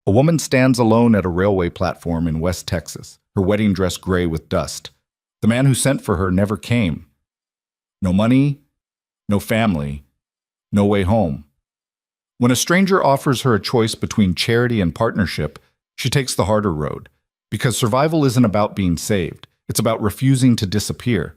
A woman stands alone at a railway platform in West Texas, her wedding dress gray with dust. The man who sent for her never came. No money, no family, no way home. When a stranger offers her a choice between charity and partnership, she takes the harder road, because survival isn't about being saved. It's about refusing to disappear.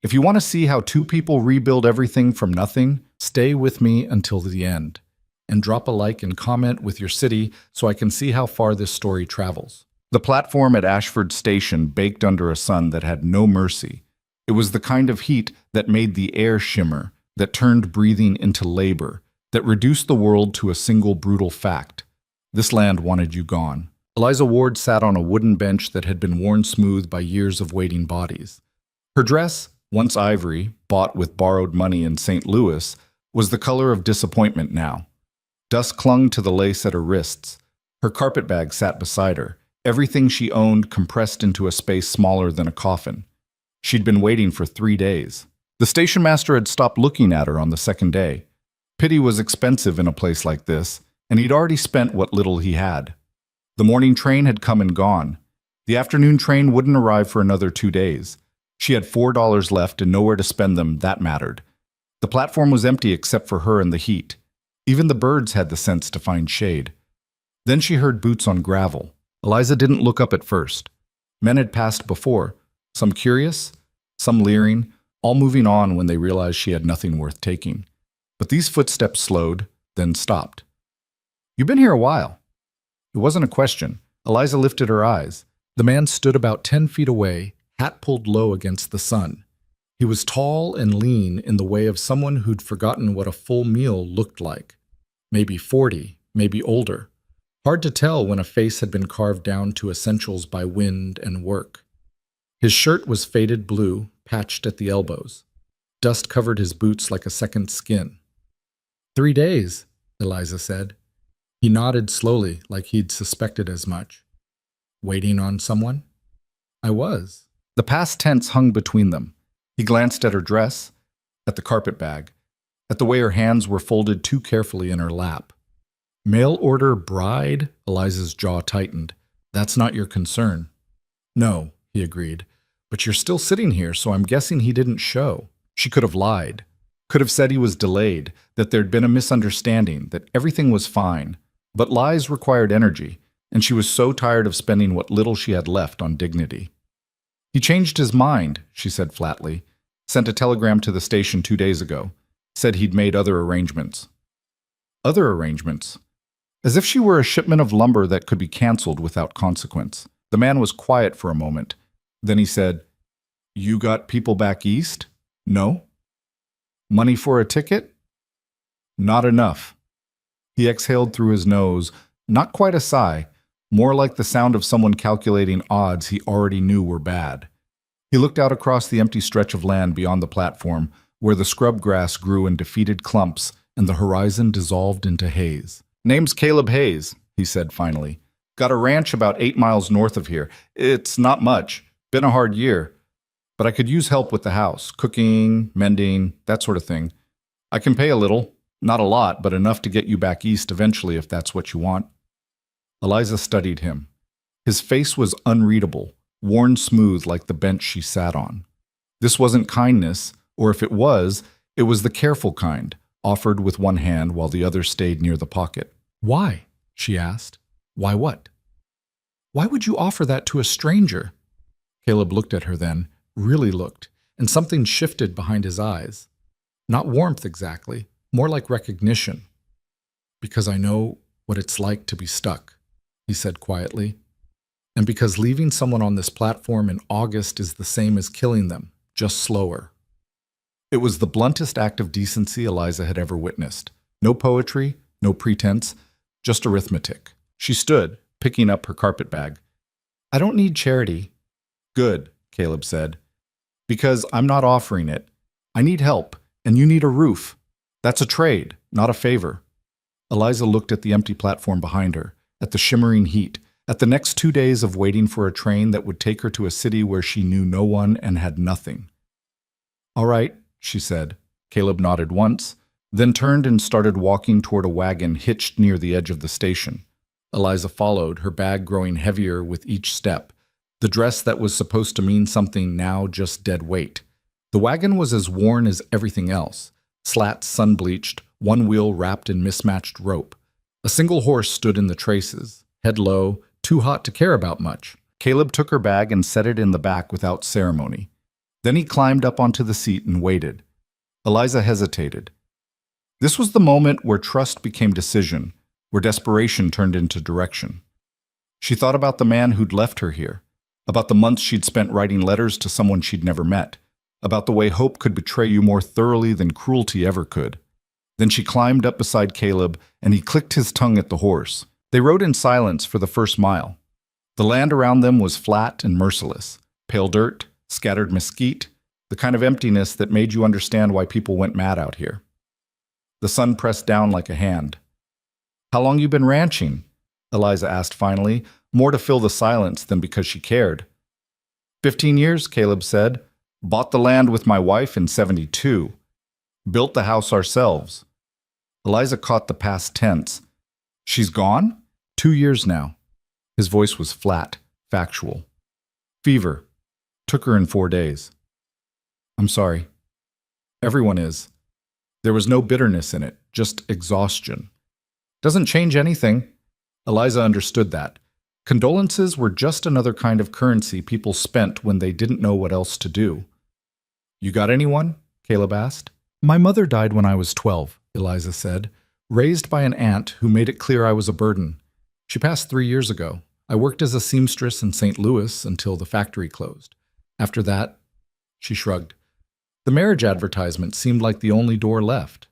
If you want to see how two people rebuild everything from nothing, stay with me until the end. And drop a like and comment with your city so I can see how far this story travels. The platform at Ashford Station baked under a sun that had no mercy. It was the kind of heat that made the air shimmer, that turned breathing into labor, that reduced the world to a single brutal fact. This land wanted you gone. Eliza Ward sat on a wooden bench that had been worn smooth by years of waiting bodies. Her dress, once ivory, bought with borrowed money in St. Louis, was the color of disappointment now. Dust clung to the lace at her wrists. Her carpetbag sat beside her, everything she owned compressed into a space smaller than a coffin. She'd been waiting for 3 days. The station master had stopped looking at her on the second day. Pity was expensive in a place like this, and he'd already spent what little he had. The morning train had come and gone. The afternoon train wouldn't arrive for another 2 days. She had $4 left and nowhere to spend them. That mattered. The platform was empty except for her and the heat. Even the birds had the sense to find shade. Then she heard boots on gravel. Eliza didn't look up at first. Men had passed before, some curious, some leering, all moving on when they realized she had nothing worth taking. But these footsteps slowed, then stopped. "You've been here a while." It wasn't a question. Eliza lifted her eyes. The man stood about 10 feet away, hat pulled low against the sun. He was tall and lean in the way of someone who'd forgotten what a full meal looked like. Maybe 40, maybe older. Hard to tell when a face had been carved down to essentials by wind and work. His shirt was faded blue, patched at the elbows. Dust covered his boots like a second skin. 3 days, Eliza said. He nodded slowly, like he'd suspected as much. Waiting on someone? I was. The past tense hung between them. He glanced at her dress, at the carpetbag, at the way her hands were folded too carefully in her lap. Mail order bride? Eliza's jaw tightened. That's not your concern. No, he agreed. But you're still sitting here, so I'm guessing he didn't show. She could have lied. Could have said he was delayed, that there'd been a misunderstanding, that everything was fine. But lies required energy, and she was so tired of spending what little she had left on dignity. He changed his mind, she said flatly. Sent a telegram to the station 2 days ago. Said he'd made other arrangements. Other arrangements? As if she were a shipment of lumber that could be canceled without consequence. The man was quiet for a moment. Then he said, You got people back east? No. Money for a ticket? Not enough. He exhaled through his nose, not quite a sigh, more like the sound of someone calculating odds he already knew were bad. He looked out across the empty stretch of land beyond the platform, where the scrub grass grew in defeated clumps and the horizon dissolved into haze. Name's Caleb Hayes, he said finally. Got a ranch about 8 miles north of here. It's not much. Been a hard year. But I could use help with the house, cooking, mending, that sort of thing. I can pay a little. Not a lot, but enough to get you back east eventually if that's what you want. Eliza studied him. His face was unreadable, worn smooth like the bench she sat on. This wasn't kindness, or if it was the careful kind, offered with one hand while the other stayed near the pocket. Why? She asked. Why what? Why would you offer that to a stranger? Caleb looked at her then, really looked, and something shifted behind his eyes. Not warmth exactly, more like recognition. Because I know what it's like to be stuck, he said quietly. And because leaving someone on this platform in August is the same as killing them, just slower. It was the bluntest act of decency Eliza had ever witnessed. No poetry, no pretense, just arithmetic. She stood, picking up her carpetbag. I don't need charity. Good, Caleb said. Because I'm not offering it. I need help, and you need a roof. That's a trade, not a favor. Eliza looked at the empty platform behind her, at the shimmering heat, at the next 2 days of waiting for a train that would take her to a city where she knew no one and had nothing. All right, she said. Caleb nodded once, then turned and started walking toward a wagon hitched near the edge of the station. Eliza followed, her bag growing heavier with each step. The dress that was supposed to mean something now just dead weight. The wagon was as worn as everything else. Slats sun-bleached, one wheel wrapped in mismatched rope. A single horse stood in the traces, head low, too hot to care about much. Caleb took her bag and set it in the back without ceremony. Then he climbed up onto the seat and waited. Eliza hesitated. This was the moment where trust became decision, where desperation turned into direction. She thought about the man who'd left her here, about the months she'd spent writing letters to someone she'd never met, about the way hope could betray you more thoroughly than cruelty ever could. Then she climbed up beside Caleb, and he clicked his tongue at the horse. They rode in silence for the first mile. The land around them was flat and merciless. Pale dirt, scattered mesquite, the kind of emptiness that made you understand why people went mad out here. The sun pressed down like a hand. "How long you been ranching?" Eliza asked finally, more to fill the silence than because she cared. 15 years, Caleb said. Bought the land with my wife in 72. Built the house ourselves. Eliza caught the past tense. She's gone? 2 years now. His voice was flat, factual. Fever. Took her in 4 days. I'm sorry. Everyone is. There was no bitterness in it, just exhaustion. Doesn't change anything. Eliza understood that. Condolences were just another kind of currency people spent when they didn't know what else to do. You got anyone? Caleb asked. My mother died when I was 12, Eliza said, raised by an aunt who made it clear I was a burden. She passed 3 years ago. I worked as a seamstress in St. Louis until the factory closed. After that, she shrugged. The marriage advertisement seemed like the only door left.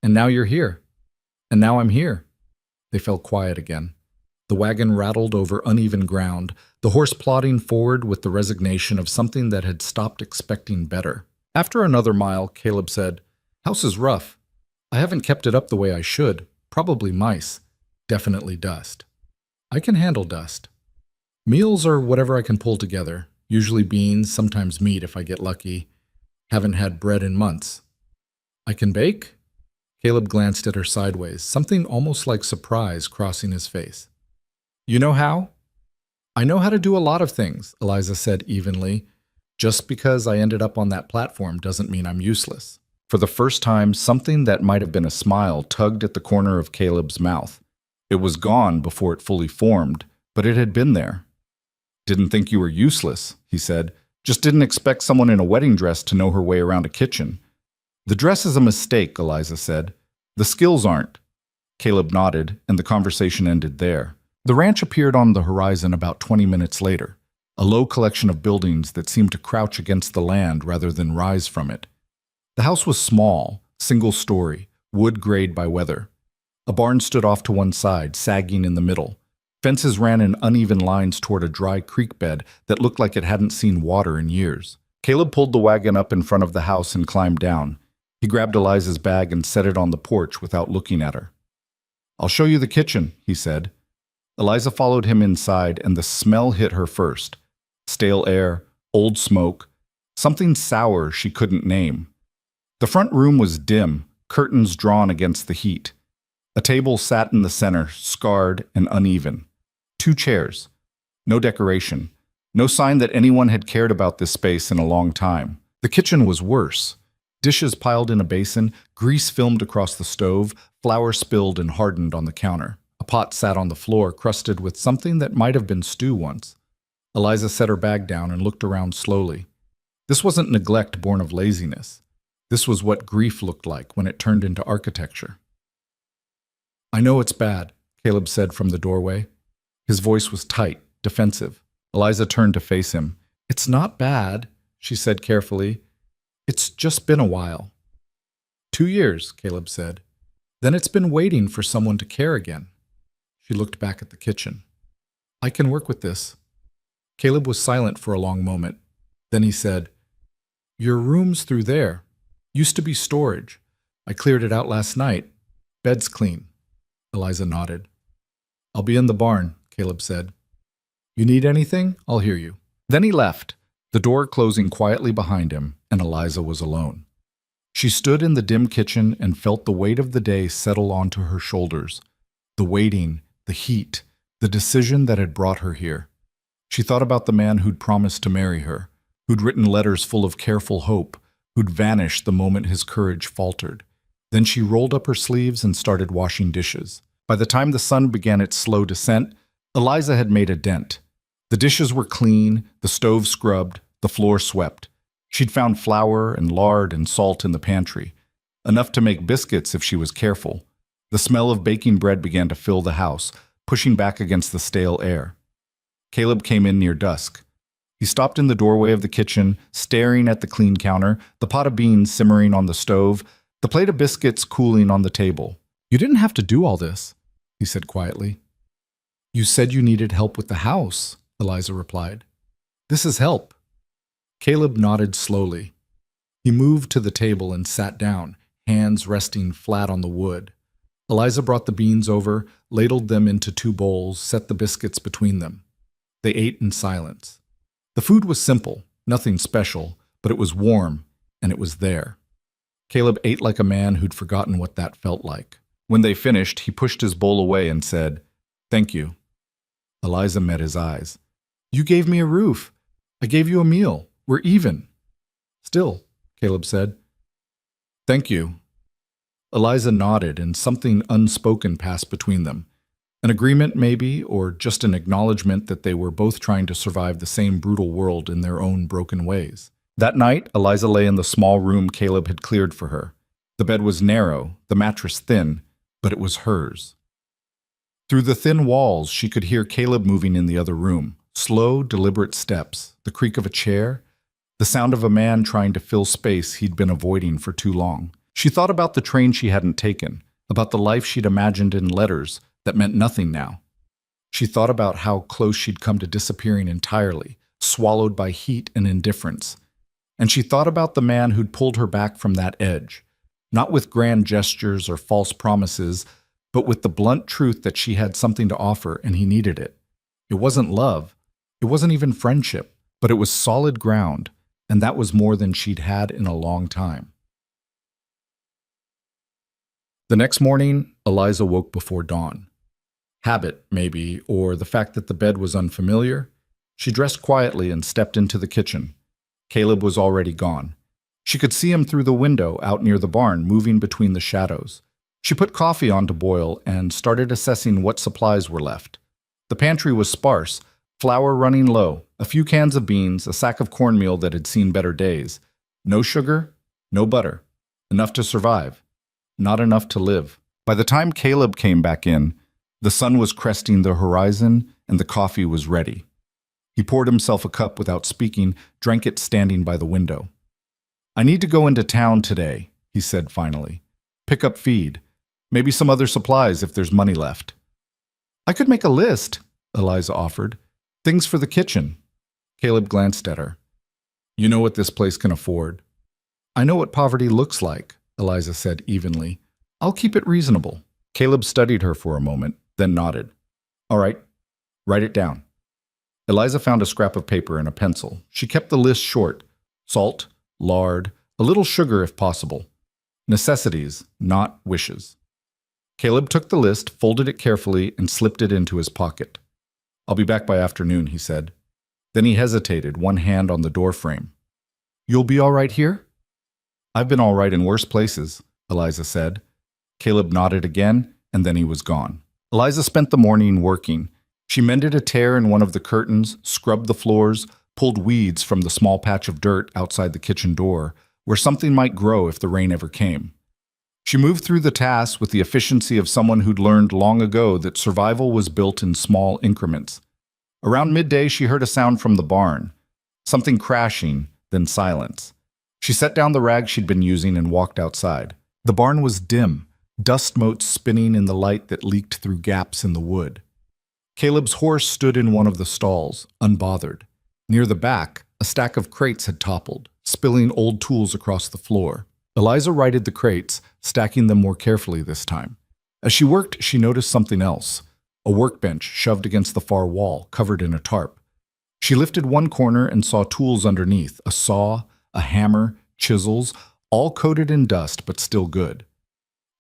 And now you're here. And now I'm here. They fell quiet again. The wagon rattled over uneven ground, the horse plodding forward with the resignation of something that had stopped expecting better. After another mile, Caleb said, House is rough. I haven't kept it up the way I should. Probably mice. Definitely dust. I can handle dust. Meals are whatever I can pull together. Usually beans, sometimes meat if I get lucky. Haven't had bread in months. I can bake? Caleb glanced at her sideways, something almost like surprise crossing his face. You know how? I know how to do a lot of things, Eliza said evenly. Just because I ended up on that platform doesn't mean I'm useless. For the first time, something that might have been a smile tugged at the corner of Caleb's mouth. It was gone before it fully formed, but it had been there. Didn't think you were useless, he said. Just didn't expect someone in a wedding dress to know her way around a kitchen. The dress is a mistake, Eliza said. The skills aren't. Caleb nodded, and the conversation ended there. The ranch appeared on the horizon about 20 minutes later, a low collection of buildings that seemed to crouch against the land rather than rise from it. The house was small, single-story, wood-grayed by weather. A barn stood off to one side, sagging in the middle. Fences ran in uneven lines toward a dry creek bed that looked like it hadn't seen water in years. Caleb pulled the wagon up in front of the house and climbed down. He grabbed Eliza's bag and set it on the porch without looking at her. I'll show you the kitchen, he said. Eliza followed him inside, and the smell hit her first. Stale air, old smoke, something sour she couldn't name. The front room was dim, curtains drawn against the heat. A table sat in the center, scarred and uneven. 2 chairs. No decoration. No sign that anyone had cared about this space in a long time. The kitchen was worse. Dishes piled in a basin, grease filmed across the stove, flour spilled and hardened on the counter. A pot sat on the floor, crusted with something that might have been stew once. Eliza set her bag down and looked around slowly. This wasn't neglect born of laziness. This was what grief looked like when it turned into architecture. I know it's bad, Caleb said from the doorway. His voice was tight, defensive. Eliza turned to face him. It's not bad, she said carefully. It's just been a while. 2 years, Caleb said. Then it's been waiting for someone to care again. She looked back at the kitchen. I can work with this. Caleb was silent for a long moment. Then he said, Your room's through there. Used to be storage. I cleared it out last night. Bed's clean. Eliza nodded. I'll be in the barn, Caleb said. You need anything? I'll hear you. Then he left, the door closing quietly behind him, and Eliza was alone. She stood in the dim kitchen and felt the weight of the day settle onto her shoulders. The waiting, the heat, the decision that had brought her here. She thought about the man who'd promised to marry her, who'd written letters full of careful hope, who'd vanished the moment his courage faltered. Then she rolled up her sleeves and started washing dishes. By the time the sun began its slow descent, Eliza had made a dent. The dishes were clean, the stove scrubbed, the floor swept. She'd found flour and lard and salt in the pantry, enough to make biscuits if she was careful. The smell of baking bread began to fill the house, pushing back against the stale air. Caleb came in near dusk. He stopped in the doorway of the kitchen, staring at the clean counter, the pot of beans simmering on the stove, the plate of biscuits cooling on the table. "You didn't have to do all this," he said quietly. "You said you needed help with the house," Eliza replied. "This is help." Caleb nodded slowly. He moved to the table and sat down, hands resting flat on the wood. Eliza brought the beans over, ladled them into 2 bowls, set the biscuits between them. They ate in silence. The food was simple, nothing special, but it was warm, and it was there. Caleb ate like a man who'd forgotten what that felt like. When they finished, he pushed his bowl away and said, "Thank you." Eliza met his eyes. "You gave me a roof. I gave you a meal. We're even." "Still," Caleb said. "Thank you." Eliza nodded, and something unspoken passed between them. An agreement, maybe, or just an acknowledgement that they were both trying to survive the same brutal world in their own broken ways. That night, Eliza lay in the small room Caleb had cleared for her. The bed was narrow, the mattress thin, but it was hers. Through the thin walls, she could hear Caleb moving in the other room. Slow, deliberate steps, the creak of a chair, the sound of a man trying to fill space he'd been avoiding for too long. She thought about the train she hadn't taken, about the life she'd imagined in letters that meant nothing now. She thought about how close she'd come to disappearing entirely, swallowed by heat and indifference. And she thought about the man who'd pulled her back from that edge, not with grand gestures or false promises, but with the blunt truth that she had something to offer and he needed it. It wasn't love. It wasn't even friendship, but it was solid ground, and that was more than she'd had in a long time. The next morning, Eliza woke before dawn. Habit, maybe, or the fact that the bed was unfamiliar. She dressed quietly and stepped into the kitchen. Caleb was already gone. She could see him through the window out near the barn, moving between the shadows. She put coffee on to boil and started assessing what supplies were left. The pantry was sparse, flour running low, a few cans of beans, a sack of cornmeal that had seen better days. No sugar, no butter. Enough to survive. Not enough to live. By the time Caleb came back in, the sun was cresting the horizon and the coffee was ready. He poured himself a cup without speaking, drank it standing by the window. "I need to go into town today," he said finally. "Pick up feed. Maybe some other supplies if there's money left." "I could make a list," Eliza offered. "Things for the kitchen." Caleb glanced at her. "You know what this place can afford." "I know what poverty looks like," Eliza said evenly. "I'll keep it reasonable." Caleb studied her for a moment, then nodded. "All right, write it down." Eliza found a scrap of paper and a pencil. She kept the list short. Salt, lard, a little sugar if possible. Necessities, not wishes. Caleb took the list, folded it carefully, and slipped it into his pocket. "I'll be back by afternoon," he said. Then he hesitated, one hand on the door frame. "You'll be all right here?" "I've been all right in worse places," Eliza said. Caleb nodded again, and then he was gone. Eliza spent the morning working. She mended a tear in one of the curtains, scrubbed the floors, pulled weeds from the small patch of dirt outside the kitchen door, where something might grow if the rain ever came. She moved through the tasks with the efficiency of someone who'd learned long ago that survival was built in small increments. Around midday, she heard a sound from the barn. Something crashing, then silence. She set down the rag she'd been using and walked outside. The barn was dim, dust motes spinning in the light that leaked through gaps in the wood. Caleb's horse stood in one of the stalls, unbothered. Near the back, a stack of crates had toppled, spilling old tools across the floor. Eliza righted the crates, stacking them more carefully this time. As she worked, she noticed something else. A workbench shoved against the far wall, covered in a tarp. She lifted one corner and saw tools underneath, a saw, a hammer, chisels, all coated in dust but still good.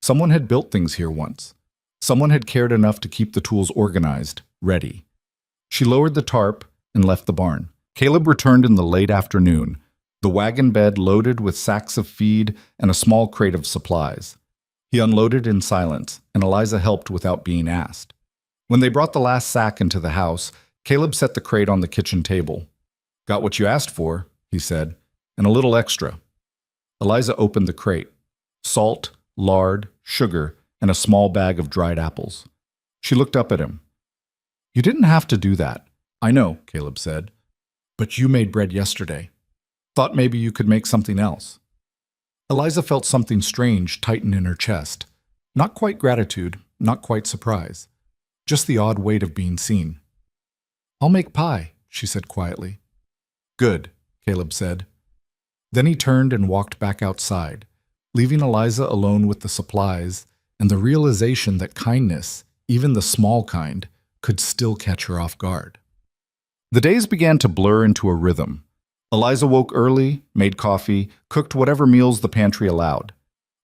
Someone had built things here once. Someone had cared enough to keep the tools organized, ready. She lowered the tarp and left the barn. Caleb returned in the late afternoon, the wagon bed loaded with sacks of feed and a small crate of supplies. He unloaded in silence, and Eliza helped without being asked. When they brought the last sack into the house, Caleb set the crate on the kitchen table. "Got what you asked for," he said, "and a little extra." Eliza opened the crate. Salt, lard, sugar, and a small bag of dried apples. She looked up at him. "You didn't have to do that." "I know," Caleb said. "But you made bread yesterday. Thought maybe you could make something else." Eliza felt something strange tighten in her chest. Not quite gratitude, not quite surprise. Just the odd weight of being seen. "I'll make pie," she said quietly. "Good," Caleb said. Then he turned and walked back outside, leaving Eliza alone with the supplies and the realization that kindness, even the small kind, could still catch her off guard. The days began to blur into a rhythm. Eliza woke early, made coffee, cooked whatever meals the pantry allowed.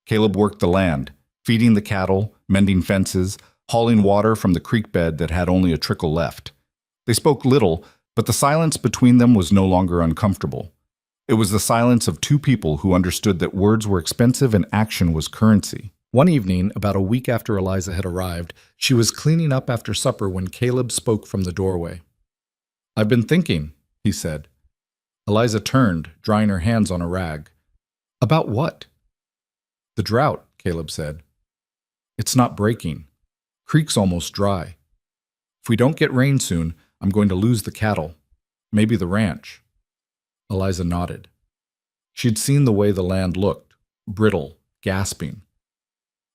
Caleb worked the land, feeding the cattle, mending fences, hauling water from the creek bed that had only a trickle left. They spoke little, but the silence between them was no longer uncomfortable. It was the silence of two people who understood that words were expensive and action was currency. One evening, about a week after Eliza had arrived, she was cleaning up after supper when Caleb spoke from the doorway. "I've been thinking," he said. Eliza turned, drying her hands on a rag. "About what?" "The drought," Caleb said. "It's not breaking. Creek's almost dry. If we don't get rain soon, I'm going to lose the cattle. Maybe the ranch." Eliza nodded. She'd seen the way the land looked, brittle, gasping.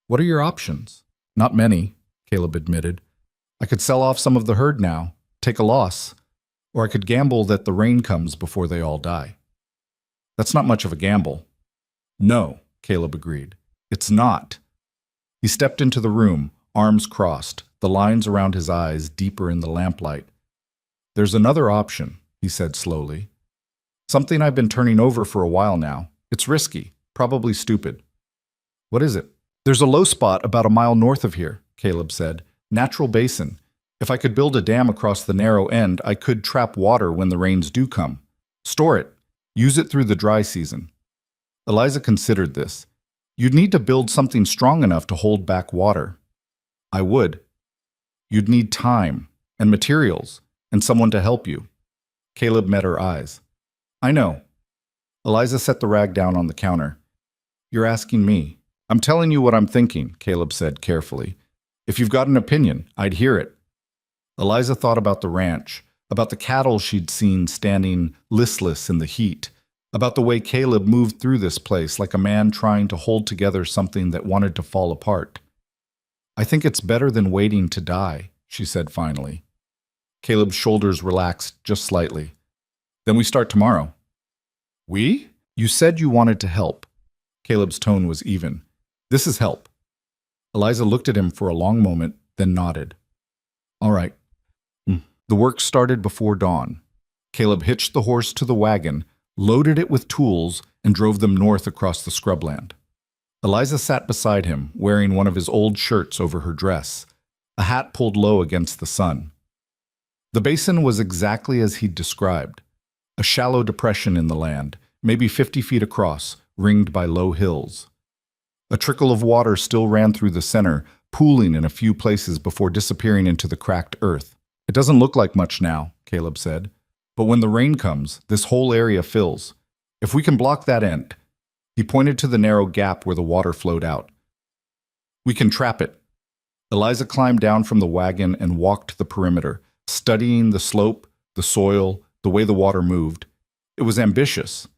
"What are your options?" "Not many," Caleb admitted. "I could sell off some of the herd now, take a loss, or I could gamble that the rain comes before they all die." "That's not much of a gamble." "No," Caleb agreed. "It's not." He stepped into the room, arms crossed, the lines around his eyes deeper in the lamplight. "There's another option," he said slowly. "Something I've been turning over for a while now. It's risky, probably stupid." "What is it?" "There's a low spot about a mile north of here," Caleb said. "Natural basin. If I could build a dam across the narrow end, I could trap water when the rains do come. Store it. Use it through the dry season." Eliza considered this. "You'd need to build something strong enough to hold back water." "I would." "You'd need time, and materials, and someone to help you." Caleb met her eyes. "I know." Eliza set the rag down on the counter. "You're asking me." "I'm telling you what I'm thinking," Caleb said carefully. "If you've got an opinion, I'd hear it." Eliza thought about the ranch, about the cattle she'd seen standing listless in the heat, about the way Caleb moved through this place like a man trying to hold together something that wanted to fall apart. "I think it's better than waiting to die," she said finally. Caleb's shoulders relaxed just slightly. "Then we start tomorrow." "We?" "You said you wanted to help." Caleb's tone was even. "This is help." Eliza looked at him for a long moment, then nodded. "All right." The work started before dawn. Caleb hitched the horse to the wagon, loaded it with tools, and drove them north across the scrubland. Eliza sat beside him, wearing one of his old shirts over her dress, a hat pulled low against the sun. The basin was exactly as he'd described, a shallow depression in the land, maybe 50 feet across, ringed by low hills. A trickle of water still ran through the center, pooling in a few places before disappearing into the cracked earth. "It doesn't look like much now," Caleb said, "but when the rain comes, this whole area fills. If we can block that end," he pointed to the narrow gap where the water flowed out, "we can trap it." Eliza climbed down from the wagon and walked the perimeter, studying the slope, the soil, the way the water moved. It was ambitious,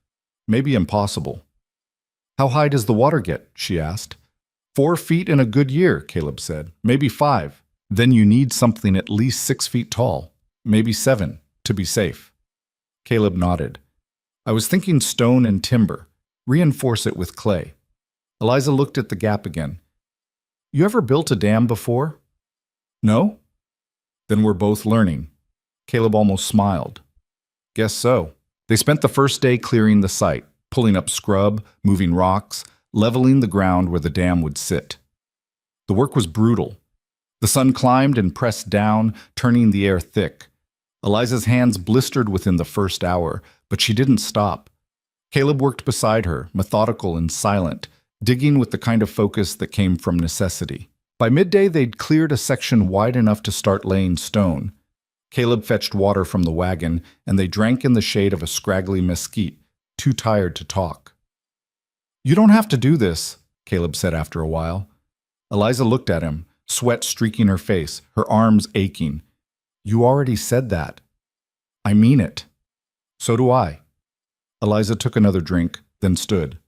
maybe impossible. "How high does the water get?" she asked. 4 feet in a good year," Caleb said. "Maybe 5. Then you need something at least 6 feet tall, maybe 7, to be safe." Caleb nodded. "I was thinking stone and timber. Reinforce it with clay." Eliza looked at the gap again. "You ever built a dam before?" "No?" "Then we're both learning." Caleb almost smiled. "Guess so." They spent the first day clearing the site, pulling up scrub, moving rocks, leveling the ground where the dam would sit. The work was brutal. The sun climbed and pressed down, turning the air thick. Eliza's hands blistered within the first hour, but she didn't stop. Caleb worked beside her, methodical and silent, digging with the kind of focus that came from necessity. By midday, they'd cleared a section wide enough to start laying stone. Caleb fetched water from the wagon, and they drank in the shade of a scraggly mesquite, too tired to talk. "You don't have to do this," Caleb said after a while. Eliza looked at him, sweat streaking her face, her arms aching. "You already said that." "I mean it." "So do I." Eliza took another drink, then stood.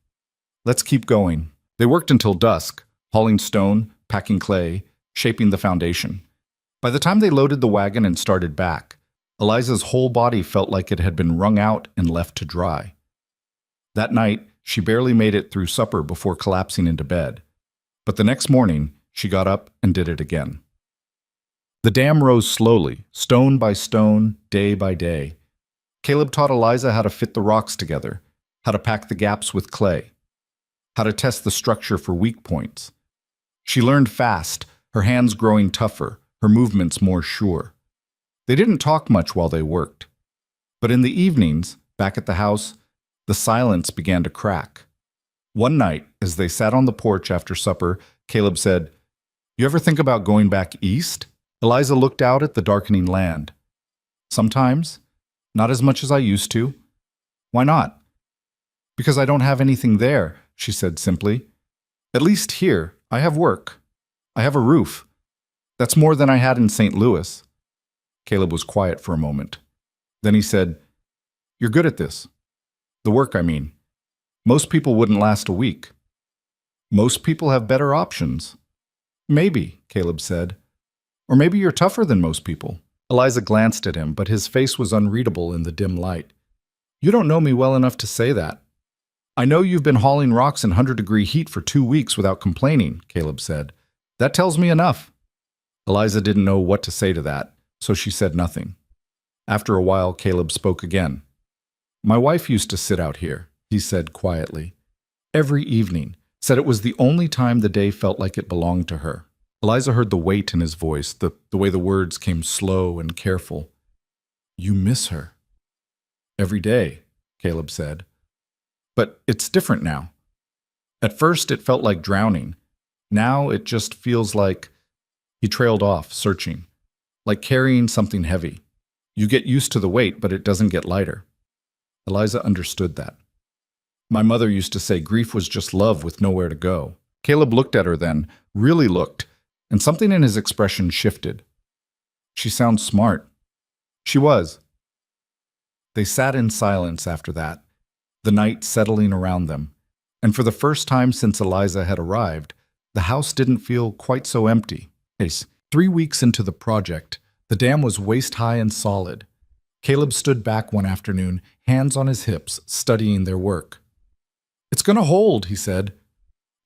"Let's keep going." They worked until dusk, hauling stone, packing clay, shaping the foundation. By the time they loaded the wagon and started back, Eliza's whole body felt like it had been wrung out and left to dry. That night, she barely made it through supper before collapsing into bed. But the next morning, she got up and did it again. The dam rose slowly, stone by stone, day by day. Caleb taught Eliza how to fit the rocks together, how to pack the gaps with clay, how to test the structure for weak points. She learned fast, her hands growing tougher, her movements more sure. They didn't talk much while they worked. But in the evenings, back at the house, the silence began to crack. One night, as they sat on the porch after supper, Caleb said, "You ever think about going back east?" Eliza looked out at the darkening land. "Sometimes. Not as much as I used to." "Why not?" "Because I don't have anything there," she said simply. "At least here, I have work. I have a roof. That's more than I had in St. Louis." Caleb was quiet for a moment. Then he said, "You're good at this. The work, I mean. Most people wouldn't last a week." "Most people have better options." "Maybe," Caleb said. "Or maybe you're tougher than most people." Eliza glanced at him, but his face was unreadable in the dim light. "You don't know me well enough to say that." "I know you've been hauling rocks in 100-degree heat for 2 weeks without complaining," Caleb said. "That tells me enough." Eliza didn't know what to say to that, so she said nothing. After a while, Caleb spoke again. "My wife used to sit out here," he said quietly. "Every evening, said it was the only time the day felt like it belonged to her." Eliza heard the weight in his voice, the way the words came slow and careful. "You miss her." "Every day," Caleb said. "But it's different now. At first it felt like drowning. Now it just feels like—" He trailed off, searching. "Like carrying something heavy. You get used to the weight, but it doesn't get lighter." Eliza understood that. "My mother used to say grief was just love with nowhere to go." Caleb looked at her then, really looked, and something in his expression shifted. "She sounds smart." She was. They sat in silence after that, the night settling around them, and for the first time since Eliza had arrived, the house didn't feel quite so empty. 3 weeks into the project, the dam was waist-high and solid. Caleb stood back one afternoon, hands on his hips, studying their work. "It's going to hold," he said.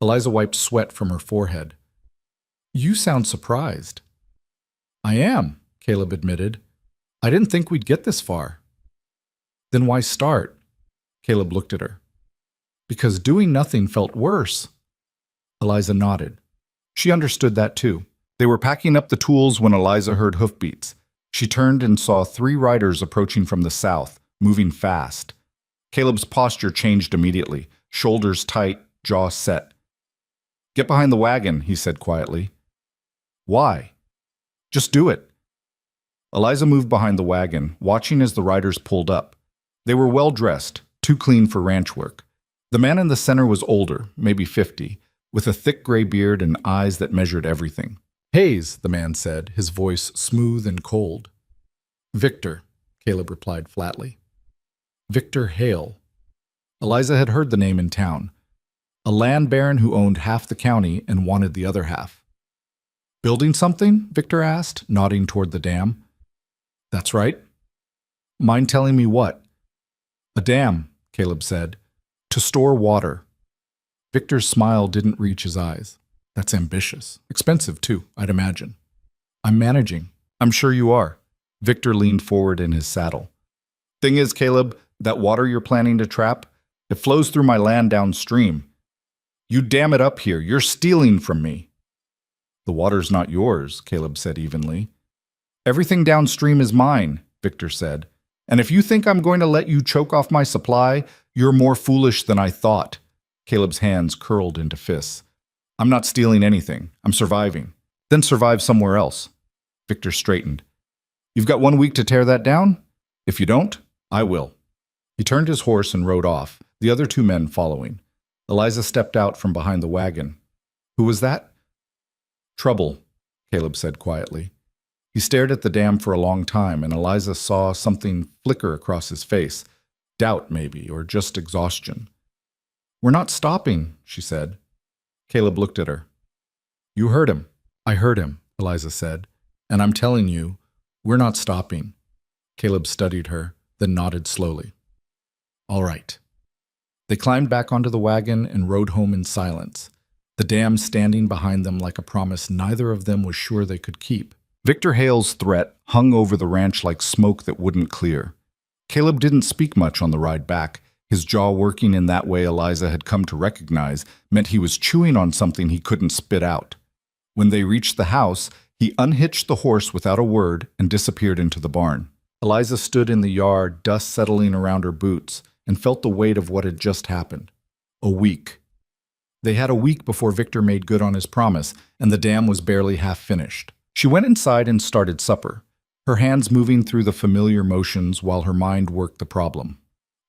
Eliza wiped sweat from her forehead. "You sound surprised." "I am," Caleb admitted. "I didn't think we'd get this far." "Then why start?" Caleb looked at her. "Because doing nothing felt worse." Eliza nodded. She understood that too. They were packing up the tools when Eliza heard hoofbeats. She turned and saw 3 riders approaching from the south, moving fast. Caleb's posture changed immediately, shoulders tight, jaw set. "Get behind the wagon," he said quietly. "Why?" "Just do it." Eliza moved behind the wagon, watching as the riders pulled up. They were well-dressed, too clean for ranch work. The man in the center was older, maybe 50, with a thick gray beard and eyes that measured everything. "Hayes," the man said, his voice smooth and cold. "Victor," Caleb replied flatly. "Victor Hale." Eliza had heard the name in town. A land baron who owned half the county and wanted the other half. "Building something?" Victor asked, nodding toward the dam. "That's right." "Mind telling me what?" "A dam," Caleb said, "to store water." Victor's smile didn't reach his eyes. "That's ambitious. Expensive, too, I'd imagine." "I'm managing." "I'm sure you are." Victor leaned forward in his saddle. "Thing is, Caleb, that water you're planning to trap, it flows through my land downstream. You dam it up here. You're stealing from me." The water's not yours, Caleb said evenly. Everything downstream is mine, Victor said. And if you think I'm going to let you choke off my supply, you're more foolish than I thought. Caleb's hands curled into fists. I'm not stealing anything. I'm surviving. Then survive somewhere else. Victor straightened. You've got 1 week to tear that down? If you don't, I will. He turned his horse and rode off, the other 2 men following. Eliza stepped out from behind the wagon. Who was that? Trouble, Caleb said quietly. He stared at the dam for a long time, and Eliza saw something flicker across his face. Doubt, maybe, or just exhaustion. We're not stopping, she said. Caleb looked at her. You heard him. I heard him, Eliza said. And I'm telling you, we're not stopping. Caleb studied her, then nodded slowly. All right. They climbed back onto the wagon and rode home in silence, the dam standing behind them like a promise neither of them was sure they could keep. Victor Hale's threat hung over the ranch like smoke that wouldn't clear. Caleb didn't speak much on the ride back. His jaw working in that way Eliza had come to recognize meant he was chewing on something he couldn't spit out. When they reached the house, he unhitched the horse without a word and disappeared into the barn. Eliza stood in the yard, dust settling around her boots, and felt the weight of what had just happened. A week. They had a week before Victor made good on his promise, and the dam was barely half finished. She went inside and started supper, her hands moving through the familiar motions while her mind worked the problem.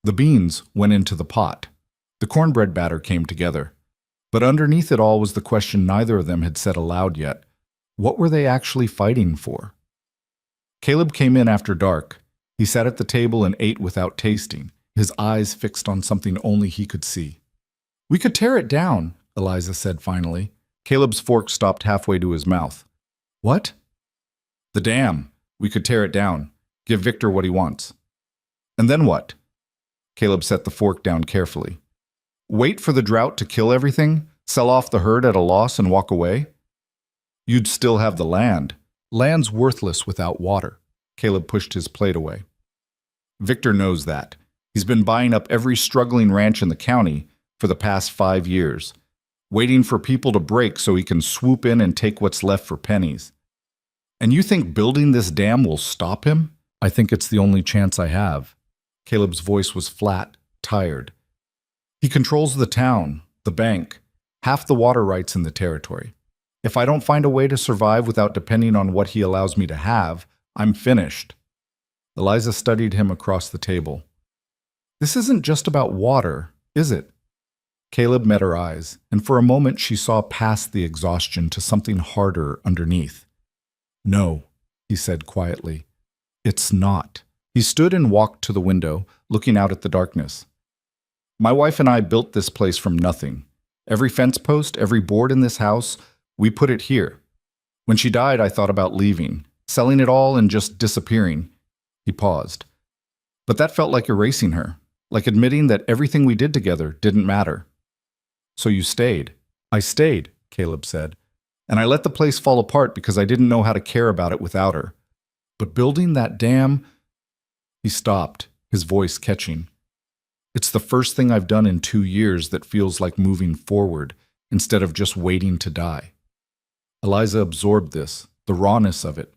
The beans went into the pot. The cornbread batter came together. But underneath it all was the question neither of them had said aloud yet. What were they actually fighting for? Caleb came in after dark. He sat at the table and ate without tasting, his eyes fixed on something only he could see. We could tear it down, Eliza said finally. Caleb's fork stopped halfway to his mouth. What? The dam. We could tear it down. Give Victor what he wants. And then what? Caleb set the fork down carefully. Wait for the drought to kill everything? Sell off the herd at a loss and walk away? You'd still have the land. Land's worthless without water. Caleb pushed his plate away. Victor knows that. He's been buying up every struggling ranch in the county for the past 5 years, waiting for people to break so he can swoop in and take what's left for pennies. And you think building this dam will stop him? I think it's the only chance I have. Caleb's voice was flat, tired. He controls the town, the bank, half the water rights in the territory. If I don't find a way to survive without depending on what he allows me to have, I'm finished. Eliza studied him across the table. This isn't just about water, is it? Caleb met her eyes, and for a moment she saw past the exhaustion to something harder underneath. No, he said quietly. It's not. He stood and walked to the window, looking out at the darkness. My wife and I built this place from nothing. Every fence post, every board in this house, we put it here. When she died, I thought about leaving, selling it all and just disappearing. He paused. But that felt like erasing her, like admitting that everything we did together didn't matter. So you stayed. I stayed, Caleb said. And I let the place fall apart because I didn't know how to care about it without her. But building that dam... He stopped, his voice catching. It's the first thing I've done in 2 years that feels like moving forward instead of just waiting to die. Eliza absorbed this, the rawness of it.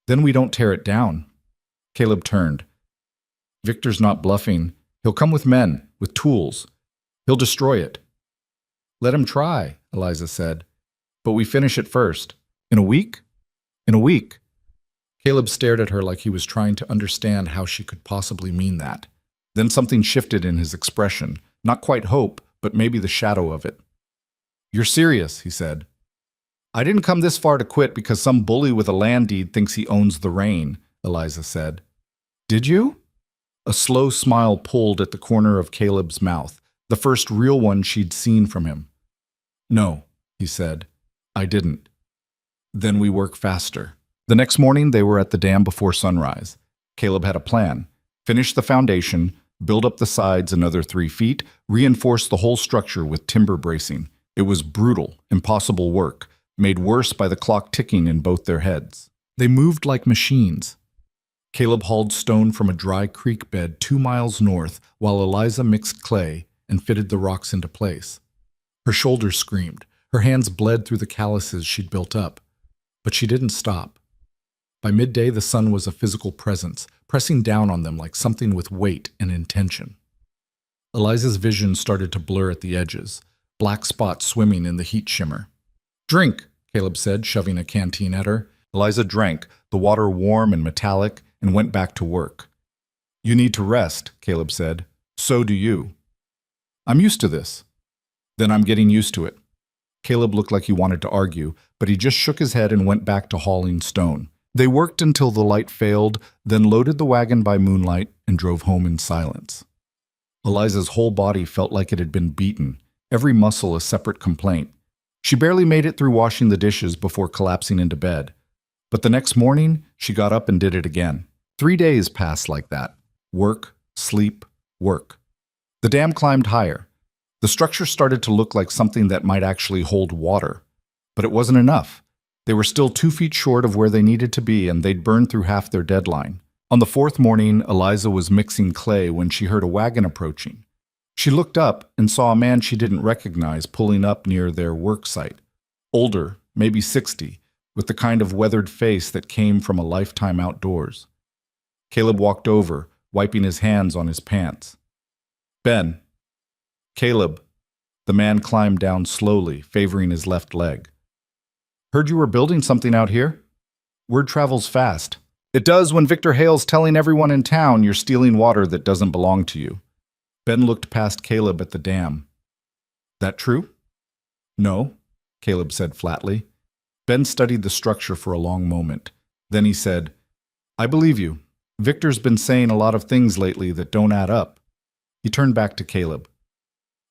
Then we don't tear it down. Caleb turned. Victor's not bluffing. He'll come with men, with tools. He'll destroy it. Let him try, Eliza said. But we finish it first. In a week? In a week. Caleb stared at her like he was trying to understand how she could possibly mean that. Then something shifted in his expression, not quite hope, but maybe the shadow of it. You're serious, he said. I didn't come this far to quit because some bully with a land deed thinks he owns the rain, Eliza said. Did you? A slow smile pulled at the corner of Caleb's mouth, the first real one she'd seen from him. No, he said. I didn't. Then we work faster. The next morning, they were at the dam before sunrise. Caleb had a plan. Finish the foundation, build up the sides another 3 feet, reinforce the whole structure with timber bracing. It was brutal, impossible work, made worse by the clock ticking in both their heads. They moved like machines. Caleb hauled stone from a dry creek bed 2 miles north, while Eliza mixed clay and fitted the rocks into place. Her shoulders screamed. Her hands bled through the calluses she'd built up, but she didn't stop. By midday, the sun was a physical presence, pressing down on them like something with weight and intention. Eliza's vision started to blur at the edges, black spots swimming in the heat shimmer. "Drink," Caleb said, shoving a canteen at her. Eliza drank, the water warm and metallic, and went back to work. "You need to rest," Caleb said. "So do you." "I'm used to this." "Then I'm getting used to it." Caleb looked like he wanted to argue, but he just shook his head and went back to hauling stone. They worked until the light failed, then loaded the wagon by moonlight and drove home in silence. Eliza's whole body felt like it had been beaten, every muscle a separate complaint. She barely made it through washing the dishes before collapsing into bed. But the next morning, she got up and did it again. 3 days passed like that. Work, sleep, work. The dam climbed higher. The structure started to look like something that might actually hold water. But it wasn't enough. They were still 2 feet short of where they needed to be, and they'd burned through half their deadline. On the 4th morning, Eliza was mixing clay when she heard a wagon approaching. She looked up and saw a man she didn't recognize pulling up near their work site. Older, maybe 60, with the kind of weathered face that came from a lifetime outdoors. Caleb walked over, wiping his hands on his pants. "Ben." "Caleb." The man climbed down slowly, favoring his left leg. "Heard you were building something out here?" "Word travels fast." "It does when Victor Hale's telling everyone in town you're stealing water that doesn't belong to you." Ben looked past Caleb at the dam. "That true?" "No," Caleb said flatly. Ben studied the structure for a long moment. Then he said, "I believe you. Victor's been saying a lot of things lately that don't add up." He turned back to Caleb.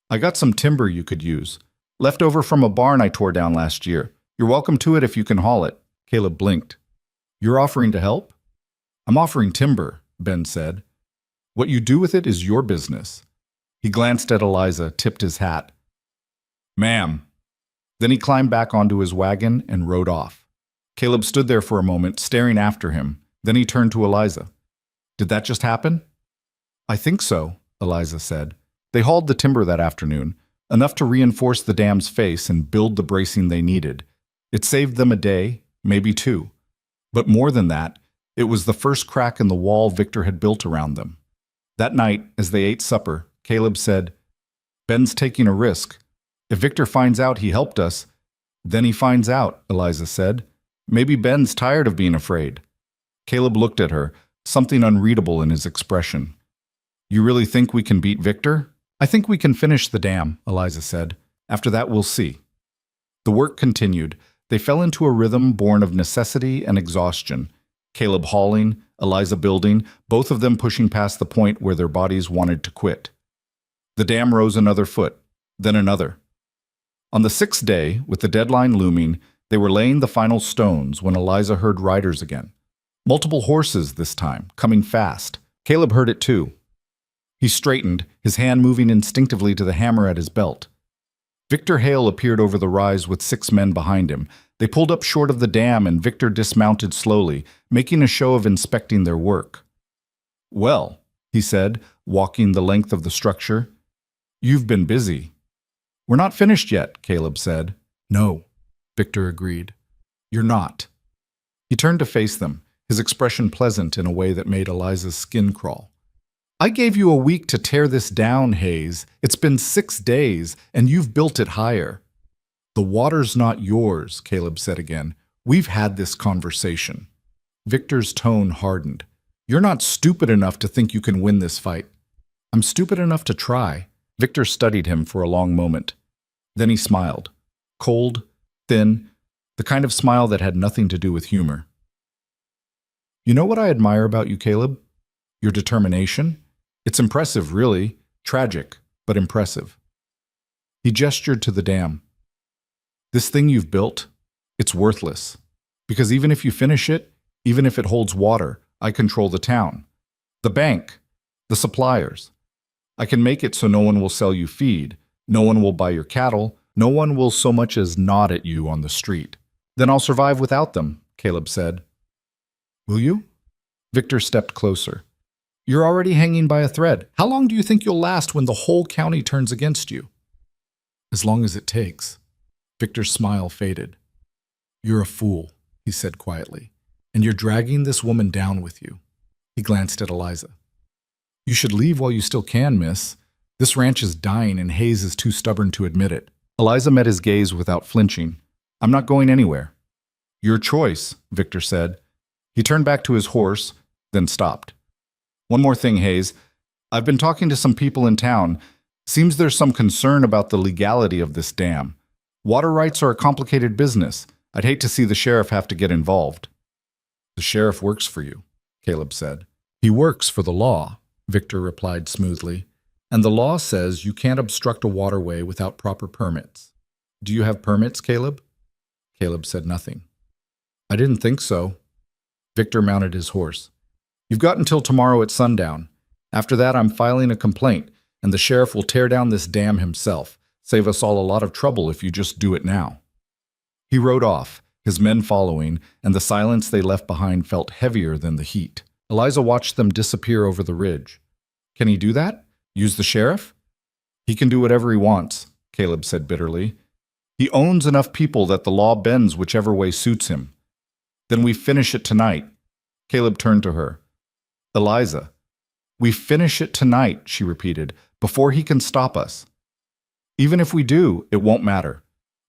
"I got some timber you could use. Left over from a barn I tore down last year. You're welcome to it if you can haul it." Caleb blinked. "You're offering to help?" "I'm offering timber," Ben said. "What you do with it is your business." He glanced at Eliza, tipped his hat. "Ma'am." Then he climbed back onto his wagon and rode off. Caleb stood there for a moment, staring after him. Then he turned to Eliza. "Did that just happen?" "I think so," Eliza said. "They hauled the timber that afternoon, enough to reinforce the dam's face and build the bracing they needed. It saved them a day, maybe 2. But more than that, it was the first crack in the wall Victor had built around them. That night, as they ate supper, Caleb said, "Ben's taking a risk. If Victor finds out he helped us..." "Then he finds out," Eliza said. "Maybe Ben's tired of being afraid." Caleb looked at her, something unreadable in his expression. "You really think we can beat Victor?" "I think we can finish the dam," Eliza said. "After that, we'll see." The work continued. They fell into a rhythm born of necessity and exhaustion. Caleb hauling, Eliza building, both of them pushing past the point where their bodies wanted to quit. The dam rose another foot, then another. On the 6th day, with the deadline looming, they were laying the final stones when Eliza heard riders again. Multiple horses this time, coming fast. Caleb heard it too. He straightened, his hand moving instinctively to the hammer at his belt. Victor Hale appeared over the rise with 6 men behind him. They pulled up short of the dam and Victor dismounted slowly, making a show of inspecting their work. "Well," he said, walking the length of the structure, "you've been busy." "We're not finished yet," Caleb said. "No," Victor agreed. "You're not." He turned to face them, his expression pleasant in a way that made Eliza's skin crawl. "I gave you a week to tear this down, Hayes. It's been 6 days, and you've built it higher." "The water's not yours," Caleb said again. "We've had this conversation." Victor's tone hardened. "You're not stupid enough to think you can win this fight." "I'm stupid enough to try." Victor studied him for a long moment. Then he smiled. Cold, thin, the kind of smile that had nothing to do with humor. "You know what I admire about you, Caleb? Your determination. It's impressive, really. Tragic, but impressive." He gestured to the dam. "This thing you've built, it's worthless. Because even if you finish it, even if it holds water, I control the town. The bank, the suppliers. I can make it so no one will sell you feed, no one will buy your cattle, no one will so much as nod at you on the street. Then I'll survive without them," Caleb said. "Will you?" Victor stepped closer. "You're already hanging by a thread. How long do you think you'll last when the whole county turns against you?" "As long as it takes." Victor's smile faded. "You're a fool," he said quietly, "and you're dragging this woman down with you." He glanced at Eliza. "You should leave while you still can, miss. This ranch is dying and Hayes is too stubborn to admit it." Eliza met his gaze without flinching. "I'm not going anywhere." "Your choice," Victor said. He turned back to his horse, then stopped. "One more thing, Hayes. I've been talking to some people in town. Seems there's some concern about the legality of this dam. Water rights are a complicated business. I'd hate to see the sheriff have to get involved." "The sheriff works for you," Caleb said. "He works for the law," Victor replied smoothly. "And the law says you can't obstruct a waterway without proper permits. Do you have permits, Caleb?" Caleb said nothing. "I didn't think so." Victor mounted his horse. "You've got until tomorrow at sundown. After that, I'm filing a complaint, and the sheriff will tear down this dam himself. Save us all a lot of trouble if you just do it now." He rode off, his men following, and the silence they left behind felt heavier than the heat. Eliza watched them disappear over the ridge. "Can he do that? Use the sheriff?" "He can do whatever he wants," Caleb said bitterly. "He owns enough people that the law bends whichever way suits him." "Then we finish it tonight." Caleb turned to her. "Eliza." "We finish it tonight," she repeated, "before he can stop us. Even if we do, it won't matter.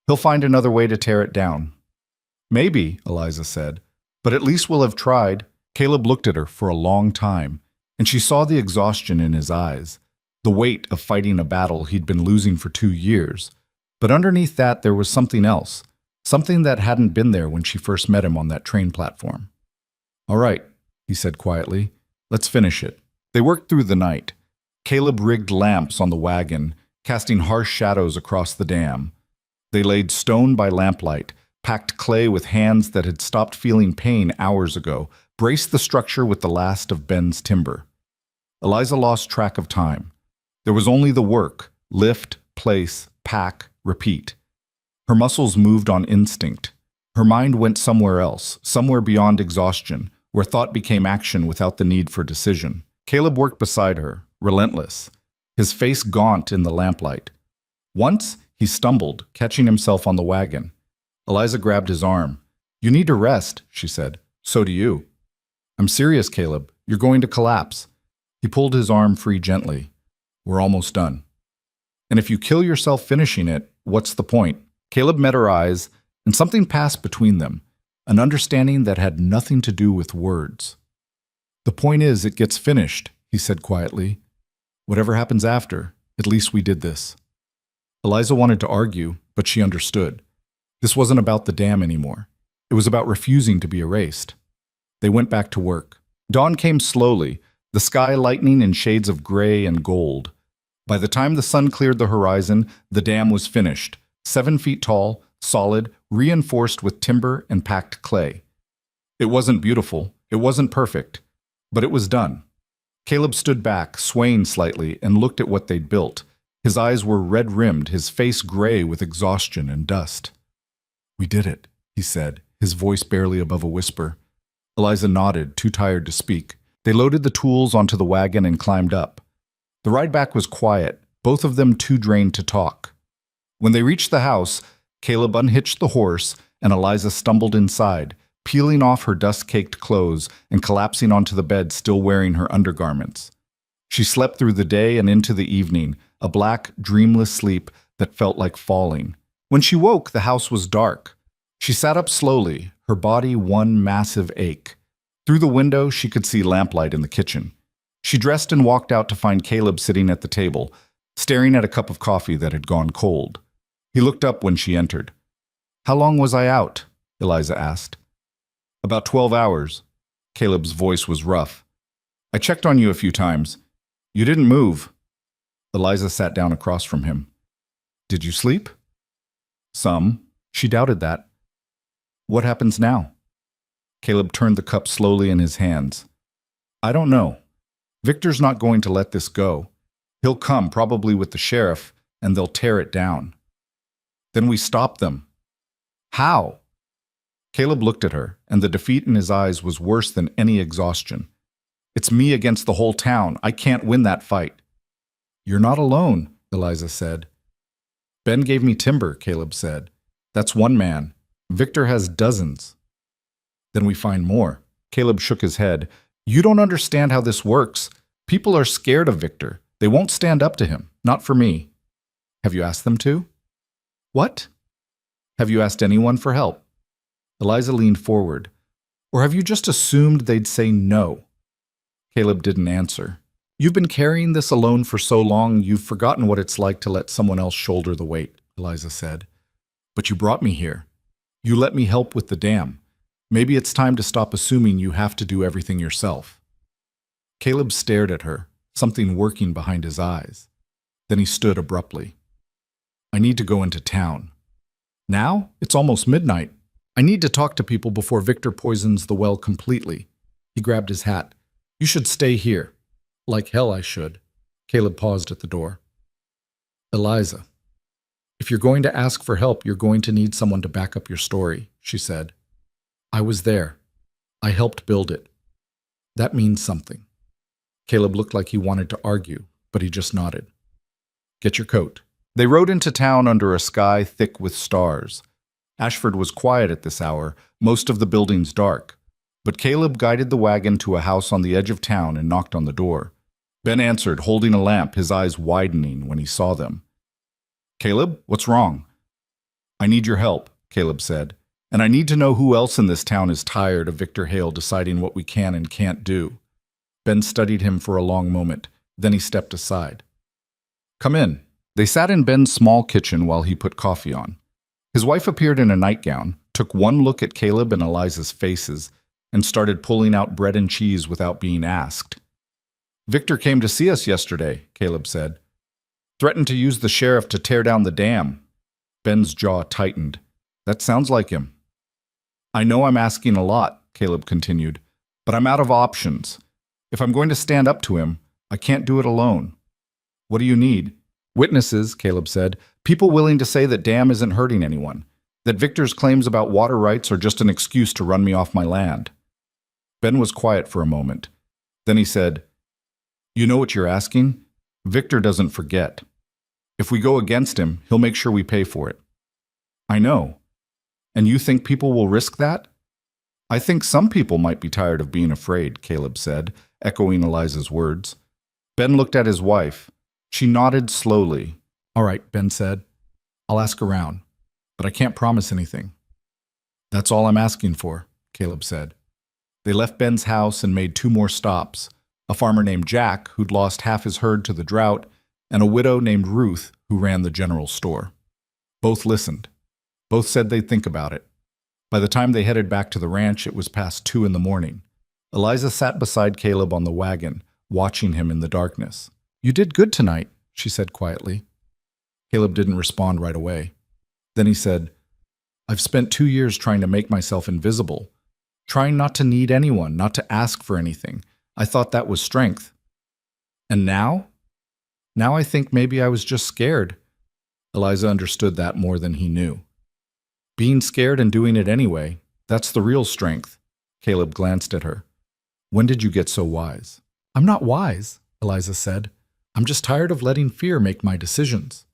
He'll find another way to tear it down." "Maybe," Eliza said, "but at least we'll have tried." Caleb looked at her for a long time, and she saw the exhaustion in his eyes, the weight of fighting a battle he'd been losing for 2 years. But underneath that there was something else, something that hadn't been there when she first met him on that train platform. "All right," he said quietly, "let's finish it." They worked through the night. Caleb rigged lamps on the wagon, casting harsh shadows across the dam. They laid stone by lamplight, packed clay with hands that had stopped feeling pain hours ago, braced the structure with the last of Ben's timber. Eliza lost track of time. There was only the work: lift, place, pack, repeat. Her muscles moved on instinct. Her mind went somewhere else, somewhere beyond exhaustion, where thought became action without the need for decision. Caleb worked beside her, relentless, his face gaunt in the lamplight. Once, he stumbled, catching himself on the wagon. Eliza grabbed his arm. "You need to rest," she said. "So do you." "I'm serious, Caleb. You're going to collapse." He pulled his arm free gently. "We're almost done. And if you kill yourself finishing it, what's the point?" Caleb met her eyes, and something passed between them, an understanding that had nothing to do with words. "The point is, it gets finished," he said quietly. "Whatever happens after, at least we did this." Eliza wanted to argue, but she understood. This wasn't about the dam anymore. It was about refusing to be erased. They went back to work. Dawn came slowly, the sky lightening in shades of gray and gold. By the time the sun cleared the horizon, the dam was finished, 7 feet tall, solid, reinforced with timber and packed clay. It wasn't beautiful, it wasn't perfect, but it was done. Caleb stood back, swaying slightly, and looked at what they'd built. His eyes were red-rimmed, his face gray with exhaustion and dust. "We did it," he said, his voice barely above a whisper. Eliza nodded, too tired to speak. They loaded the tools onto the wagon and climbed up. The ride back was quiet, both of them too drained to talk. When they reached the house, Caleb unhitched the horse, and Eliza stumbled inside, peeling off her dust-caked clothes and collapsing onto the bed still wearing her undergarments. She slept through the day and into the evening, a black, dreamless sleep that felt like falling. When she woke, the house was dark. She sat up slowly, her body one massive ache. Through the window, she could see lamplight in the kitchen. She dressed and walked out to find Caleb sitting at the table, staring at a cup of coffee that had gone cold. He looked up when she entered. "How long was I out?" Eliza asked. "About 12 hours. Caleb's voice was rough. "I checked on you a few times. You didn't move." Eliza sat down across from him. "Did you sleep?" "Some." She doubted that. "What happens now?" Caleb turned the cup slowly in his hands. "I don't know. Victor's not going to let this go. He'll come, probably with the sheriff, and they'll tear it down. Then we stop them." "How?" Caleb looked at her, and the defeat in his eyes was worse than any exhaustion. "It's me against the whole town. I can't win that fight." "You're not alone," Eliza said. "Ben gave me timber," Caleb said. That's one man. Victor has dozens. Then we find more. Caleb shook his head. You don't understand how this works. People are scared of Victor. They won't stand up to him. Not for me. Have you asked them to? What? Have you asked anyone for help? Eliza leaned forward. Or have you just assumed they'd say no? Caleb didn't answer. You've been carrying this alone for so long, you've forgotten what it's like to let someone else shoulder the weight, Eliza said. But you brought me here. You let me help with the dam. Maybe it's time to stop assuming you have to do everything yourself. Caleb stared at her, something working behind his eyes. Then he stood abruptly. I need to go into town. Now? It's almost midnight. I need to talk to people before Victor poisons the well completely. He grabbed his hat. You should stay here. Like hell I should. Caleb paused at the door. Eliza, if you're going to ask for help, you're going to need someone to back up your story, she said. I was there. I helped build it. That means something. Caleb looked like he wanted to argue, but he just nodded. Get your coat. They rode into town under a sky thick with stars. Ashford was quiet at this hour, most of the buildings dark. But Caleb guided the wagon to a house on the edge of town and knocked on the door. Ben answered, holding a lamp, his eyes widening when he saw them. Caleb, what's wrong? I need your help, Caleb said. And I need to know who else in this town is tired of Victor Hale deciding what we can and can't do. Ben studied him for a long moment. Then he stepped aside. Come in. They sat in Ben's small kitchen while he put coffee on. His wife appeared in a nightgown, took one look at Caleb and Eliza's faces, and started pulling out bread and cheese without being asked. Victor came to see us yesterday, Caleb said. Threatened to use the sheriff to tear down the dam. Ben's jaw tightened. That sounds like him. I know I'm asking a lot, Caleb continued, but I'm out of options. If I'm going to stand up to him, I can't do it alone. What do you need? Witnesses, Caleb said. People willing to say that dam isn't hurting anyone. That Victor's claims about water rights are just an excuse to run me off my land. Ben was quiet for a moment. Then he said, You know what you're asking? Victor doesn't forget. If we go against him, he'll make sure we pay for it. I know. And you think people will risk that? I think some people might be tired of being afraid, Caleb said, echoing Eliza's words. Ben looked at his wife. She nodded slowly. All right, Ben said. I'll ask around, but I can't promise anything. That's all I'm asking for, Caleb said. They left Ben's house and made 2 more stops. A farmer named Jack, who'd lost half his herd to the drought, and a widow named Ruth, who ran the general store. Both listened. Both said they'd think about it. By the time they headed back to the ranch, it was past 2 in the morning. Eliza sat beside Caleb on the wagon, watching him in the darkness. You did good tonight, she said quietly. Caleb didn't respond right away. Then he said, I've spent 2 years trying to make myself invisible, trying not to need anyone, not to ask for anything. I thought that was strength. And now? Now I think maybe I was just scared. Eliza understood that more than he knew. Being scared and doing it anyway, that's the real strength. Caleb glanced at her. When did you get so wise? I'm not wise, Eliza said. I'm just tired of letting fear make my decisions.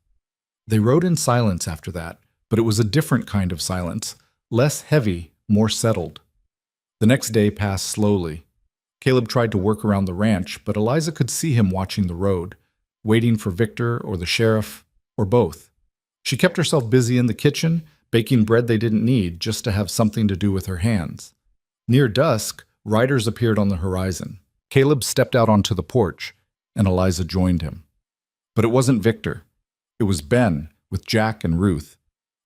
They rode in silence after that, but it was a different kind of silence, less heavy, more settled. The next day passed slowly. Caleb tried to work around the ranch, but Eliza could see him watching the road, waiting for Victor or the sheriff, or both. She kept herself busy in the kitchen, baking bread they didn't need just to have something to do with her hands. Near dusk, riders appeared on the horizon. Caleb stepped out onto the porch, and Eliza joined him. But it wasn't Victor. It was Ben, with Jack and Ruth,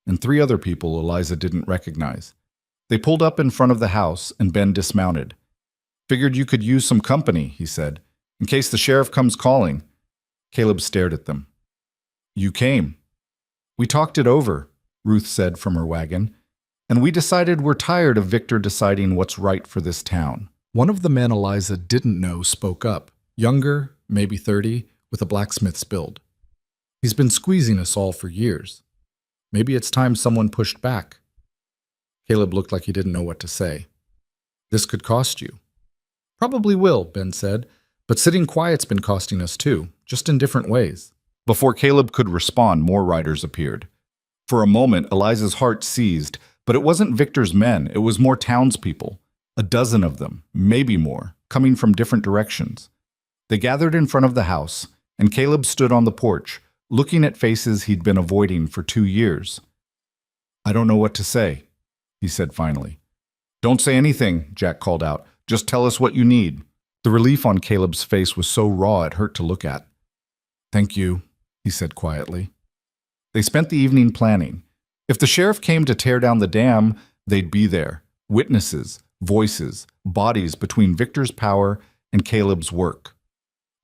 and 3 other people Eliza didn't recognize. They pulled up in front of the house, and Ben dismounted. Figured you could use some company, he said, in case the sheriff comes calling. Caleb stared at them. You came. We talked it over, Ruth said from her wagon, and we decided we're tired of Victor deciding what's right for this town. One of the men Eliza didn't know spoke up, younger, maybe 30, with a blacksmith's build. He's been squeezing us all for years. Maybe it's time someone pushed back. Caleb looked like he didn't know what to say. This could cost you. Probably will, Ben said, but sitting quiet's been costing us too, just in different ways. Before Caleb could respond, more riders appeared. For a moment, Eliza's heart seized, but it wasn't Victor's men, it was more townspeople. A dozen of them, maybe more, coming from different directions. They gathered in front of the house, and Caleb stood on the porch, looking at faces he'd been avoiding for 2 years. "I don't know what to say," he said finally. "Don't say anything," Jack called out. "Just tell us what you need." The relief on Caleb's face was so raw it hurt to look at. "Thank you," he said quietly. They spent the evening planning. If the sheriff came to tear down the dam, they'd be there. Witnesses, voices, bodies between Victor's power and Caleb's work.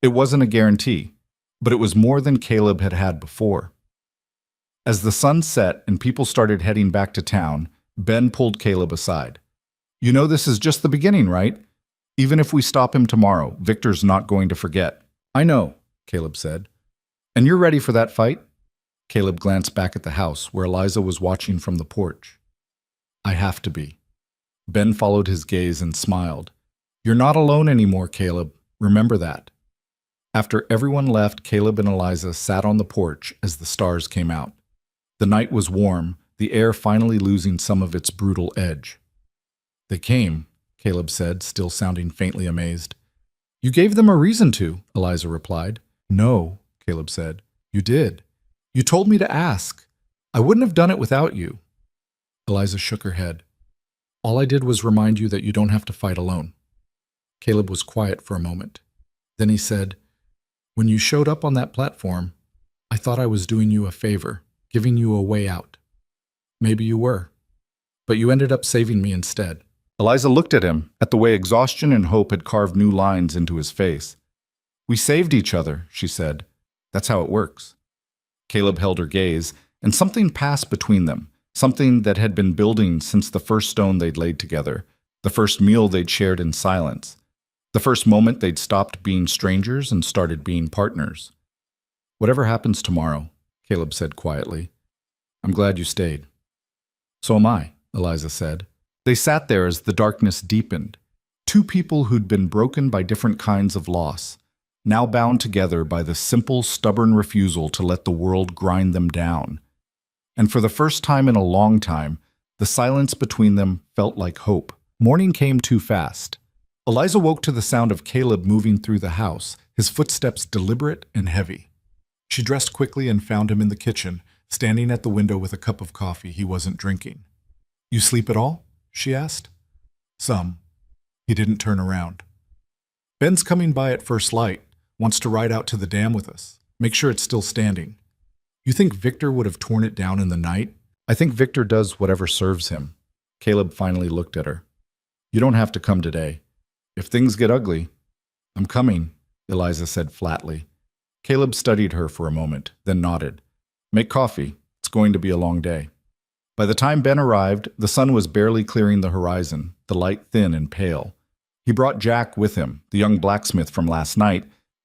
It wasn't a guarantee, but it was more than Caleb had had before. As the sun set and people started heading back to town, Ben pulled Caleb aside. "You know this is just the beginning, right? Even if we stop him tomorrow, Victor's not going to forget." "I know," Caleb said. "And you're ready for that fight?" Caleb glanced back at the house, where Eliza was watching from the porch. "I have to be." Ben followed his gaze and smiled. "You're not alone anymore, Caleb. Remember that." After everyone left, Caleb and Eliza sat on the porch as the stars came out. The night was warm, the air finally losing some of its brutal edge. "They came," Caleb said, still sounding faintly amazed. "You gave them a reason to," Eliza replied. "No," Caleb said. "You did. You told me to ask. I wouldn't have done it without you." Eliza shook her head. "All I did was remind you that you don't have to fight alone." Caleb was quiet for a moment. Then he said, "When you showed up on that platform, I thought I was doing you a favor, giving you a way out. Maybe you were, but you ended up saving me instead." Eliza looked at him, at the way exhaustion and hope had carved new lines into his face. "We saved each other," she said. "That's how it works." Caleb held her gaze, and something passed between them, something that had been building since the first stone they'd laid together, the first meal they'd shared in silence, the first moment they'd stopped being strangers and started being partners. "Whatever happens tomorrow," Caleb said quietly, "I'm glad you stayed." "So am I," Eliza said. They sat there as the darkness deepened, two people who'd been broken by different kinds of loss, now bound together by the simple, stubborn refusal to let the world grind them down. And for the first time in a long time, the silence between them felt like hope. Morning came too fast. Eliza woke to the sound of Caleb moving through the house, his footsteps deliberate and heavy. She dressed quickly and found him in the kitchen, standing at the window with a cup of coffee he wasn't drinking. "You sleep at all?" she asked. "Some." He didn't turn around. "Ben's coming by at first light, wants to ride out to the dam with us. Make sure it's still standing." "You think Victor would have torn it down in the night?" "I think Victor does whatever serves him." Caleb finally looked at her. "You don't have to come today. If things get ugly—" "I'm coming," Eliza said flatly. Caleb studied her for a moment, then nodded. "Make coffee. It's going to be a long day." By the time Ben arrived, the sun was barely clearing the horizon, the light thin and pale. He brought Jack with him, the young blacksmith from last night,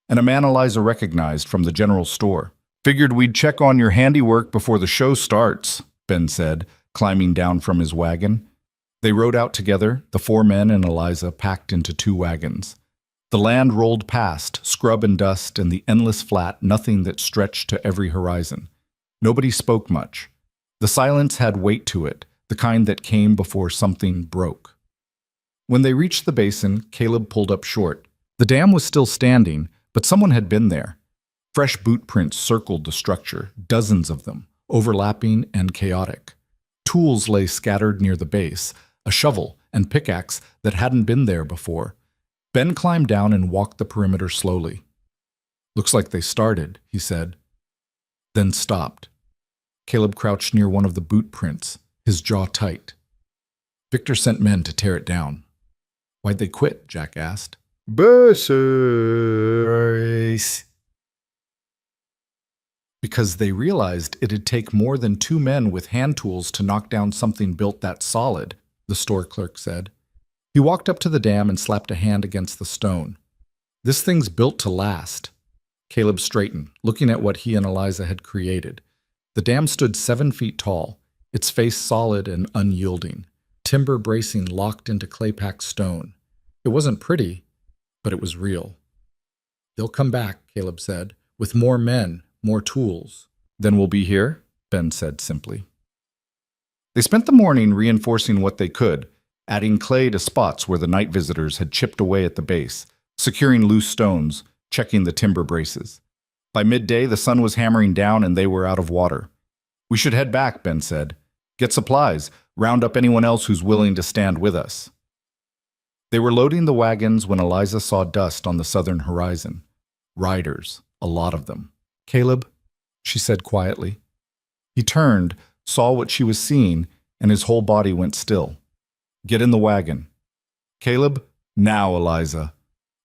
and a man Eliza recognized from the general store. "Figured we'd check on your handiwork before the show starts," Ben said, climbing down from his wagon. They rode out together, the 4 men and Eliza packed into 2 wagons. The land rolled past, scrub and dust and the endless flat, nothing that stretched to every horizon. Nobody spoke much. The silence had weight to it, the kind that came before something broke. When they reached the basin, Caleb pulled up short. The dam was still standing, but someone had been there. Fresh boot prints circled the structure, dozens of them, overlapping and chaotic. Tools lay scattered near the base, a shovel and pickaxe that hadn't been there before. Ben climbed down and walked the perimeter slowly. "Looks like they started," he said, then stopped. Caleb crouched near one of the boot prints, his jaw tight. "Victor sent men to tear it down." "Why'd they quit?" Jack asked. "Buses." "Because they realized it'd take more than 2 men with hand tools to knock down something built that solid," the store clerk said. He walked up to the dam and slapped a hand against the stone. "This thing's built to last." Caleb straightened, looking at what he and Eliza had created. The dam stood 7 feet tall, its face solid and unyielding, timber bracing locked into clay-packed stone. It wasn't pretty, but it was real. "They'll come back," Caleb said, "with more men, more tools." "Then we'll be here," Ben said simply. They spent the morning reinforcing what they could, adding clay to spots where the night visitors had chipped away at the base, securing loose stones, checking the timber braces. By midday, the sun was hammering down and they were out of water. "We should head back," Ben said. "Get supplies, round up anyone else who's willing to stand with us." They were loading the wagons when Eliza saw dust on the southern horizon. Riders, a lot of them. "Caleb," she said quietly. He turned, saw what she was seeing, and his whole body went still. "Get in the wagon." "Caleb, now, Eliza."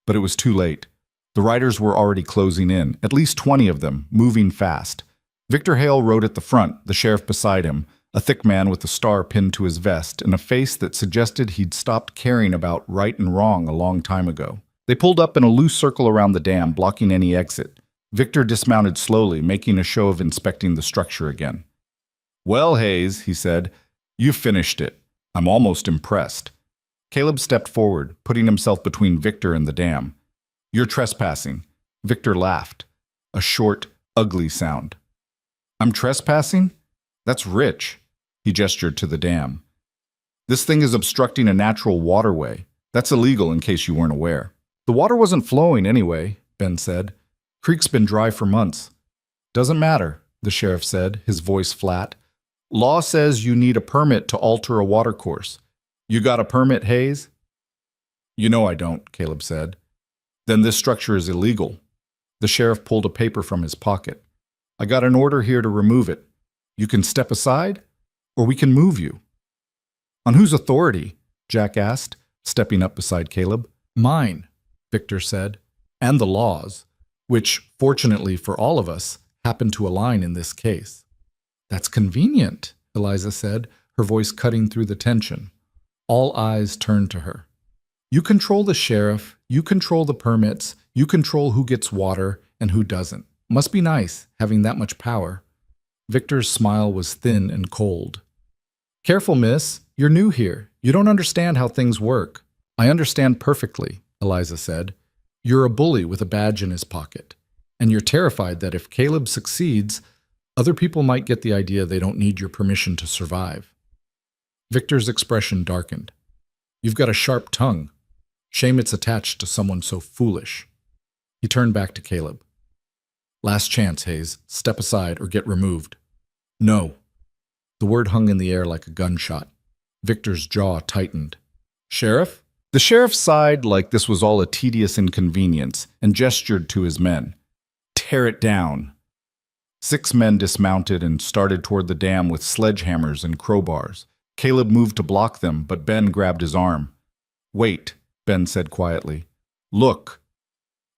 But it was too late. The riders were already closing in, at least 20 of them, moving fast. Victor Hale rode at the front, the sheriff beside him, a thick man with a star pinned to his vest and a face that suggested he'd stopped caring about right and wrong a long time ago. They pulled up in a loose circle around the dam, blocking any exit. Victor dismounted slowly, making a show of inspecting the structure again. "Well, Hayes," he said, "you've finished it. I'm almost impressed." Caleb stepped forward, putting himself between Victor and the dam. "You're trespassing." Victor laughed, a short, ugly sound. "I'm trespassing? That's rich." He gestured to the dam. "This thing is obstructing a natural waterway. That's illegal in case you weren't aware." "The water wasn't flowing anyway," Ben said. "Creek's been dry for months." "Doesn't matter," the sheriff said, his voice flat. "Law says you need a permit to alter a watercourse. You got a permit, Hayes?" "You know I don't," Caleb said. "Then this structure is illegal." The sheriff pulled a paper from his pocket. "I got an order here to remove it. You can step aside, or we can move you." "On whose authority?" Jack asked, stepping up beside Caleb. "Mine," Victor said, "and the law's, which, fortunately for all of us, happen to align in this case." "That's convenient," Eliza said, her voice cutting through the tension. All eyes turned to her. "You control the sheriff, you control the permits, you control who gets water and who doesn't. Must be nice, having that much power." Victor's smile was thin and cold. "Careful, miss. You're new here. You don't understand how things work." "I understand perfectly," Eliza said. "You're a bully with a badge in his pocket. And you're terrified that if Caleb succeeds, other people might get the idea they don't need your permission to survive." Victor's expression darkened. "You've got a sharp tongue. Shame it's attached to someone so foolish." He turned back to Caleb. "Last chance, Hayes. Step aside or get removed." "No." The word hung in the air like a gunshot. Victor's jaw tightened. "Sheriff?" The sheriff sighed like this was all a tedious inconvenience and gestured to his men. "Tear it down." 6 men dismounted and started toward the dam with sledgehammers and crowbars. Caleb moved to block them, but Ben grabbed his arm. "Wait," Ben said quietly. "Look."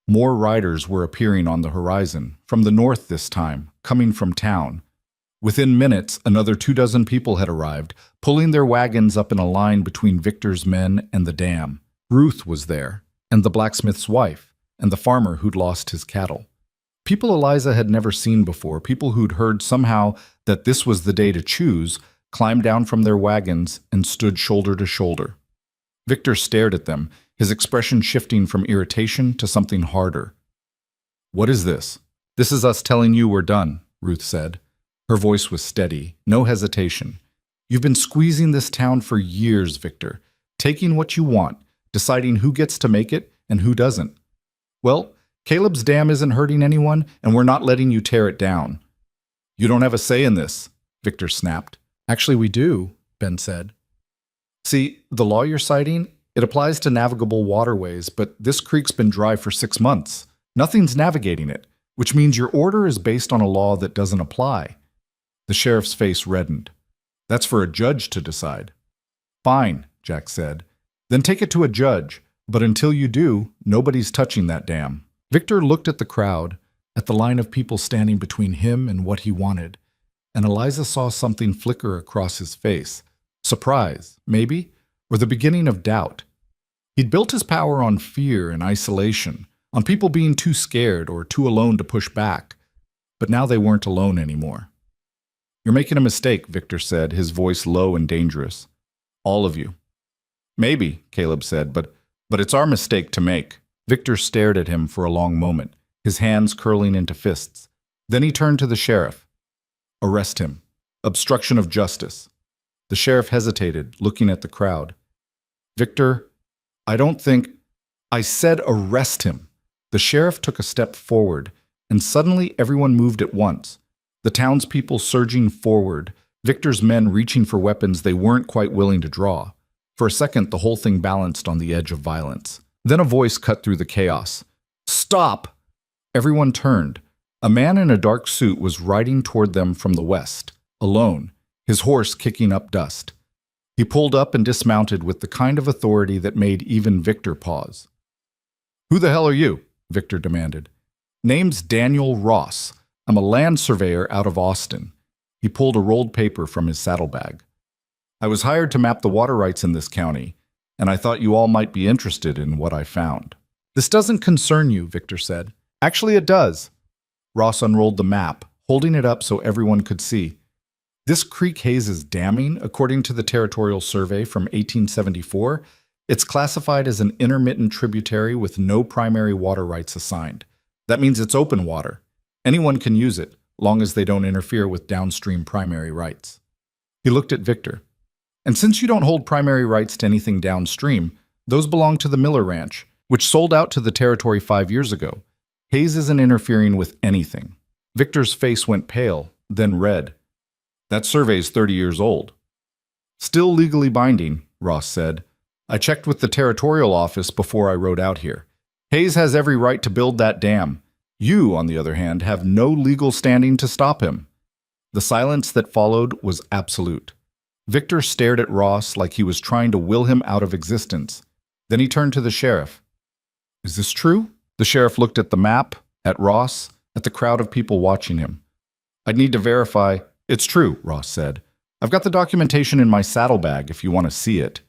More riders were appearing on the horizon, from the north this time, coming from town. Within minutes, another 24 people had arrived, pulling their wagons up in a line between Victor's men and the dam. Ruth was there, and the blacksmith's wife, and the farmer who'd lost his cattle. People Eliza had never seen before, people who'd heard somehow that this was the day to choose, climbed down from their wagons and stood shoulder to shoulder. Victor stared at them, his expression shifting from irritation to something harder. "What is this?" "This is us telling you we're done," Ruth said. Her voice was steady, no hesitation. "You've been squeezing this town for years, Victor, taking what you want, deciding who gets to make it and who doesn't. Well, Caleb's dam isn't hurting anyone, and we're not letting you tear it down." "You don't have a say in this," Victor snapped. "Actually, we do," Ben said. "See, the law you're citing, it applies to navigable waterways, but this creek's been dry for 6 months. Nothing's navigating it, which means your order is based on a law that doesn't apply." The sheriff's face reddened. "That's for a judge to decide." "Fine," Jack said. "Then take it to a judge, but until you do, nobody's touching that dam." Victor looked at the crowd, at the line of people standing between him and what he wanted, and Eliza saw something flicker across his face. Surprise, maybe, or the beginning of doubt. He'd built his power on fear and isolation, on people being too scared or too alone to push back. But now they weren't alone anymore. "You're making a mistake," Victor said, his voice low and dangerous. "All of you." "Maybe," Caleb said, but it's our mistake to make." Victor stared at him for a long moment, his hands curling into fists. Then he turned to the sheriff. "Arrest him. Obstruction of justice." The sheriff hesitated, looking at the crowd. Victor, I don't think... I said arrest him. The sheriff took a step forward, and suddenly everyone moved at once. The townspeople surging forward, Victor's men reaching for weapons they weren't quite willing to draw. For a second, the whole thing balanced on the edge of violence. Then a voice cut through the chaos. Stop! Everyone turned. A man in a dark suit was riding toward them from the west, alone, his horse kicking up dust. He pulled up and dismounted with the kind of authority that made even Victor pause. Who the hell are you? Victor demanded. Name's Daniel Ross. I'm a land surveyor out of Austin. He pulled a rolled paper from his saddlebag. I was hired to map the water rights in this county, and I thought you all might be interested in what I found. This doesn't concern you, Victor said. Actually, it does. Ross unrolled the map, holding it up so everyone could see. This creek hazes damming, according to the Territorial Survey from 1874. It's classified as an intermittent tributary with no primary water rights assigned. That means it's open water. Anyone can use it, long as they don't interfere with downstream primary rights. He looked at Victor. And since you don't hold primary rights to anything downstream, those belong to the Miller Ranch, which sold out to the territory 5 years ago. Hayes isn't interfering with anything. Victor's face went pale, then red. That survey's 30 years old. Still legally binding, Ross said. I checked with the territorial office before I rode out here. Hayes has every right to build that dam. You, on the other hand, have no legal standing to stop him. The silence that followed was absolute. Victor stared at Ross like he was trying to will him out of existence. Then he turned to the sheriff. Is this true? The sheriff looked at the map, at Ross, at the crowd of people watching him. I'd need to verify. It's true, Ross said. I've got the documentation in my saddlebag if you want to see it.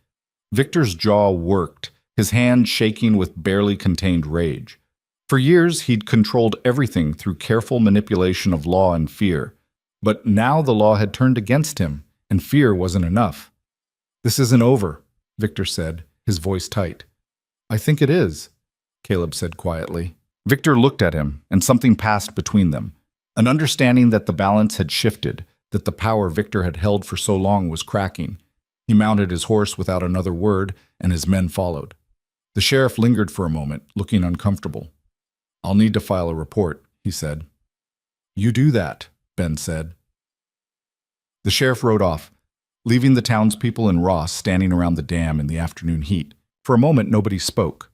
Victor's jaw worked, his hand shaking with barely contained rage. For years, he'd controlled everything through careful manipulation of law and fear. But now the law had turned against him, and fear wasn't enough. This isn't over, Victor said, his voice tight. I think it is, Caleb said quietly. Victor looked at him, and something passed between them. An understanding that the balance had shifted, that the power Victor had held for so long was cracking. He mounted his horse without another word, and his men followed. The sheriff lingered for a moment, looking uncomfortable. I'll need to file a report, he said. You do that, Ben said. The sheriff rode off, leaving the townspeople and Ross standing around the dam in the afternoon heat. For a moment, nobody spoke.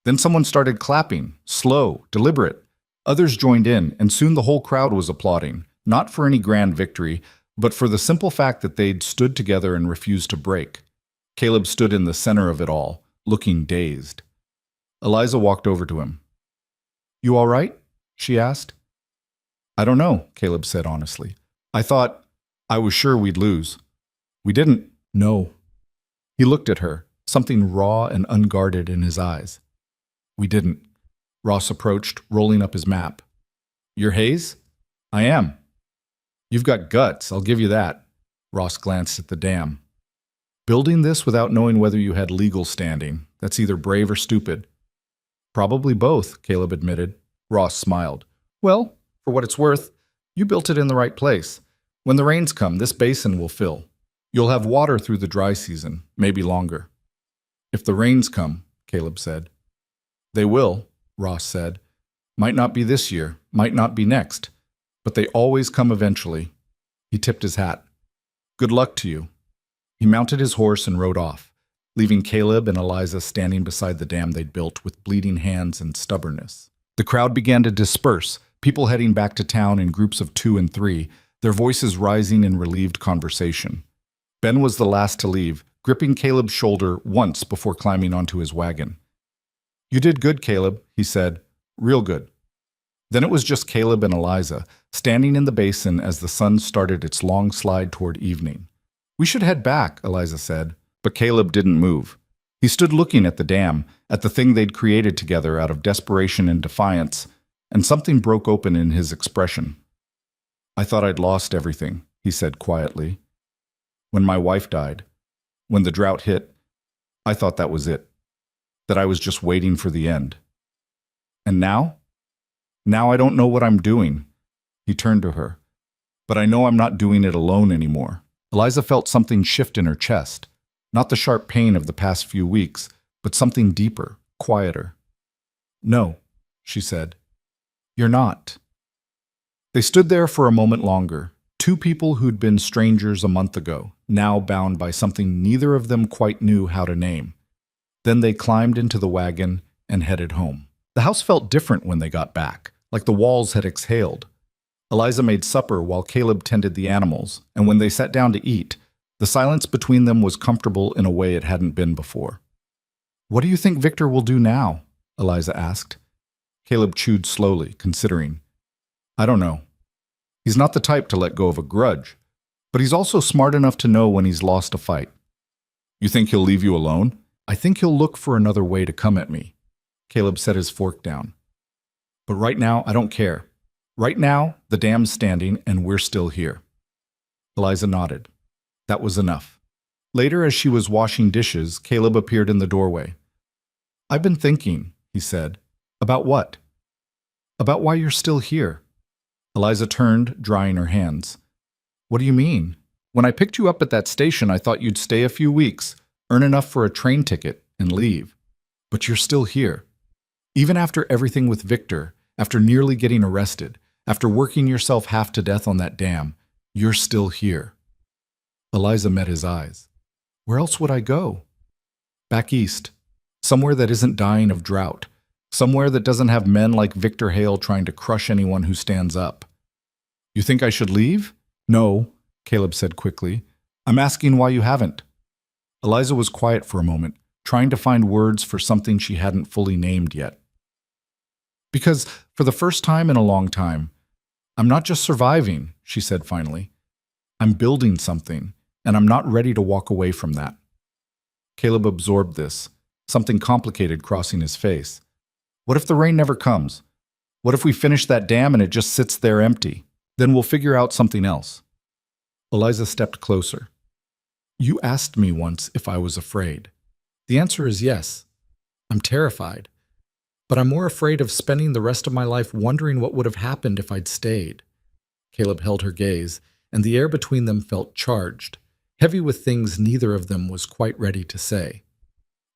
Then someone started clapping, slow, deliberate. Others joined in, and soon the whole crowd was applauding, not for any grand victory, but for the simple fact that they'd stood together and refused to break. Caleb stood in the center of it all, looking dazed. Eliza walked over to him. You all right? She asked. I don't know, Caleb said honestly. I was sure we'd lose. We didn't. No. He looked at her, something raw and unguarded in his eyes. We didn't. Ross approached, rolling up his map. You're Hayes? I am. You've got guts, I'll give you that. Ross glanced at the dam. Building this without knowing whether you had legal standing, that's either brave or stupid. Probably both, Caleb admitted. Ross smiled. Well, for what it's worth, you built it in the right place. When the rains come, this basin will fill. You'll have water through the dry season, maybe longer. If the rains come, Caleb said. They will, Ross said. Might not be this year, might not be next, but they always come eventually. He tipped his hat. Good luck to you. He mounted his horse and rode off, leaving Caleb and Eliza standing beside the dam they'd built with bleeding hands and stubbornness. The crowd began to disperse, people heading back to town in groups of 2 and 3, their voices rising in relieved conversation. Ben was the last to leave, gripping Caleb's shoulder once before climbing onto his wagon. You did good, Caleb, he said. Real good. Then it was just Caleb and Eliza, standing in the basin as the sun started its long slide toward evening. We should head back, Eliza said, but Caleb didn't move. He stood looking at the dam, at the thing they'd created together out of desperation and defiance, and something broke open in his expression. I thought I'd lost everything, he said quietly. When my wife died, when the drought hit, I thought that was it, that I was just waiting for the end. And now? Now I don't know what I'm doing. He turned to her. But I know I'm not doing it alone anymore. Eliza felt something shift in her chest. Not the sharp pain of the past few weeks, but something deeper, quieter. "No," she said. "You're not." They stood there for a moment longer, two people who'd been strangers a month ago, now bound by something neither of them quite knew how to name. Then they climbed into the wagon and headed home. The house felt different when they got back, like the walls had exhaled. Eliza made supper while Caleb tended the animals, and when they sat down to eat, the silence between them was comfortable in a way it hadn't been before. "What do you think Victor will do now?" Eliza asked. Caleb chewed slowly, considering. "I don't know. He's not the type to let go of a grudge, but he's also smart enough to know when he's lost a fight." "You think he'll leave you alone?" "I think he'll look for another way to come at me." Caleb set his fork down. "But right now, I don't care. Right now, the dam's standing and we're still here." Eliza nodded. That was enough. Later, as she was washing dishes, Caleb appeared in the doorway. "I've been thinking," he said. "About what?" "About why you're still here." Eliza turned, drying her hands. "What do you mean? When I picked you up at that station, I thought you'd stay a few weeks, earn enough for a train ticket, and leave. But you're still here. Even after everything with Victor, after nearly getting arrested, after working yourself half to death on that dam, you're still here." Eliza met his eyes. "Where else would I go?" "Back east. Somewhere that isn't dying of drought. Somewhere that doesn't have men like Victor Hale trying to crush anyone who stands up." "You think I should leave?" "No," Caleb said quickly. "I'm asking why you haven't." Eliza was quiet for a moment, trying to find words for something she hadn't fully named yet. "Because, for the first time in a long time, I'm not just surviving," she said finally. "I'm building something, and I'm not ready to walk away from that." Caleb absorbed this, something complicated crossing his face. "What if the rain never comes? What if we finish that dam and it just sits there empty? Then we'll figure out something else." Eliza stepped closer. "You asked me once if I was afraid. The answer is yes. I'm terrified. But I'm more afraid of spending the rest of my life wondering what would have happened if I'd stayed." Caleb held her gaze, and the air between them felt charged, heavy with things neither of them was quite ready to say.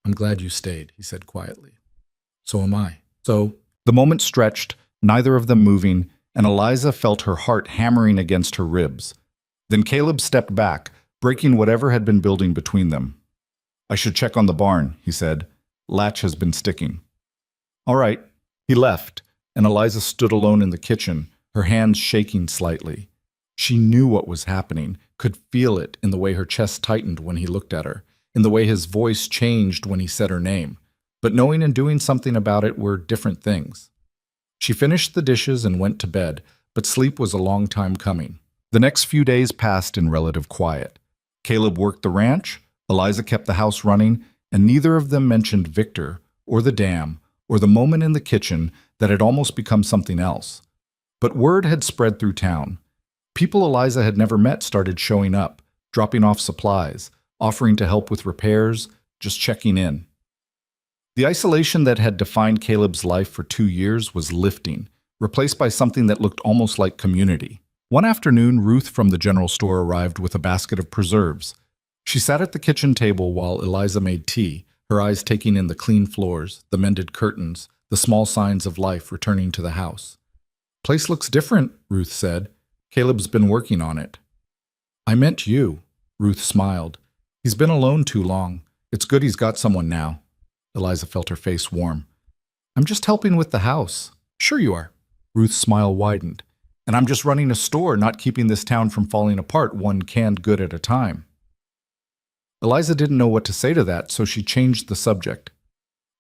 "I'm glad you stayed," he said quietly. "So am I." The moment stretched, neither of them moving, and Eliza felt her heart hammering against her ribs. Then Caleb stepped back, breaking whatever had been building between them. "I should check on the barn," he said. "Latch has been sticking." "All right." He left, and Eliza stood alone in the kitchen, her hands shaking slightly. She knew what was happening, could feel it in the way her chest tightened when he looked at her, in the way his voice changed when he said her name. But knowing and doing something about it were different things. She finished the dishes and went to bed, but sleep was a long time coming. The next few days passed in relative quiet. Caleb worked the ranch, Eliza kept the house running, and neither of them mentioned Victor, or the dam, or the moment in the kitchen that had almost become something else. But word had spread through town. People Eliza had never met started showing up, dropping off supplies, offering to help with repairs, just checking in. The isolation that had defined Caleb's life for 2 years was lifting, replaced by something that looked almost like community. One afternoon, Ruth from the general store arrived with a basket of preserves. She sat at the kitchen table while Eliza made tea, her eyes taking in the clean floors, the mended curtains, the small signs of life returning to the house. "Place looks different," Ruth said. "Caleb's been working on it." "I meant you," Ruth smiled. "He's been alone too long. It's good he's got someone now." Eliza felt her face warm. "I'm just helping with the house." "Sure you are." Ruth's smile widened. "And I'm just running a store, not keeping this town from falling apart one canned good at a time." Eliza didn't know what to say to that, so she changed the subject.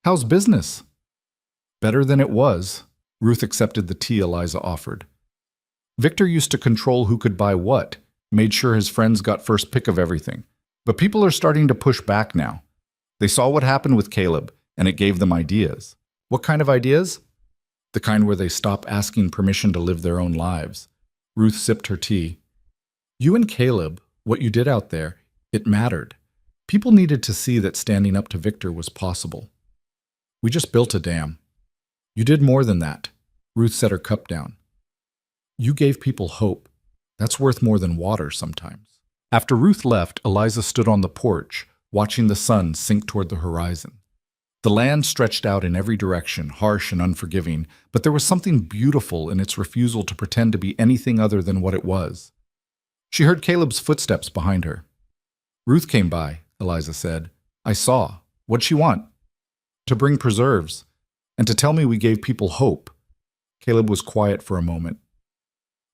"How's business?" "Better than it was." Ruth accepted the tea Eliza offered. "Victor used to control who could buy what, made sure his friends got first pick of everything. But people are starting to push back now. They saw what happened with Caleb, and it gave them ideas." "What kind of ideas?" "The kind where they stop asking permission to live their own lives." Ruth sipped her tea. "You and Caleb, what you did out there, it mattered. People needed to see that standing up to Victor was possible. We just built a dam. You did more than that." Ruth set her cup down. "You gave people hope. That's worth more than water sometimes." After Ruth left, Eliza stood on the porch, watching the sun sink toward the horizon. The land stretched out in every direction, harsh and unforgiving, but there was something beautiful in its refusal to pretend to be anything other than what it was. She heard Caleb's footsteps behind her. Ruth came by, Eliza said. I saw. What'd she want? To bring preserves, and to tell me we gave people hope. Caleb was quiet for a moment.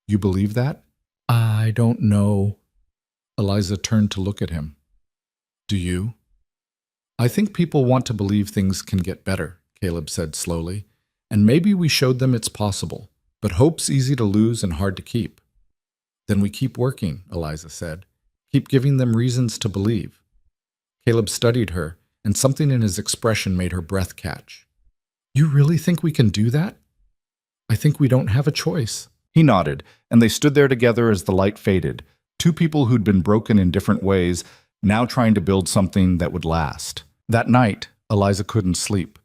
You believe that? I don't know. Eliza turned to look at him. Do you? I think people want to believe things can get better, Caleb said slowly, and maybe we showed them it's possible, but hope's easy to lose and hard to keep. Then we keep working, Eliza said. Keep giving them reasons to believe. Caleb studied her, and something in his expression made her breath catch. You really think we can do that? I think we don't have a choice. He nodded, and they stood there together as the light faded, two people who'd been broken in different ways, now trying to build something that would last. That night, Eliza couldn't sleep.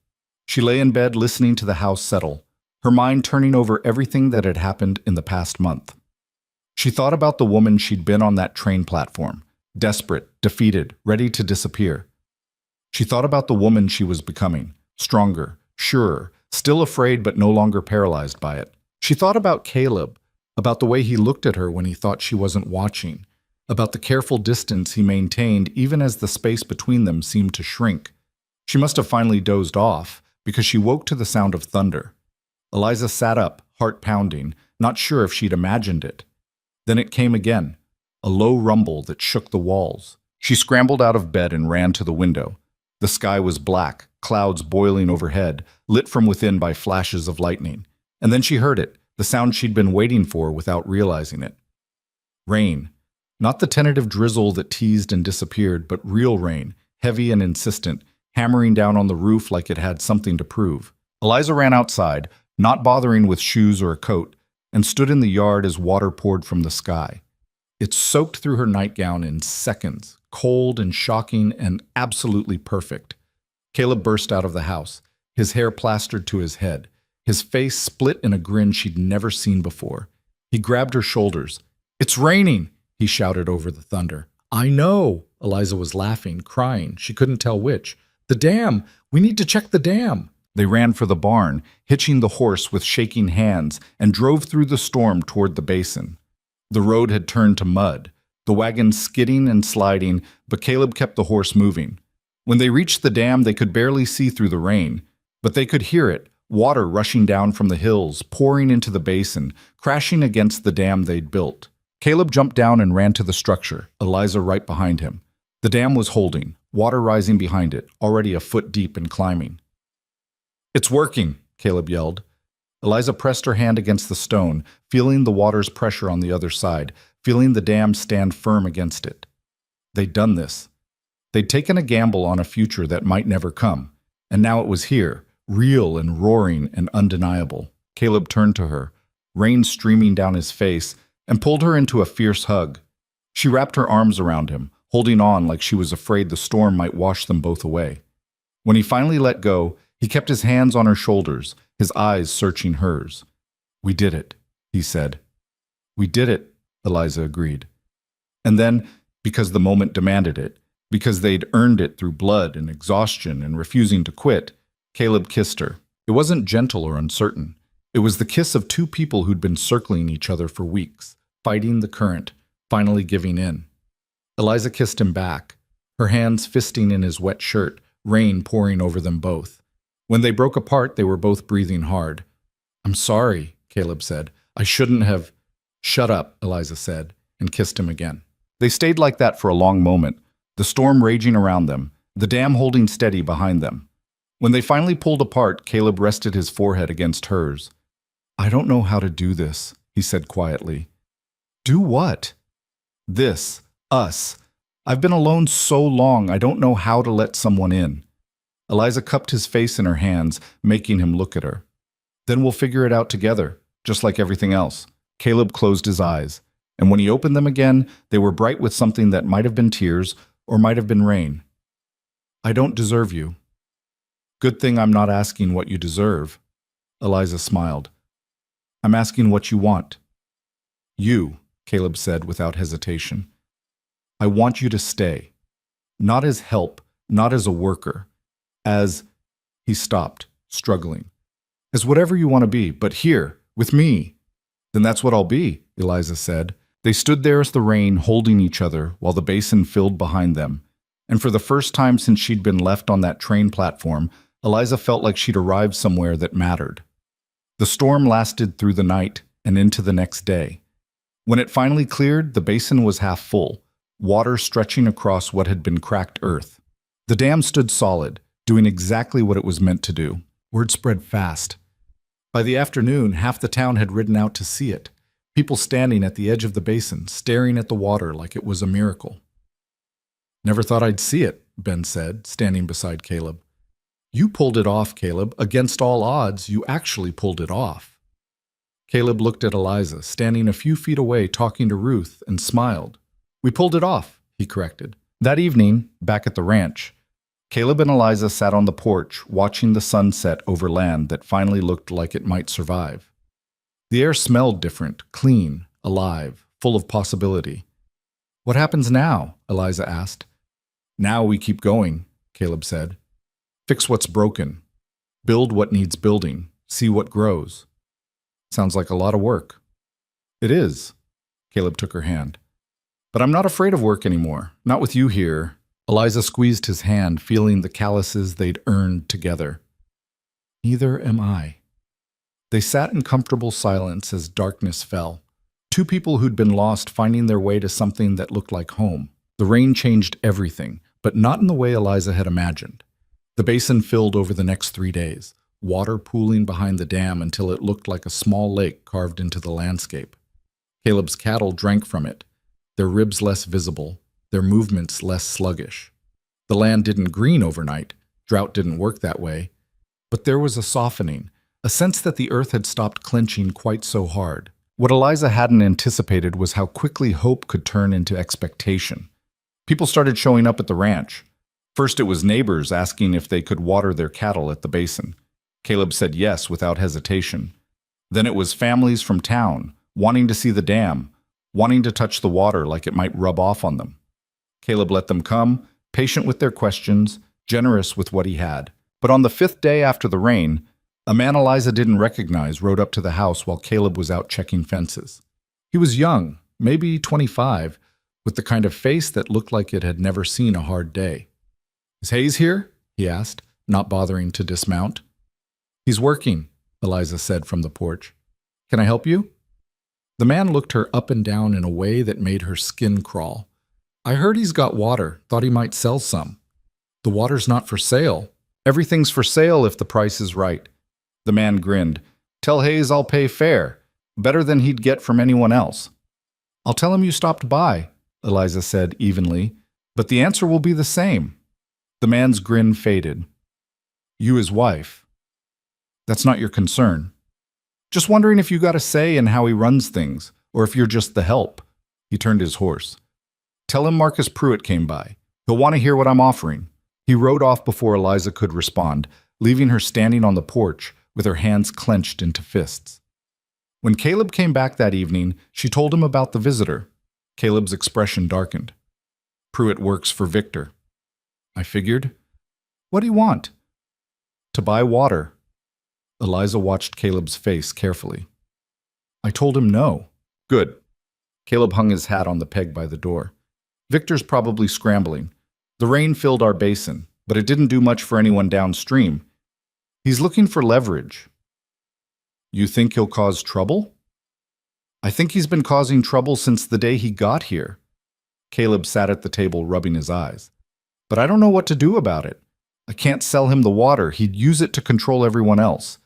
She lay in bed listening to the house settle, her mind turning over everything that had happened in the past month. She thought about the woman she'd been on that train platform, desperate, defeated, ready to disappear. She thought about the woman she was becoming, stronger, surer, still afraid but no longer paralyzed by it. She thought about Caleb, about the way he looked at her when he thought she wasn't watching, about the careful distance he maintained even as the space between them seemed to shrink. She must have finally dozed off, because she woke to the sound of thunder. Eliza sat up, heart pounding, not sure if she'd imagined it. Then it came again, a low rumble that shook the walls. She scrambled out of bed and ran to the window. The sky was black, clouds boiling overhead, lit from within by flashes of lightning. And then she heard it, the sound she'd been waiting for without realizing it. Rain. Not the tentative drizzle that teased and disappeared, but real rain, heavy and insistent, hammering down on the roof like it had something to prove. Eliza ran outside, not bothering with shoes or a coat, and stood in the yard as water poured from the sky. It soaked through her nightgown in seconds, cold and shocking and absolutely perfect. Caleb burst out of the house, his hair plastered to his head, his face split in a grin she'd never seen before. He grabbed her shoulders. It's raining, he shouted over the thunder. I know, Eliza was laughing, crying. She couldn't tell which. The dam! We need to check the dam! They ran for the barn, hitching the horse with shaking hands, and drove through the storm toward the basin. The road had turned to mud, the wagon skidding and sliding, but Caleb kept the horse moving. When they reached the dam, they could barely see through the rain, but they could hear it, water rushing down from the hills, pouring into the basin, crashing against the dam they'd built. Caleb jumped down and ran to the structure, Eliza right behind him. The dam was holding, water rising behind it, already a foot deep and climbing. It's working, Caleb yelled. Eliza pressed her hand against the stone, feeling the water's pressure on the other side, feeling the dam stand firm against it. They'd done this. They'd taken a gamble on a future that might never come, and now it was here, real and roaring and undeniable. Caleb turned to her, rain streaming down his face, and pulled her into a fierce hug. She wrapped her arms around him, holding on like she was afraid the storm might wash them both away. When he finally let go, he kept his hands on her shoulders, his eyes searching hers. We did it, he said. We did it, Eliza agreed. And then, because the moment demanded it, because they'd earned it through blood and exhaustion and refusing to quit, Caleb kissed her. It wasn't gentle or uncertain. It was the kiss of two people who'd been circling each other for weeks, fighting the current, finally giving in. Eliza kissed him back, her hands fisting in his wet shirt, rain pouring over them both. When they broke apart, they were both breathing hard. I'm sorry, Caleb said. I shouldn't have. Shut up, Eliza said, and kissed him again. They stayed like that for a long moment, the storm raging around them, the dam holding steady behind them. When they finally pulled apart, Caleb rested his forehead against hers. I don't know how to do this, he said quietly. Do what? This, us. I've been alone so long, I don't know how to let someone in. Eliza cupped his face in her hands, making him look at her. Then we'll figure it out together, just like everything else. Caleb closed his eyes, and when he opened them again, they were bright with something that might have been tears or might have been rain. I don't deserve you. Good thing I'm not asking what you deserve. Eliza smiled. I'm asking what you want. You, Caleb said without hesitation. I want you to stay. Not as help, not as a worker, as he stopped, struggling. As whatever you want to be, but here, with me. Then that's what I'll be, Eliza said. They stood there as the rain, holding each other while the basin filled behind them. And for the first time since she'd been left on that train platform, Eliza felt like she'd arrived somewhere that mattered. The storm lasted through the night and into the next day. When it finally cleared, the basin was half full, water stretching across what had been cracked earth. The dam stood solid, doing exactly what it was meant to do. Word spread fast. By the afternoon, half the town had ridden out to see it, people standing at the edge of the basin, staring at the water like it was a miracle. Never thought I'd see it, Ben said, standing beside Caleb. You pulled it off, Caleb. Against all odds, you actually pulled it off. Caleb looked at Eliza, standing a few feet away talking to Ruth, and smiled. We pulled it off, he corrected. That evening, back at the ranch, Caleb and Eliza sat on the porch, watching the sunset over land that finally looked like it might survive. The air smelled different, clean, alive, full of possibility. What happens now? Eliza asked. Now we keep going, Caleb said. Fix what's broken. Build what needs building. See what grows. Sounds like a lot of work. It is. Caleb took her hand. But I'm not afraid of work anymore. Not with you here. Eliza squeezed his hand, feeling the calluses they'd earned together. Neither am I. They sat in comfortable silence as darkness fell. Two people who'd been lost finding their way to something that looked like home. The rain changed everything, but not in the way Eliza had imagined. The basin filled over the next 3 days, water pooling behind the dam until it looked like a small lake carved into the landscape. Caleb's cattle drank from it, their ribs less visible, their movements less sluggish. The land didn't green overnight, drought didn't work that way, but there was a softening, a sense that the earth had stopped clenching quite so hard. What Eliza hadn't anticipated was how quickly hope could turn into expectation. People started showing up at the ranch. First it was neighbors asking if they could water their cattle at the basin. Caleb said yes without hesitation. Then it was families from town, wanting to see the dam, wanting to touch the water like it might rub off on them. Caleb let them come, patient with their questions, generous with what he had. But on the 5th day after the rain, a man Eliza didn't recognize rode up to the house while Caleb was out checking fences. He was young, maybe 25, with the kind of face that looked like it had never seen a hard day. Is Hayes here? He asked, not bothering to dismount. He's working, Eliza said from the porch. Can I help you? The man looked her up and down in a way that made her skin crawl. I heard he's got water, thought he might sell some. The water's not for sale. Everything's for sale if the price is right. The man grinned. Tell Hayes I'll pay fair, better than he'd get from anyone else. I'll tell him you stopped by, Eliza said evenly, but the answer will be the same. The man's grin faded. You his wife. That's not your concern. Just wondering if you got a say in how he runs things, or if you're just the help. He turned his horse. Tell him Marcus Pruitt came by. He'll want to hear what I'm offering. He rode off before Eliza could respond, leaving her standing on the porch with her hands clenched into fists. When Caleb came back that evening, she told him about the visitor. Caleb's expression darkened. Pruitt works for Victor. I figured. What do you want? To buy water. Eliza watched Caleb's face carefully. I told him no. Good. Caleb hung his hat on the peg by the door. Victor's probably scrambling. The rain filled our basin, but it didn't do much for anyone downstream. He's looking for leverage. You think he'll cause trouble? I think he's been causing trouble since the day he got here. Caleb sat at the table rubbing his eyes. But I don't know what to do about it. I can't sell him the water. He'd use it to control everyone else.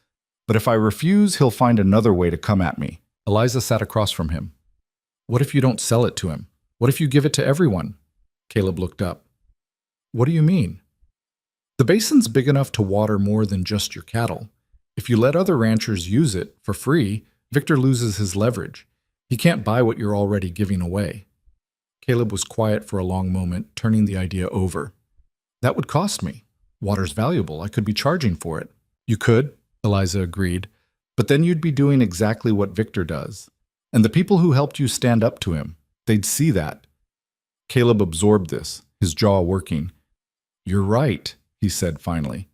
But if I refuse, he'll find another way to come at me. Eliza sat across from him. What if you don't sell it to him? What if you give it to everyone? Caleb looked up. What do you mean? The basin's big enough to water more than just your cattle. If you let other ranchers use it for free, Victor loses his leverage. He can't buy what you're already giving away. Caleb was quiet for a long moment, turning the idea over. That would cost me. Water's valuable. I could be charging for it. You could, Eliza agreed, but then you'd be doing exactly what Victor does. And the people who helped you stand up to him, they'd see that. Caleb absorbed this, his jaw working. You're right, he said finally.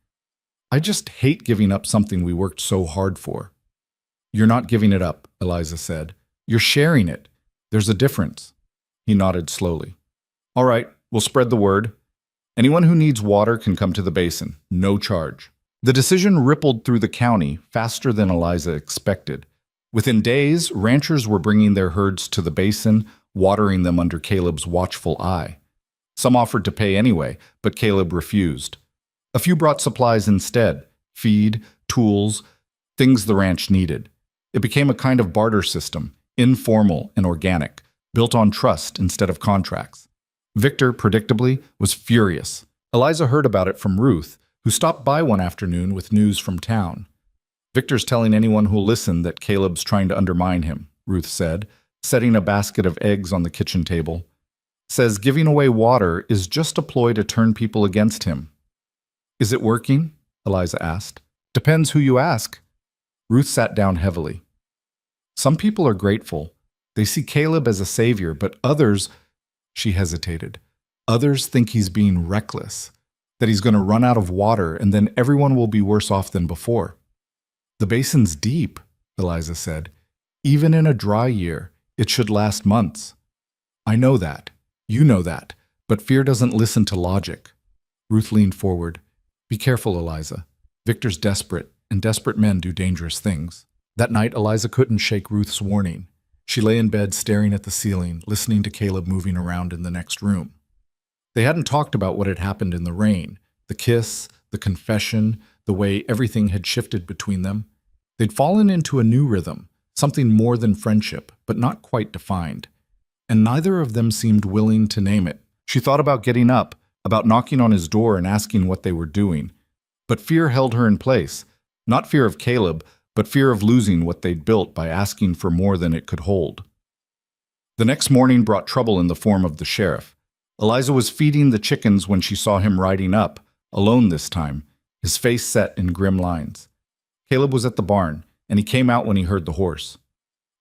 I just hate giving up something we worked so hard for. You're not giving it up, Eliza said. You're sharing it. There's a difference. He nodded slowly. All right, we'll spread the word. Anyone who needs water can come to the basin, no charge. The decision rippled through the county faster than Eliza expected. Within days, ranchers were bringing their herds to the basin, watering them under Caleb's watchful eye. Some offered to pay anyway, but Caleb refused. A few brought supplies instead, feed, tools, things the ranch needed. It became a kind of barter system, informal and organic, built on trust instead of contracts. Victor, predictably, was furious. Eliza heard about it from Ruth, who stopped by one afternoon with news from town. Victor's telling anyone who'll listen that Caleb's trying to undermine him, Ruth said, setting a basket of eggs on the kitchen table. Says giving away water is just a ploy to turn people against him. Is it working? Eliza asked. Depends who you ask. Ruth sat down heavily. Some people are grateful. They see Caleb as a savior, but others, she hesitated, others think he's being reckless, that he's going to run out of water and then everyone will be worse off than before. The basin's deep, Eliza said. Even in a dry year, it should last months. I know that. You know that. But fear doesn't listen to logic. Ruth leaned forward. Be careful, Eliza. Victor's desperate, and desperate men do dangerous things. That night, Eliza couldn't shake Ruth's warning. She lay in bed staring at the ceiling, listening to Caleb moving around in the next room. They hadn't talked about what had happened in the rain, the kiss, the confession, the way everything had shifted between them. They'd fallen into a new rhythm, something more than friendship, but not quite defined. And neither of them seemed willing to name it. She thought about getting up, about knocking on his door and asking what they were doing. But fear held her in place. Not fear of Caleb, but fear of losing what they'd built by asking for more than it could hold. The next morning brought trouble in the form of the sheriff. Eliza was feeding the chickens when she saw him riding up, alone this time, his face set in grim lines. Caleb was at the barn, and he came out when he heard the horse.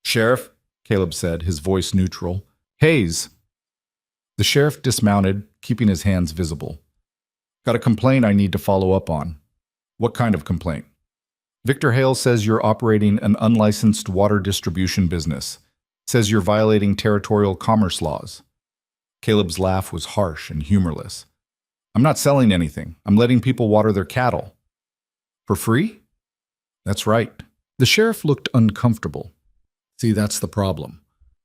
Sheriff, Caleb said, his voice neutral. Hayes. The sheriff dismounted, keeping his hands visible. Got a complaint I need to follow up on. What kind of complaint? Victor Hale says you're operating an unlicensed water distribution business. Says you're violating territorial commerce laws. Caleb's laugh was harsh and humorless. I'm not selling anything. I'm letting people water their cattle. For free? That's right. The sheriff looked uncomfortable. See, that's the problem.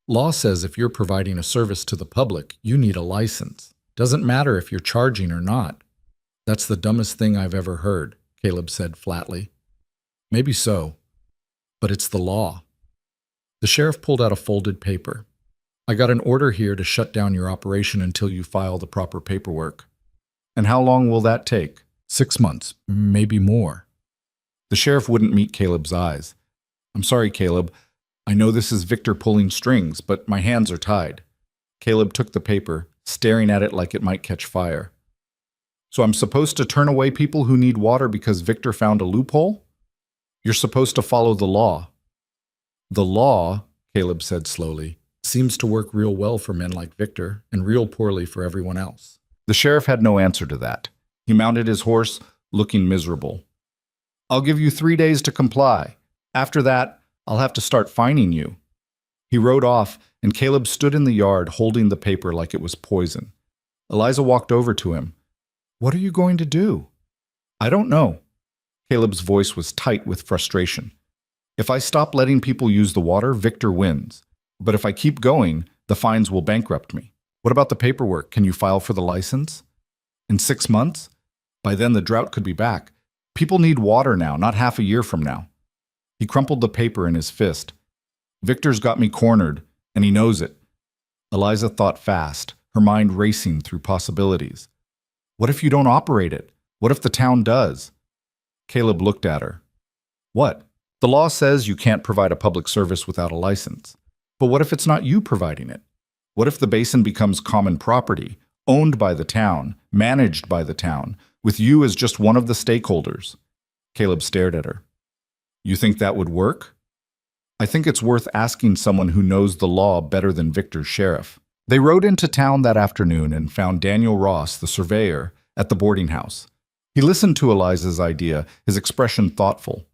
Law says if you're providing a service to the public, you need a license. Doesn't matter if you're charging or not. That's the dumbest thing I've ever heard, Caleb said flatly. Maybe so, but it's the law. The sheriff pulled out a folded paper. I got an order here to shut down your operation until you file the proper paperwork. And how long will that take? 6 months, maybe more. The sheriff wouldn't meet Caleb's eyes. I'm sorry, Caleb. I know this is Victor pulling strings, but my hands are tied. Caleb took the paper, staring at it like it might catch fire. So I'm supposed to turn away people who need water because Victor found a loophole? You're supposed to follow the law. The law, Caleb said slowly, seems to work real well for men like Victor and real poorly for everyone else. The sheriff had no answer to that. He mounted his horse, looking miserable. I'll give you 3 days to comply. After that, I'll have to start fining you. He rode off, and Caleb stood in the yard holding the paper like it was poison. Eliza walked over to him. What are you going to do? I don't know. Caleb's voice was tight with frustration. If I stop letting people use the water, Victor wins. But if I keep going, the fines will bankrupt me. What about the paperwork? Can you file for the license? In 6 months? By then the drought could be back. People need water now, not half a year from now. He crumpled the paper in his fist. Victor's got me cornered, and he knows it. Eliza thought fast, her mind racing through possibilities. What if you don't operate it? What if the town does? Caleb looked at her. What? The law says you can't provide a public service without a license. But what if it's not you providing it? What if the basin becomes common property, owned by the town, managed by the town, with you as just one of the stakeholders? Caleb stared at her. You think that would work? I think it's worth asking someone who knows the law better than Victor's sheriff. They rode into town that afternoon and found Daniel Ross, the surveyor, at the boarding house. He listened to Eliza's idea, his expression thoughtful.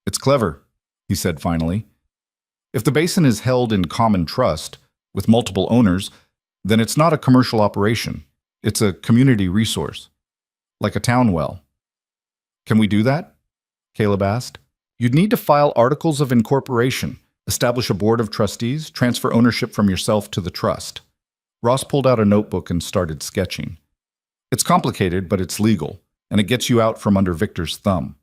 "It's clever," he said finally. "If the basin is held in common trust, with multiple owners, then it's not a commercial operation. It's a community resource, like a town well." "Can we do that?" Caleb asked. "You'd need to file articles of incorporation, establish a board of trustees, transfer ownership from yourself to the trust." Ross pulled out a notebook and started sketching. "It's complicated, but it's legal, and it gets you out from under Victor's thumb."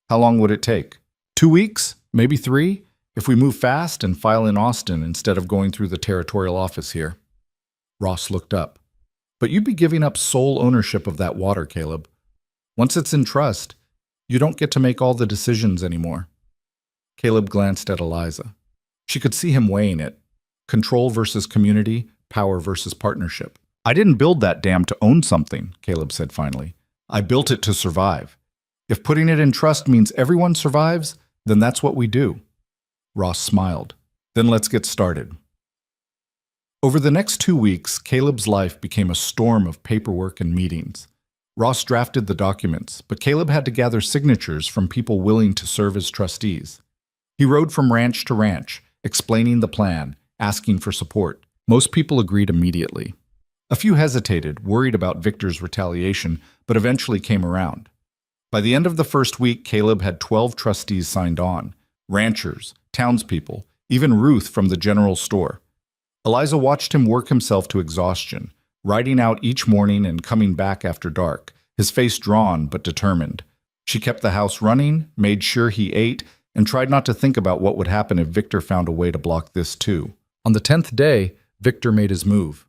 "How long would it take?" 2 weeks, maybe 3, if we move fast and file in Austin instead of going through the territorial office here." Ross looked up. "But you'd be giving up sole ownership of that water, Caleb. Once it's in trust, you don't get to make all the decisions anymore." Caleb glanced at Eliza. She could see him weighing it. Control versus community, power versus partnership. "I didn't build that dam to own something," Caleb said finally. "I built it to survive. If putting it in trust means everyone survives, then that's what we do." Ross smiled. "Then let's get started." Over the next 2 weeks, Caleb's life became a storm of paperwork and meetings. Ross drafted the documents, but Caleb had to gather signatures from people willing to serve as trustees. He rode from ranch to ranch, explaining the plan, asking for support. Most people agreed immediately. A few hesitated, worried about Victor's retaliation, but eventually came around. By the end of the first week, Caleb had 12 trustees signed on, ranchers, townspeople, even Ruth from the general store. Eliza watched him work himself to exhaustion, riding out each morning and coming back after dark, his face drawn but determined. She kept the house running, made sure he ate, and tried not to think about what would happen if Victor found a way to block this too. On the 10th day, Victor made his move.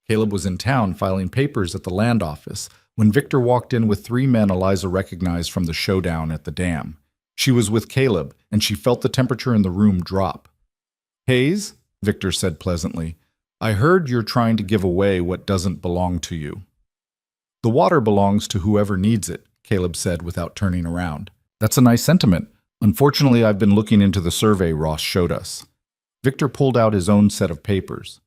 Caleb was in town filing papers at the land office when Victor walked in with 3 men Eliza recognized from the showdown at the dam. She was with Caleb, and she felt the temperature in the room drop. "Hayes," Victor said pleasantly, "I heard you're trying to give away what doesn't belong to you." "The water belongs to whoever needs it," Caleb said without turning around. "That's a nice sentiment. Unfortunately, I've been looking into the survey Ross showed us." Victor pulled out his own set of papers.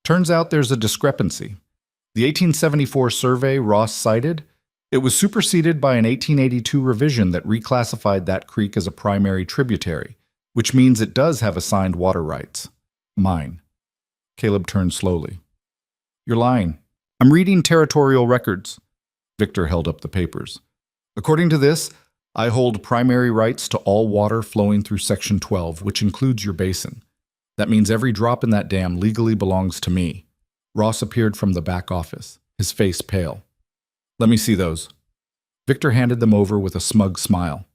"Turns out there's a discrepancy. The 1874 survey Ross cited, it was superseded by an 1882 revision that reclassified that creek as a primary tributary, which means it does have assigned water rights. Mine." Caleb turned slowly. "You're lying. I'm reading territorial records." Victor held up the papers. "According to this, I hold primary rights to all water flowing through Section 12, which includes your basin. That means every drop in that dam legally belongs to me." Ross appeared from the back office, his face pale. "Let me see those." Victor handed them over with a smug smile.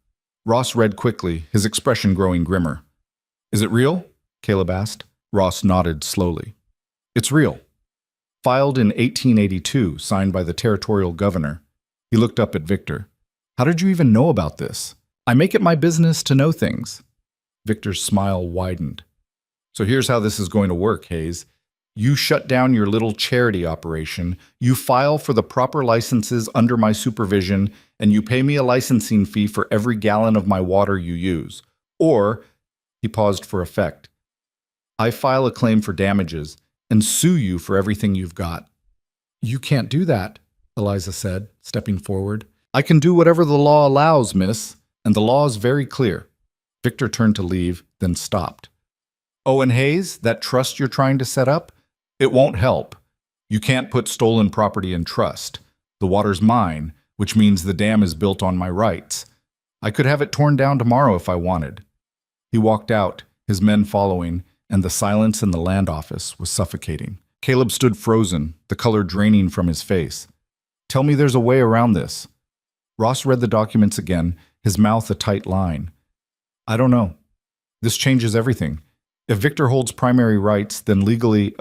Ross read quickly, his expression growing grimmer. "Is it real?" Caleb asked. Ross nodded slowly. "It's real. Filed in 1882, signed by the territorial governor." He looked up at Victor. "How did you even know about this?" "I make it my business to know things." Victor's smile widened. "So here's how this is going to work, Hayes. You shut down your little charity operation, you file for the proper licenses under my supervision, and you pay me a licensing fee for every gallon of my water you use. Or," he paused for effect, "I file a claim for damages and sue you for everything you've got." "You can't do that," Eliza said, stepping forward. "I can do whatever the law allows, miss, and the law is very clear." Victor turned to leave, then stopped. "Oh, and Hayes, that trust you're trying to set up? It won't help. You can't put stolen property in trust. The water's mine, which means the dam is built on my rights. I could have it torn down tomorrow if I wanted." He walked out, his men following, and the silence in the land office was suffocating. Caleb stood frozen, the color draining from his face. "Tell me there's a way around this." Ross read the documents again, his mouth a tight line. "I don't know. This changes everything. If Victor holds primary rights, then legally,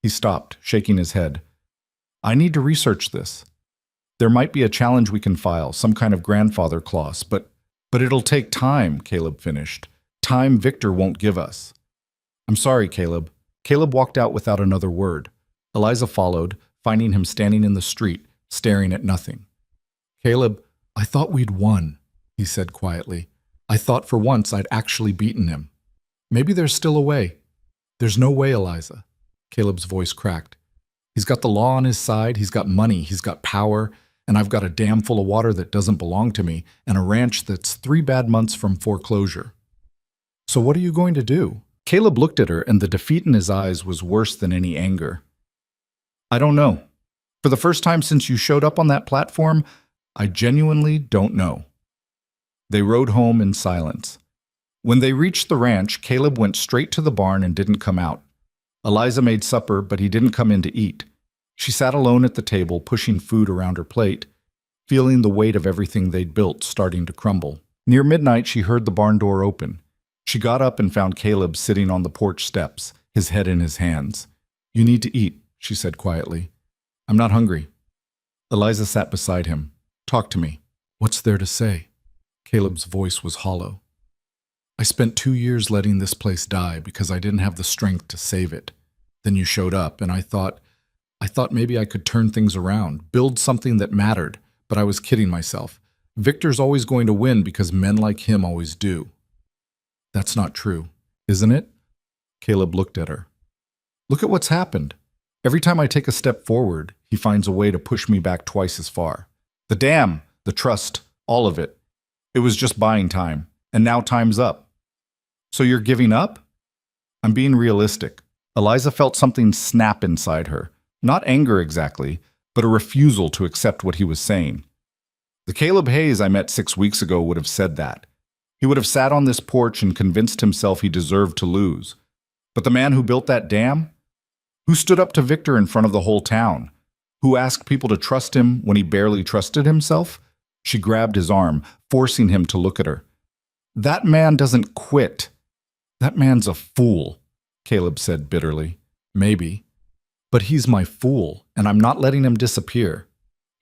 He stopped, shaking his head. "I need to research this. There might be a challenge we can file, some kind of grandfather clause, but it'll take time," Caleb finished. "Time Victor won't give us." "I'm sorry, Caleb." Caleb walked out without another word. Eliza followed, finding him standing in the street, staring at nothing. "Caleb, I thought we'd won," he said quietly. "I thought for once I'd actually beaten him. Maybe there's still a way." "There's no way, Eliza. Caleb's voice cracked. He's got the law on his side, he's got money, he's got power, and I've got a dam full of water that doesn't belong to me, and a ranch that's 3 bad months from foreclosure. So what are you going to do? Caleb looked at her, and the defeat in his eyes was worse than any anger. I don't know. For the first time since you showed up on that platform, I genuinely don't know. They rode home in silence. When they reached the ranch, Caleb went straight to the barn and didn't come out. Eliza made supper, but he didn't come in to eat. She sat alone at the table, pushing food around her plate, feeling the weight of everything they'd built starting to crumble. Near midnight, she heard the barn door open. She got up and found Caleb sitting on the porch steps, his head in his hands. You need to eat, she said quietly. I'm not hungry. Eliza sat beside him. Talk to me. What's there to say? Caleb's voice was hollow. I spent 2 years letting this place die because I didn't have the strength to save it. Then you showed up, and I thought maybe I could turn things around, build something that mattered, but I was kidding myself. Victor's always going to win because men like him always do. That's not true, isn't it? Caleb looked at her. Look at what's happened. Every time I take a step forward, he finds a way to push me back twice as far. The dam, the trust, all of it. It was just buying time, and now time's up. So you're giving up? I'm being realistic. Eliza felt something snap inside her. Not anger exactly, but a refusal to accept what he was saying. The Caleb Hayes I met 6 weeks ago would have said that. He would have sat on this porch and convinced himself he deserved to lose. But the man who built that dam? Who stood up to Victor in front of the whole town? Who asked people to trust him when he barely trusted himself? She grabbed his arm, forcing him to look at her. That man doesn't quit. That man's a fool, Caleb said bitterly. Maybe. But he's my fool, and I'm not letting him disappear.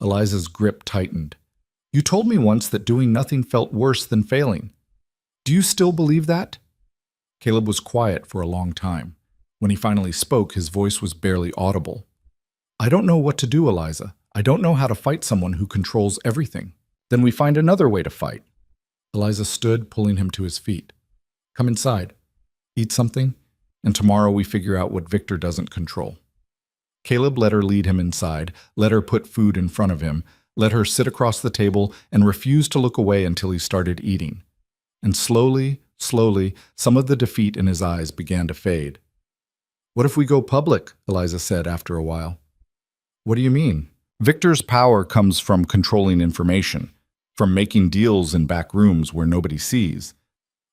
Eliza's grip tightened. You told me once that doing nothing felt worse than failing. Do you still believe that? Caleb was quiet for a long time. When he finally spoke, his voice was barely audible. I don't know what to do, Eliza. I don't know how to fight someone who controls everything. Then we find another way to fight. Eliza stood, pulling him to his feet. Come inside. Eat something, and tomorrow we figure out what Victor doesn't control. Caleb let her lead him inside, let her put food in front of him, let her sit across the table, and refused to look away until he started eating. And slowly, some of the defeat in his eyes began to fade. What if we go public? Eliza said after a while. What do you mean? Victor's power comes from controlling information, from making deals in back rooms where nobody sees.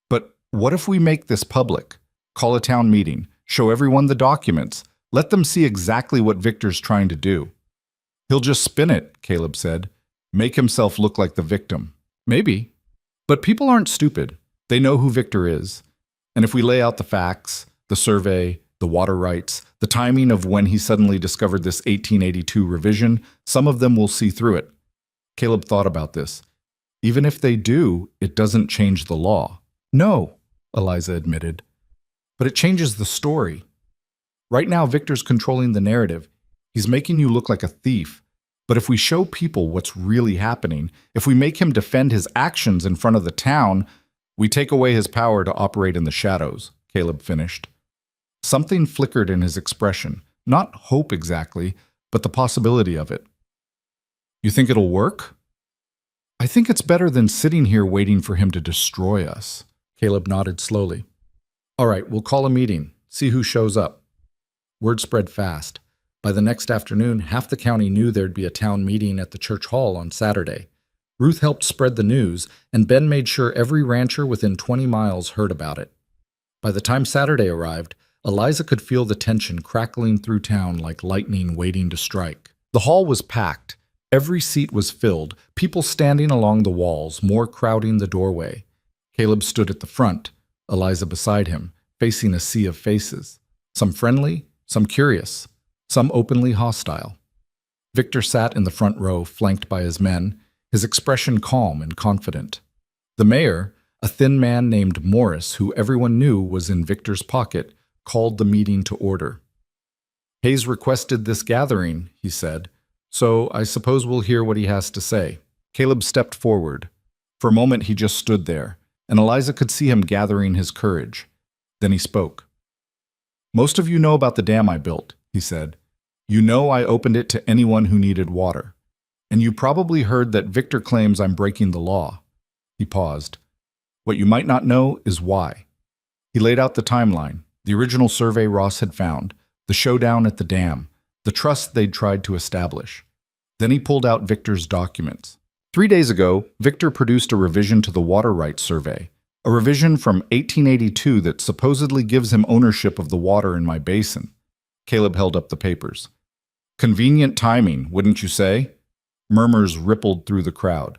But what if we make this public? Call a town meeting, show everyone the documents, let them see exactly what Victor's trying to do. He'll just spin it, Caleb said. Make himself look like the victim. Maybe. But people aren't stupid. They know who Victor is. And if we lay out the facts, the survey, the water rights, the timing of when he suddenly discovered this 1882 revision, some of them will see through it. Caleb thought about this. Even if they do, it doesn't change the law. No, Eliza admitted. But it changes the story. Right now, Victor's controlling the narrative. He's making you look like a thief. But if we show people what's really happening, if we make him defend his actions in front of the town, we take away his power to operate in the shadows, Caleb finished. Something flickered in his expression, not hope exactly, but the possibility of it. You think it'll work? I think it's better than sitting here waiting for him to destroy us. Caleb nodded slowly. All right, we'll call a meeting, see who shows up. Word spread fast. By the next afternoon, half the county knew there'd be a town meeting at the church hall on Saturday. Ruth helped spread the news, and Ben made sure every rancher within 20 miles heard about it. By the time Saturday arrived, Eliza could feel the tension crackling through town like lightning waiting to strike. The hall was packed. Every seat was filled, people standing along the walls, more crowding the doorway. Caleb stood at the front, Eliza beside him, facing a sea of faces. Some friendly, some curious, some openly hostile. Victor sat in the front row, flanked by his men, his expression calm and confident. The mayor, a thin man named Morris, who everyone knew was in Victor's pocket, called the meeting to order. Hayes requested this gathering, he said, so I suppose we'll hear what he has to say. Caleb stepped forward. For a moment he just stood there, and Eliza could see him gathering his courage. Then he spoke. Most of you know about the dam I built, he said. You know I opened it to anyone who needed water. And you probably heard that Victor claims I'm breaking the law. He paused. What you might not know is why. He laid out the timeline, the original survey Ross had found, the showdown at the dam, the trust they'd tried to establish. Then he pulled out Victor's documents. 3 days ago, Victor produced a revision to the water rights survey, a revision from 1882 that supposedly gives him ownership of the water in my basin. Caleb held up the papers. Convenient timing, wouldn't you say? Murmurs rippled through the crowd.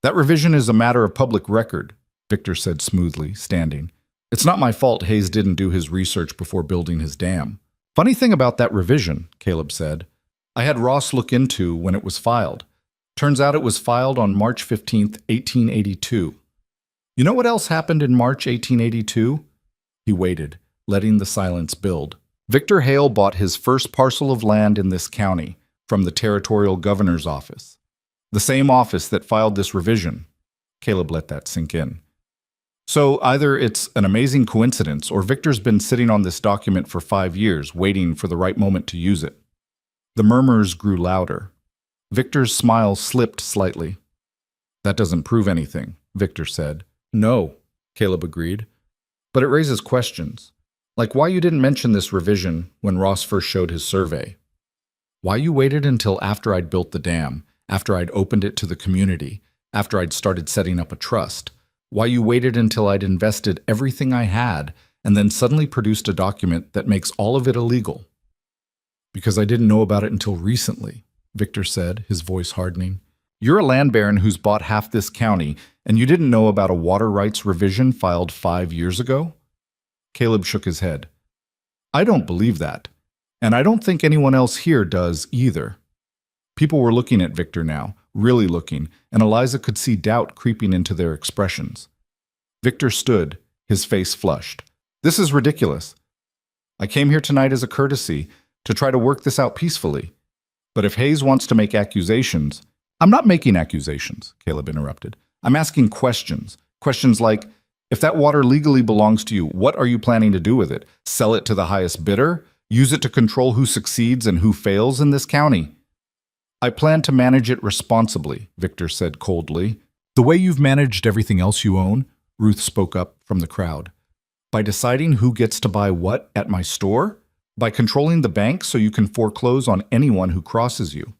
That revision is a matter of public record, Victor said smoothly, standing. It's not my fault Hayes didn't do his research before building his dam. Funny thing about that revision, Caleb said. I had Ross look into when it was filed. Turns out it was filed on March 15th, 1882. You know what else happened in March 1882? He waited, letting the silence build. Victor Hale bought his first parcel of land in this county from the territorial governor's office. The same office that filed this revision. Caleb let that sink in. So either it's an amazing coincidence or Victor's been sitting on this document for 5 years, waiting for the right moment to use it. The murmurs grew louder. Victor's smile slipped slightly. That doesn't prove anything, Victor said. No, Caleb agreed. But it raises questions. Like why you didn't mention this revision when Ross first showed his survey. Why you waited until after I'd built the dam, after I'd opened it to the community, after I'd started setting up a trust. Why you waited until I'd invested everything I had and then suddenly produced a document that makes all of it illegal. Because I didn't know about it until recently, Victor said, his voice hardening. You're a land baron who's bought half this county, and you didn't know about a water rights revision filed 5 years ago? Caleb shook his head. I don't believe that, and I don't think anyone else here does either. People were looking at Victor now, really looking, and Eliza could see doubt creeping into their expressions. Victor stood, his face flushed. This is ridiculous. I came here tonight as a courtesy, to try to work this out peacefully. But if Hayes wants to make accusations... I'm not making accusations, Caleb interrupted. I'm asking questions. Questions like, if that water legally belongs to you, what are you planning to do with it? Sell it to the highest bidder? Use it to control who succeeds and who fails in this county? I plan to manage it responsibly, Victor said coldly. The way you've managed everything else you own, Ruth spoke up from the crowd. By deciding who gets to buy what at my store? By controlling the bank so you can foreclose on anyone who crosses you.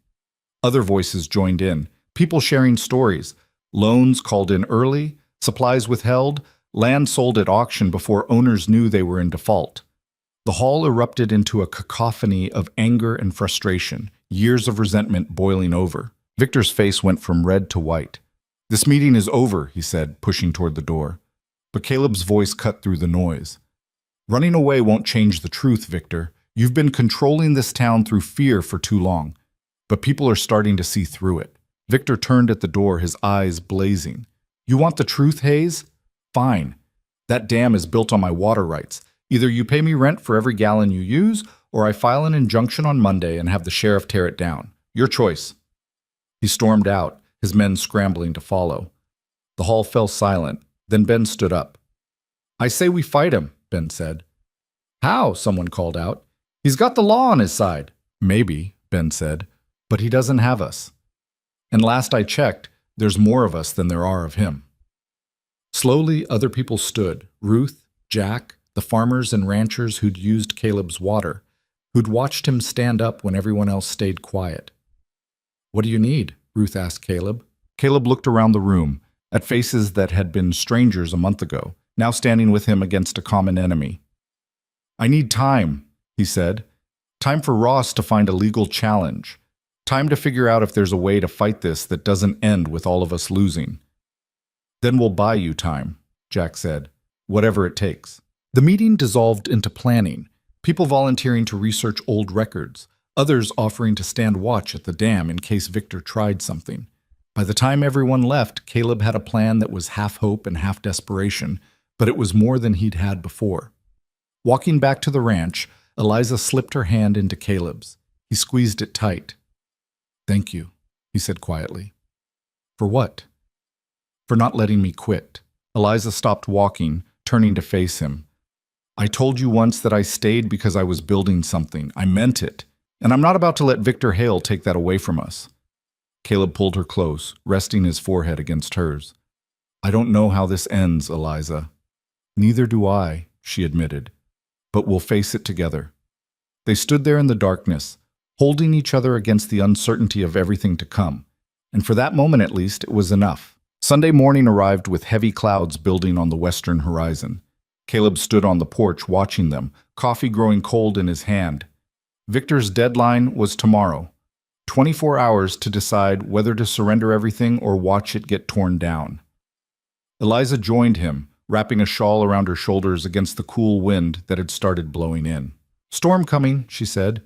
Other voices joined in, people sharing stories, loans called in early, supplies withheld, land sold at auction before owners knew they were in default. The hall erupted into a cacophony of anger and frustration, years of resentment boiling over. Victor's face went from red to white. This meeting is over, he said, pushing toward the door. But Caleb's voice cut through the noise. Running away won't change the truth, Victor. You've been controlling this town through fear for too long. But people are starting to see through it. Victor turned at the door, his eyes blazing. You want the truth, Hayes? Fine. That dam is built on my water rights. Either you pay me rent for every gallon you use, or I file an injunction on Monday and have the sheriff tear it down. Your choice. He stormed out, his men scrambling to follow. The hall fell silent. Then Ben stood up. I say we fight him, Ben said. How? Someone called out. He's got the law on his side. Maybe, Ben said, but he doesn't have us. And last I checked, there's more of us than there are of him. Slowly, other people stood. Ruth, Jack, the farmers and ranchers who'd used Caleb's water, who'd watched him stand up when everyone else stayed quiet. What do you need? Ruth asked Caleb. Caleb looked around the room, at faces that had been strangers a month ago, now standing with him against a common enemy. I need time, he said. Time for Ross to find a legal challenge. Time to figure out if there's a way to fight this that doesn't end with all of us losing. Then we'll buy you time, Jack said, whatever it takes. The meeting dissolved into planning, people volunteering to research old records, others offering to stand watch at the dam in case Victor tried something. By the time everyone left, Caleb had a plan that was half hope and half desperation, but it was more than he'd had before. Walking back to the ranch, Eliza slipped her hand into Caleb's. He squeezed it tight. Thank you, he said quietly. For what? For not letting me quit. Eliza stopped walking, turning to face him. I told you once that I stayed because I was building something. I meant it. And I'm not about to let Victor Hale take that away from us. Caleb pulled her close, resting his forehead against hers. I don't know how this ends, Eliza. Neither do I, she admitted. But we'll face it together. They stood there in the darkness, holding each other against the uncertainty of everything to come. And for that moment at least, it was enough. Sunday morning arrived with heavy clouds building on the western horizon. Caleb stood on the porch watching them, coffee growing cold in his hand. Victor's deadline was tomorrow. 24 hours to decide whether to surrender everything or watch it get torn down. Eliza joined him, wrapping a shawl around her shoulders against the cool wind that had started blowing in. Storm coming, she said.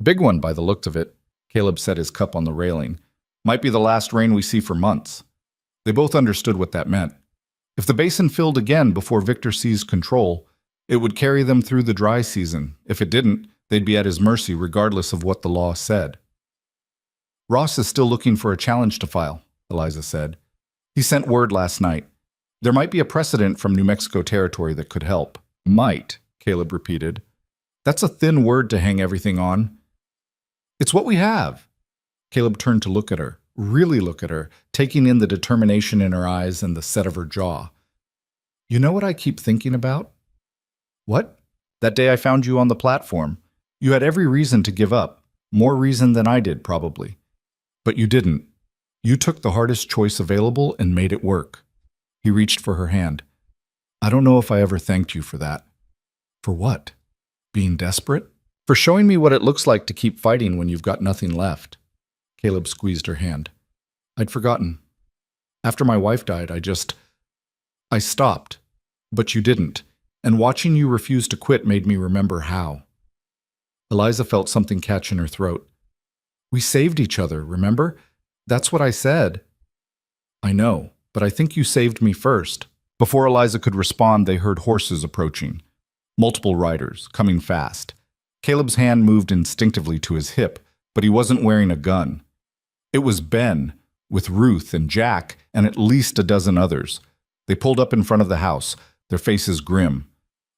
Big one by the looks of it. Caleb set his cup on the railing. Might be the last rain we see for months. They both understood what that meant. If the basin filled again before Victor seized control, it would carry them through the dry season. If it didn't, they'd be at his mercy regardless of what the law said. Ross is still looking for a challenge to file, Eliza said. He sent word last night. There might be a precedent from New Mexico territory that could help. Might, Caleb repeated. That's a thin word to hang everything on. It's what we have. Caleb turned to look at her, really look at her, taking in the determination in her eyes and the set of her jaw. You know what I keep thinking about? What? That day I found you on the platform. You had every reason to give up. More reason than I did, probably. But you didn't. You took the hardest choice available and made it work. He reached for her hand. I don't know if I ever thanked you for that. For what? Being desperate? For showing me what it looks like to keep fighting when you've got nothing left. Caleb squeezed her hand. I'd forgotten. After my wife died, I stopped. But you didn't. And watching you refuse to quit made me remember how. Eliza felt something catch in her throat. We saved each other, remember? That's what I said. I know, but I think you saved me first. Before Eliza could respond, they heard horses approaching. Multiple riders, coming fast. Caleb's hand moved instinctively to his hip, but he wasn't wearing a gun. It was Ben, with Ruth and Jack, and at least a dozen others. They pulled up in front of the house, their faces grim.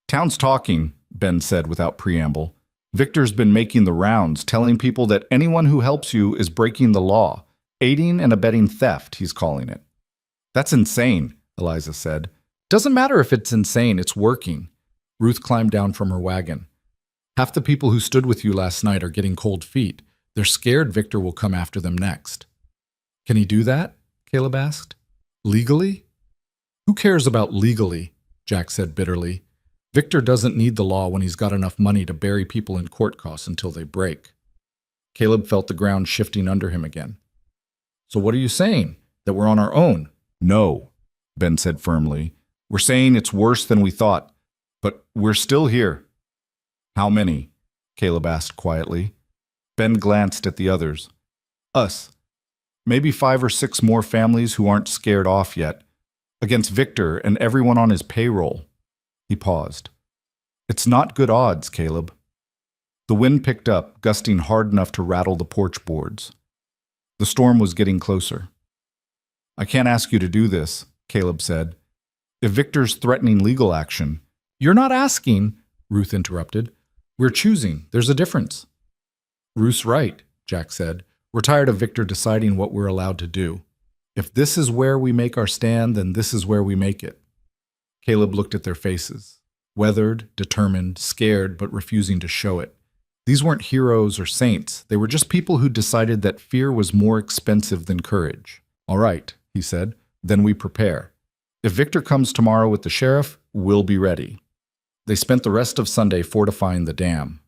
Town's talking, Ben said without preamble. Victor's been making the rounds, telling people that anyone who helps you is breaking the law. Aiding and abetting theft, he's calling it. That's insane, Eliza said. Doesn't matter if it's insane, it's working. Ruth climbed down from her wagon. Half the people who stood with you last night are getting cold feet. They're scared Victor will come after them next. Can he do that? Caleb asked. Legally? Who cares about legally? Jack said bitterly. Victor doesn't need the law when he's got enough money to bury people in court costs until they break. Caleb felt the ground shifting under him again. So what are you saying? That we're on our own? No, Ben said firmly. We're saying it's worse than we thought, but we're still here. How many? Caleb asked quietly. Ben glanced at the others. Us. Maybe 5 or 6 more families who aren't scared off yet. Against Victor and everyone on his payroll. He paused. It's not good odds, Caleb. The wind picked up, gusting hard enough to rattle the porch boards. The storm was getting closer. I can't ask you to do this, Caleb said. If Victor's threatening legal action. You're not asking, Ruth interrupted. We're choosing. There's a difference. Ruth's right, Jack said. We're tired of Victor deciding what we're allowed to do. If this is where we make our stand, then this is where we make it. Caleb looked at their faces. Weathered, determined, scared, but refusing to show it. These weren't heroes or saints. They were just people who decided that fear was more expensive than courage. All right, he said. Then we prepare. If Victor comes tomorrow with the sheriff, we'll be ready. They spent the rest of Sunday fortifying the dam.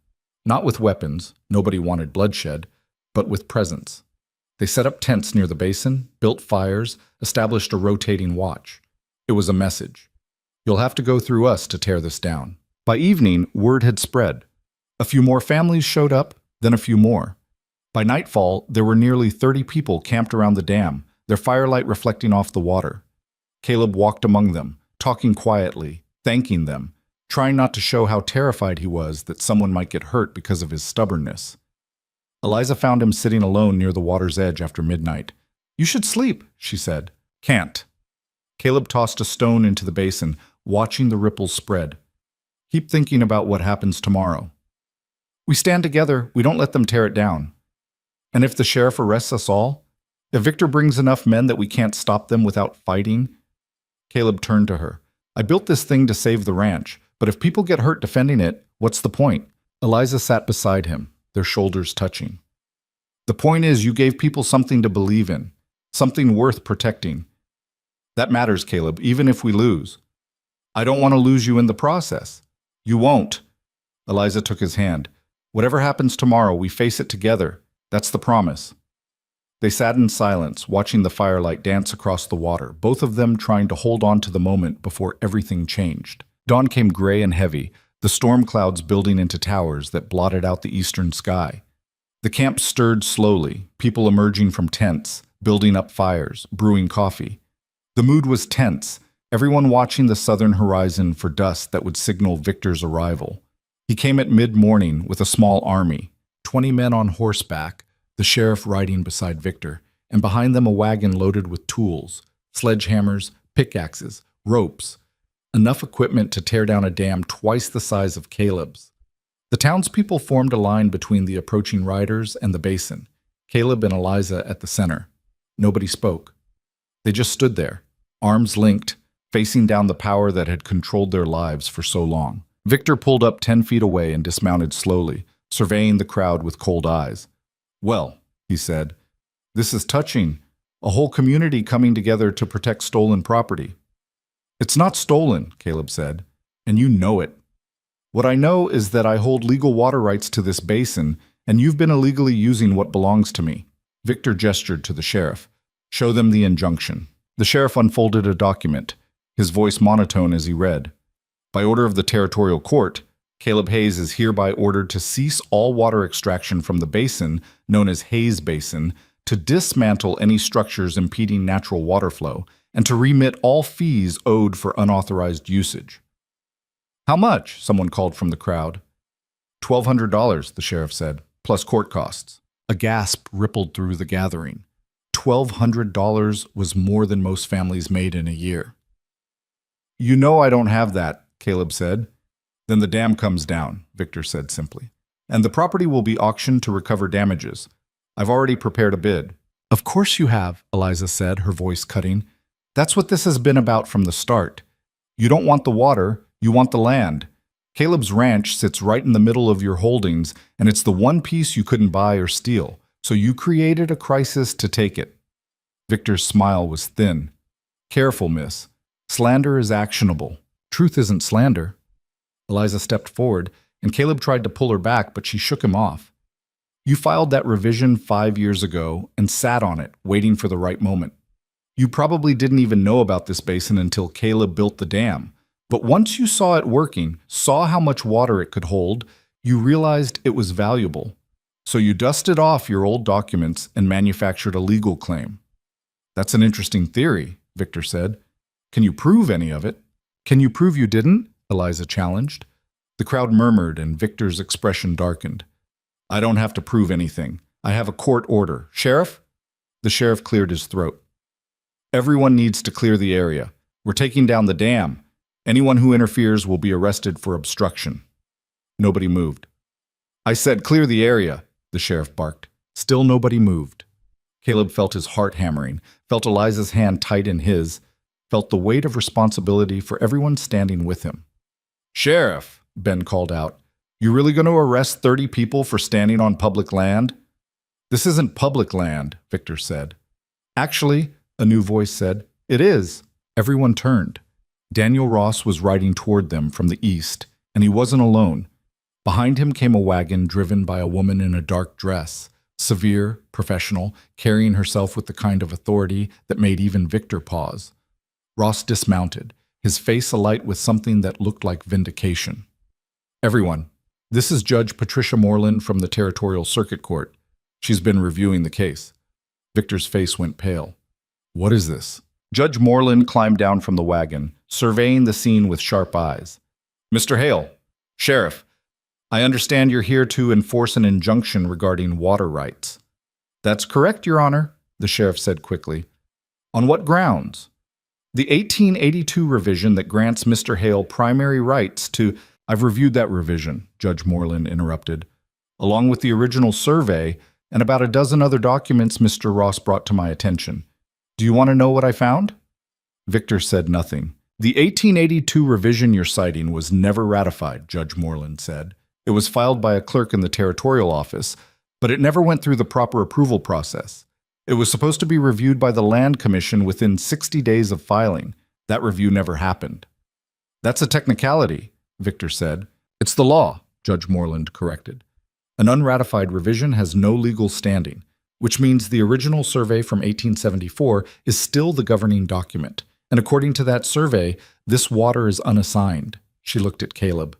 Not with weapons, nobody wanted bloodshed, but with presence. They set up tents near the basin, built fires, established a rotating watch. It was a message. You'll have to go through us to tear this down. By evening, word had spread. A few more families showed up, then a few more. By nightfall, there were nearly 30 people camped around the dam, their firelight reflecting off the water. Caleb walked among them, talking quietly, thanking them, trying not to show how terrified he was that someone might get hurt because of his stubbornness. Eliza found him sitting alone near the water's edge after midnight. You should sleep, she said. Can't. Caleb tossed a stone into the basin, watching the ripples spread. Keep thinking about what happens tomorrow. We stand together, we don't let them tear it down. And if the sheriff arrests us all? If Victor brings enough men that we can't stop them without fighting? Caleb turned to her. I built this thing to save the ranch, but if people get hurt defending it, what's the point? Eliza sat beside him, their shoulders touching. The point is you gave people something to believe in, something worth protecting. That matters, Caleb, even if we lose. I don't want to lose you in the process. You won't. Eliza took his hand. Whatever happens tomorrow, we face it together. That's the promise. They sat in silence, watching the firelight dance across the water, both of them trying to hold on to the moment before everything changed. Dawn came gray and heavy, the storm clouds building into towers that blotted out the eastern sky. The camp stirred slowly, people emerging from tents, building up fires, brewing coffee. The mood was tense, everyone watching the southern horizon for dust that would signal Victor's arrival. He came at mid-morning with a small army, 20 men on horseback, the sheriff riding beside Victor, and behind them a wagon loaded with tools, sledgehammers, pickaxes, ropes, enough equipment to tear down a dam twice the size of Caleb's. The townspeople formed a line between the approaching riders and the basin, Caleb and Eliza at the center. Nobody spoke. They just stood there, arms linked, facing down the power that had controlled their lives for so long. Victor pulled up 10 feet away and dismounted slowly, surveying the crowd with cold eyes. Well, he said, this is touching. A whole community coming together to protect stolen property. It's not stolen, Caleb said, and you know it. What I know is that I hold legal water rights to this basin, and you've been illegally using what belongs to me. Victor gestured to the sheriff. Show them the injunction. The sheriff unfolded a document, his voice monotone as he read. By order of the territorial court, Caleb Hayes is hereby ordered to cease all water extraction from the basin, known as Hayes Basin, to dismantle any structures impeding natural water flow, and to remit all fees owed for unauthorized usage. How much? Someone called from the crowd. $1,200, the sheriff said, plus court costs. A gasp rippled through the gathering. $1,200 was more than most families made in a year. You know I don't have that, Caleb said. Then the dam comes down, Victor said simply. And the property will be auctioned to recover damages. I've already prepared a bid. Of course you have, Eliza said, her voice cutting. That's what this has been about from the start. You don't want the water, you want the land. Caleb's ranch sits right in the middle of your holdings, and it's the one piece you couldn't buy or steal, so you created a crisis to take it. Victor's smile was thin. Careful, miss. Slander is actionable. Truth isn't slander. Eliza stepped forward, and Caleb tried to pull her back, but she shook him off. You filed that revision 5 years ago and sat on it, waiting for the right moment. You probably didn't even know about this basin until Caleb built the dam. But once you saw it working, saw how much water it could hold, you realized it was valuable. So you dusted off your old documents and manufactured a legal claim. That's an interesting theory, Victor said. Can you prove any of it? Can you prove you didn't? Eliza challenged. The crowd murmured and Victor's expression darkened. I don't have to prove anything. I have a court order. Sheriff? The sheriff cleared his throat. Everyone needs to clear the area. We're taking down the dam. Anyone who interferes will be arrested for obstruction. Nobody moved. I said clear the area, the sheriff barked. Still nobody moved. Caleb felt his heart hammering, felt Eliza's hand tight in his, felt the weight of responsibility for everyone standing with him. Sheriff, Ben called out, you really going to arrest 30 people for standing on public land? This isn't public land, Victor said. Actually, a new voice said, it is. Everyone turned. Daniel Ross was riding toward them from the east, and he wasn't alone. Behind him came a wagon driven by a woman in a dark dress, severe, professional, carrying herself with the kind of authority that made even Victor pause. Ross dismounted, his face alight with something that looked like vindication. Everyone, this is Judge Patricia Moreland from the Territorial Circuit Court. She's been reviewing the case. Victor's face went pale. What is this? Judge Moreland climbed down from the wagon, surveying the scene with sharp eyes. Mr. Hale, Sheriff, I understand you're here to enforce an injunction regarding water rights. That's correct, Your Honor, the sheriff said quickly. On what grounds? The 1882 revision that grants Mr. Hale primary rights to... I've reviewed that revision, Judge Moreland interrupted, along with the original survey and about a dozen other documents Mr. Ross brought to my attention. Do you want to know what I found? Victor said nothing. The 1882 revision you're citing was never ratified, Judge Moreland said. It was filed by a clerk in the territorial office, but it never went through the proper approval process. It was supposed to be reviewed by the Land Commission within 60 days of filing. That review never happened. That's a technicality, Victor said. It's the law, Judge Moreland corrected. An unratified revision has no legal standing, which means the original survey from 1874 is still the governing document. And according to that survey, this water is unassigned. She looked at Caleb.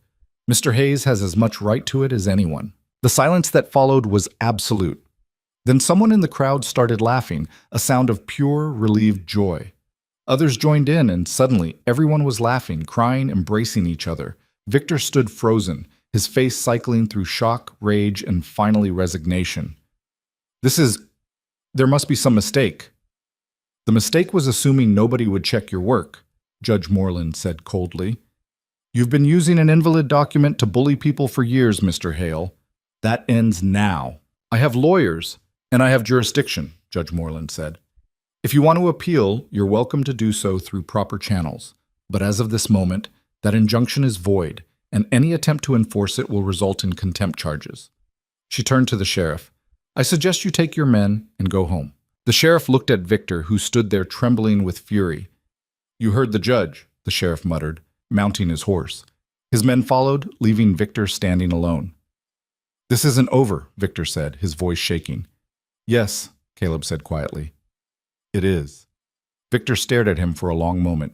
Mr. Hayes has as much right to it as anyone. The silence that followed was absolute. Then someone in the crowd started laughing, a sound of pure, relieved joy. Others joined in, and suddenly everyone was laughing, crying, embracing each other. Victor stood frozen, his face cycling through shock, rage, and finally resignation. There must be some mistake. The mistake was assuming nobody would check your work, Judge Moreland said coldly. You've been using an invalid document to bully people for years, Mr. Hale. That ends now. I have lawyers, and I have jurisdiction, Judge Moreland said. If you want to appeal, you're welcome to do so through proper channels. But as of this moment, that injunction is void, and any attempt to enforce it will result in contempt charges. She turned to the sheriff. I suggest you take your men and go home. The sheriff looked at Victor, who stood there trembling with fury. You heard the judge, the sheriff muttered, mounting his horse. His men followed, leaving Victor standing alone. This isn't over, Victor said, his voice shaking. Yes, Caleb said quietly. It is. Victor stared at him for a long moment,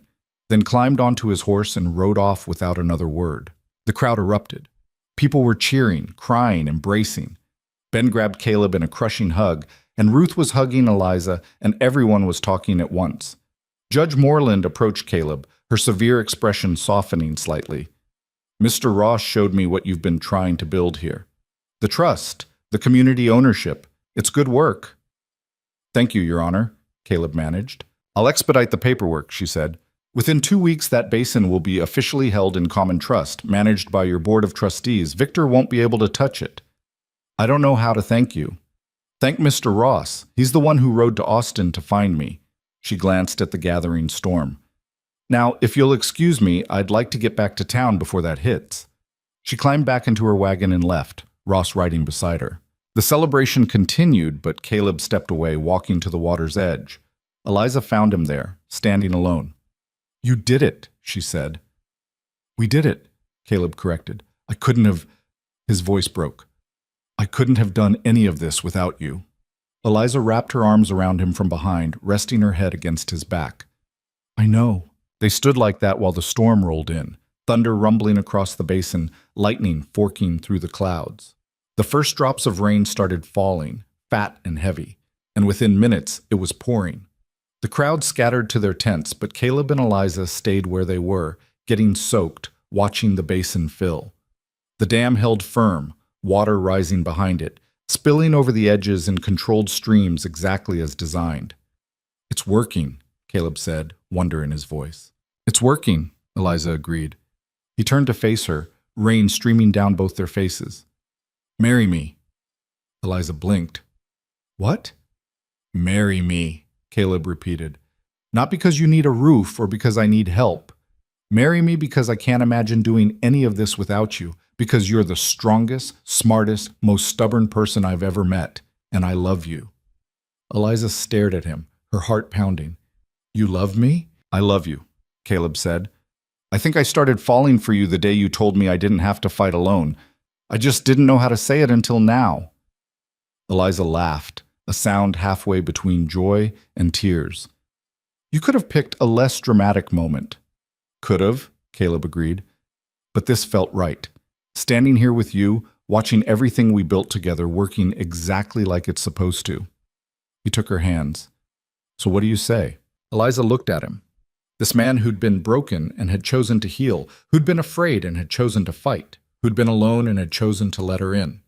then climbed onto his horse and rode off without another word. The crowd erupted. People were cheering, crying, embracing. Ben grabbed Caleb in a crushing hug, and Ruth was hugging Eliza, and everyone was talking at once. Judge Moreland approached Caleb, her severe expression softening slightly. Mr. Ross showed me what you've been trying to build here. The trust, the community ownership. It's good work. Thank you, Your Honor, Caleb managed. I'll expedite the paperwork, she said. Within 2 weeks, that basin will be officially held in common trust, managed by your board of trustees. Victor won't be able to touch it. I don't know how to thank you. Thank Mr. Ross. He's the one who rode to Austin to find me. She glanced at the gathering storm. Now, if you'll excuse me, I'd like to get back to town before that hits. She climbed back into her wagon and left, Ross riding beside her. The celebration continued, but Caleb stepped away, walking to the water's edge. Eliza found him there, standing alone. You did it, she said. We did it, Caleb corrected. I couldn't have... His voice broke. I couldn't have done any of this without you. Eliza wrapped her arms around him from behind, resting her head against his back. I know. They stood like that while the storm rolled in, thunder rumbling across the basin, lightning forking through the clouds. The first drops of rain started falling, fat and heavy, and within minutes it was pouring. The crowd scattered to their tents, but Caleb and Eliza stayed where they were, getting soaked, watching the basin fill. The dam held firm, water rising behind it, spilling over the edges in controlled streams exactly as designed. It's working, Caleb said, wonder in his voice. It's working, Eliza agreed. He turned to face her, rain streaming down both their faces. Marry me. Eliza blinked. What? Marry me, Caleb repeated. Not because you need a roof or because I need help. Marry me because I can't imagine doing any of this without you, because you're the strongest, smartest, most stubborn person I've ever met, and I love you. Eliza stared at him, her heart pounding. You love me? I love you, Caleb said. I think I started falling for you the day you told me I didn't have to fight alone. I just didn't know how to say it until now. Eliza laughed, a sound halfway between joy and tears. You could have picked a less dramatic moment. Could have, Caleb agreed. But this felt right. Standing here with you, watching everything we built together working exactly like it's supposed to. He took her hands. So what do you say? Eliza looked at him. This man who'd been broken and had chosen to heal, who'd been afraid and had chosen to fight, who'd been alone and had chosen to let her in.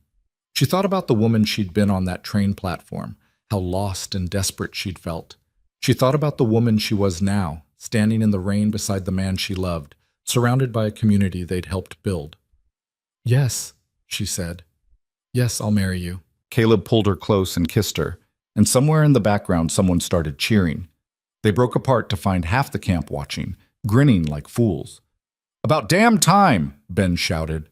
She thought about the woman she'd been on that train platform, how lost and desperate she'd felt. She thought about the woman she was now, standing in the rain beside the man she loved, surrounded by a community they'd helped build. Yes, she said. Yes, I'll marry you. Caleb pulled her close and kissed her, and somewhere in the background someone started cheering. They broke apart to find half the camp watching, grinning like fools. "About damn time!" Ben shouted.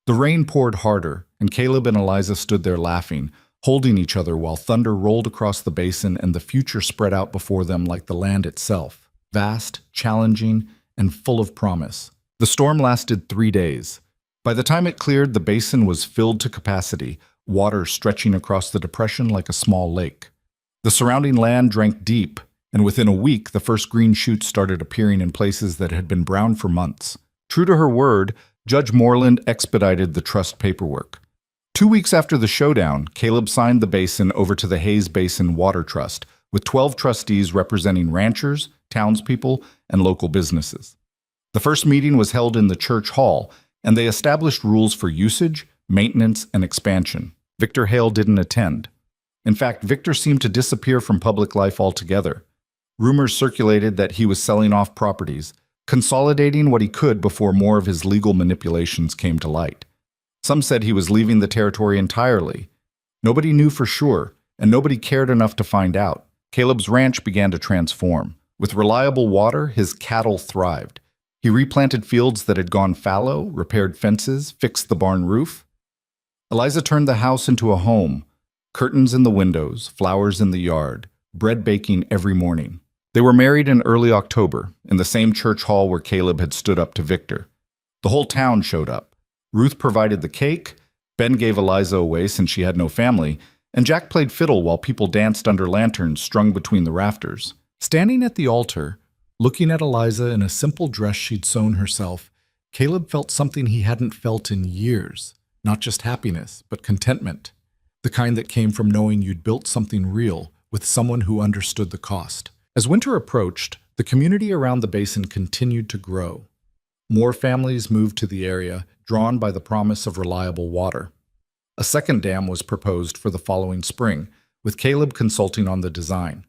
The rain poured harder, and Caleb and Eliza stood there laughing, holding each other while thunder rolled across the basin and the future spread out before them like the land itself, vast, challenging, and full of promise. The storm lasted 3 days. By the time it cleared, the basin was filled to capacity, water stretching across the depression like a small lake. The surrounding land drank deep, and within a week the first green shoots started appearing in places that had been brown for months. True to her word, Judge Moreland expedited the trust paperwork. 2 weeks after the showdown, Caleb signed the basin over to the Hayes Basin Water Trust, with 12 trustees representing ranchers, townspeople, and local businesses. The first meeting was held in the church hall, and they established rules for usage, maintenance, and expansion. Victor Hale didn't attend. In fact, Victor seemed to disappear from public life altogether. Rumors circulated that he was selling off properties, consolidating what he could before more of his legal manipulations came to light. Some said he was leaving the territory entirely. Nobody knew for sure, and nobody cared enough to find out. Caleb's ranch began to transform. With reliable water, his cattle thrived. He replanted fields that had gone fallow, repaired fences, fixed the barn roof. Eliza turned the house into a home. Curtains in the windows, flowers in the yard, bread baking every morning. They were married in early October, in the same church hall where Caleb had stood up to Victor. The whole town showed up. Ruth provided the cake, Ben gave Eliza away since she had no family, and Jack played fiddle while people danced under lanterns strung between the rafters. Standing at the altar, looking at Eliza in a simple dress she'd sewn herself, Caleb felt something he hadn't felt in years. Not just happiness, but contentment. The kind that came from knowing you'd built something real with someone who understood the cost. As winter approached, the community around the basin continued to grow. More families moved to the area, drawn by the promise of reliable water. A second dam was proposed for the following spring, with Caleb consulting on the design.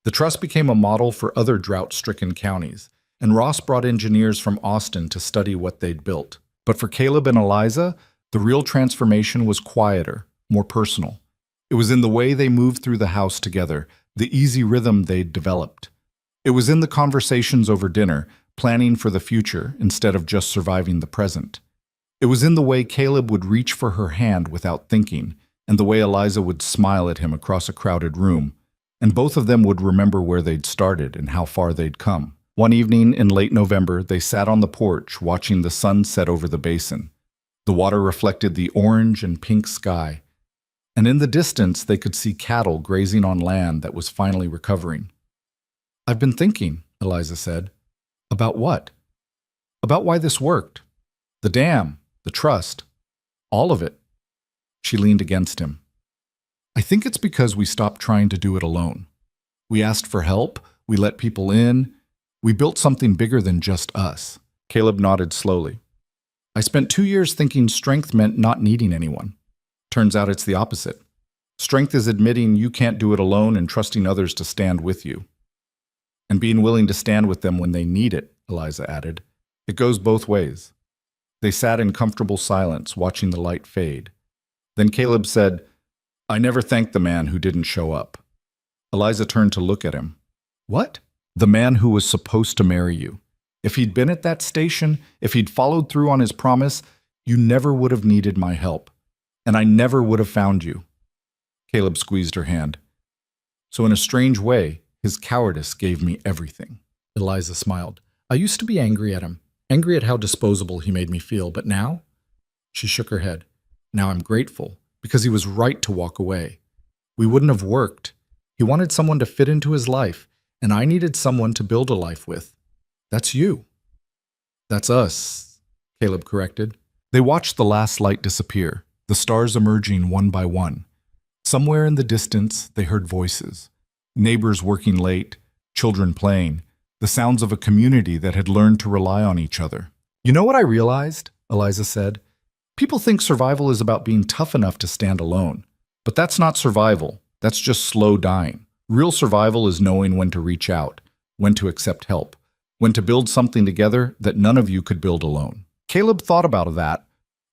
The trust became a model for other drought-stricken counties, and Ross brought engineers from Austin to study what they'd built. But for Caleb and Eliza, the real transformation was quieter, more personal. It was in the way they moved through the house together, the easy rhythm they'd developed. It was in the conversations over dinner, planning for the future instead of just surviving the present. It was in the way Caleb would reach for her hand without thinking, and the way Eliza would smile at him across a crowded room, and both of them would remember where they'd started and how far they'd come. One evening in late November, they sat on the porch watching the sun set over the basin. The water reflected the orange and pink sky, and in the distance they could see cattle grazing on land that was finally recovering. "I've been thinking," Eliza said. "About what?" "About why this worked. The dam, the trust, all of it." She leaned against him. "I think it's because we stopped trying to do it alone. We asked for help, we let people in, we built something bigger than just us." Caleb nodded slowly. "I spent 2 years thinking strength meant not needing anyone. Turns out it's the opposite. Strength is admitting you can't do it alone and trusting others to stand with you. And being willing to stand with them when they need it," Eliza added. "It goes both ways." They sat in comfortable silence, watching the light fade. Then Caleb said, "I never thanked the man who didn't show up." Eliza turned to look at him. "What?" "The man who was supposed to marry you. If he'd been at that station, if he'd followed through on his promise, you never would have needed my help. And I never would have found you." Caleb squeezed her hand. "So in a strange way, his cowardice gave me everything." Eliza smiled. "I used to be angry at him, angry at how disposable he made me feel, but now?" She shook her head. "Now I'm grateful, because he was right to walk away. We wouldn't have worked. He wanted someone to fit into his life, and I needed someone to build a life with. That's you." "That's us," Caleb corrected. They watched the last light disappear, the stars emerging one by one. Somewhere in the distance, they heard voices. Neighbors working late, children playing, the sounds of a community that had learned to rely on each other. "You know what I realized?" Eliza said. "People think survival is about being tough enough to stand alone. But that's not survival. That's just slow dying. Real survival is knowing when to reach out, when to accept help, when to build something together that none of you could build alone." Caleb thought about that,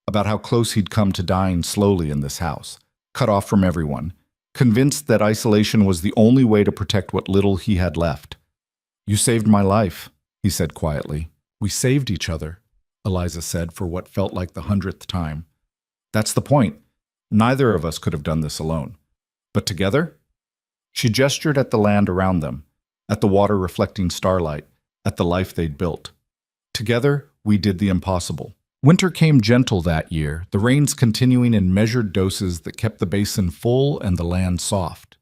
about how close he'd come to dying slowly in this house, cut off from everyone, convinced that isolation was the only way to protect what little he had left. "You saved my life," he said quietly. "We saved each other," Eliza said for what felt like the 100th time. "That's the point. Neither of us could have done this alone. But together?" She gestured at the land around them, at the water reflecting starlight, at the life they'd built. "Together, we did the impossible." Winter came gentle that year, the rains continuing in measured doses that kept the basin full and the land soft.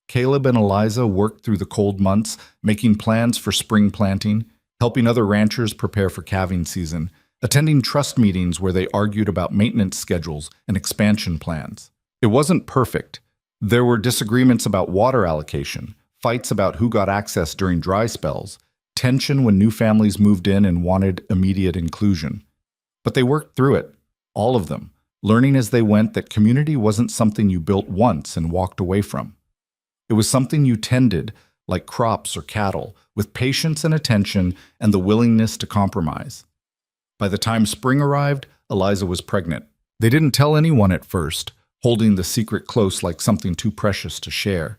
Caleb and Eliza worked through the cold months, making plans for spring planting, helping other ranchers prepare for calving season, attending trust meetings where they argued about maintenance schedules and expansion plans. It wasn't perfect. There were disagreements about water allocation, fights about who got access during dry spells, tension when new families moved in and wanted immediate inclusion. But they worked through it, all of them, learning as they went that community wasn't something you built once and walked away from. It was something you tended, like crops or cattle, with patience and attention and the willingness to compromise. By the time spring arrived, Eliza was pregnant. They didn't tell anyone at first, holding the secret close like something too precious to share.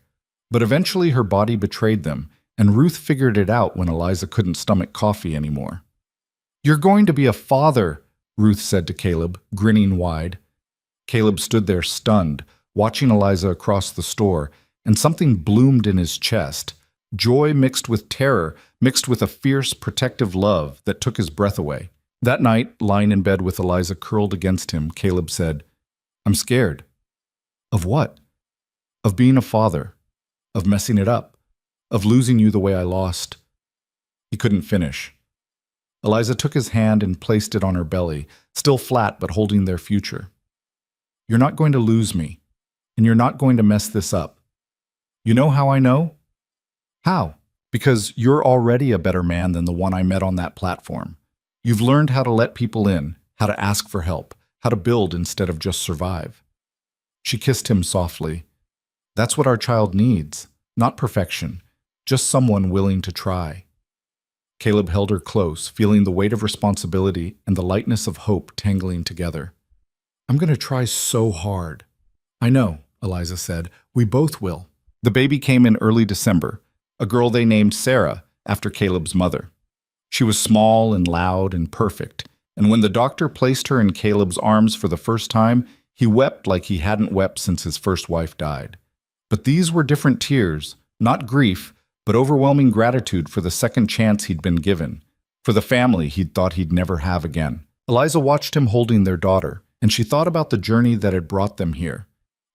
But eventually her body betrayed them, and Ruth figured it out when Eliza couldn't stomach coffee anymore. "You're going to be a father," Ruth said to Caleb, grinning wide. Caleb stood there stunned, watching Eliza across the store, and something bloomed in his chest. Joy mixed with terror, mixed with a fierce, protective love that took his breath away. That night, lying in bed with Eliza curled against him, Caleb said, "I'm scared." "Of what?" "Of being a father. Of messing it up. Of losing you the way I lost." He couldn't finish. Eliza took his hand and placed it on her belly, still flat but holding their future. "You're not going to lose me, and you're not going to mess this up. You know how I know?" "How?" "Because you're already a better man than the one I met on that platform. You've learned how to let people in, how to ask for help, how to build instead of just survive." She kissed him softly. "That's what our child needs, not perfection, just someone willing to try." Caleb held her close, feeling the weight of responsibility and the lightness of hope tangling together. "I'm going to try so hard." "I know," Eliza said. "We both will." The baby came in early December, a girl they named Sarah after Caleb's mother. She was small and loud and perfect, and when the doctor placed her in Caleb's arms for the first time, he wept like he hadn't wept since his first wife died. But these were different tears, not grief, but overwhelming gratitude for the second chance he'd been given, for the family he'd thought he'd never have again. Eliza watched him holding their daughter, and she thought about the journey that had brought them here.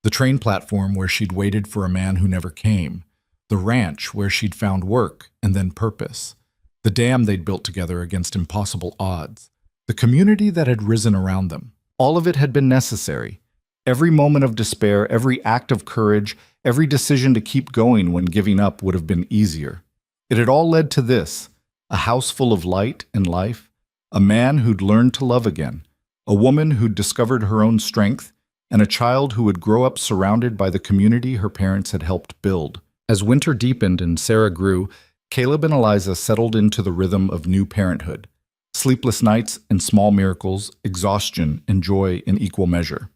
The train platform where she'd waited for a man who never came, the ranch where she'd found work and then purpose, the dam they'd built together against impossible odds, the community that had risen around them. All of it had been necessary. Every moment of despair, every act of courage, every decision to keep going when giving up would have been easier. It had all led to this, a house full of light and life, a man who'd learned to love again, a woman who'd discovered her own strength, and a child who would grow up surrounded by the community her parents had helped build. As winter deepened and Sarah grew, Caleb and Eliza settled into the rhythm of new parenthood. Sleepless nights and small miracles, exhaustion and joy in equal measure.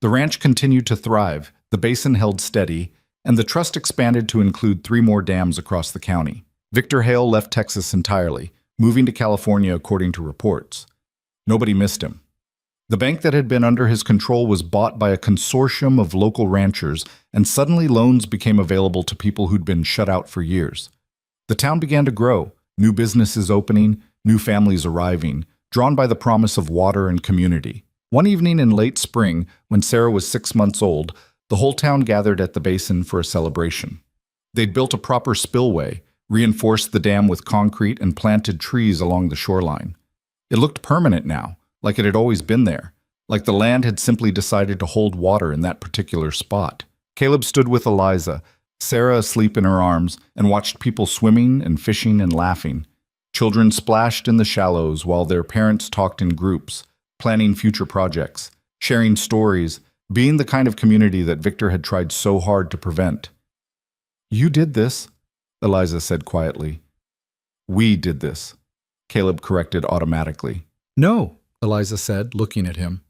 The ranch continued to thrive, the basin held steady, and the trust expanded to include 3 more dams across the county. Victor Hale left Texas entirely, moving to California according to reports. Nobody missed him. The bank that had been under his control was bought by a consortium of local ranchers, and suddenly loans became available to people who'd been shut out for years. The town began to grow, new businesses opening, new families arriving, drawn by the promise of water and community. One evening in late spring, when Sarah was 6 months old, the whole town gathered at the basin for a celebration. They'd built a proper spillway, reinforced the dam with concrete, and planted trees along the shoreline. It looked permanent now, like it had always been there, like the land had simply decided to hold water in that particular spot. Caleb stood with Eliza, Sarah asleep in her arms, and watched people swimming and fishing and laughing. Children splashed in the shallows while their parents talked in groups, planning future projects, sharing stories, being the kind of community that Victor had tried so hard to prevent. "You did this," Eliza said quietly. "We did this," Caleb corrected automatically. "No," Eliza said, looking at him.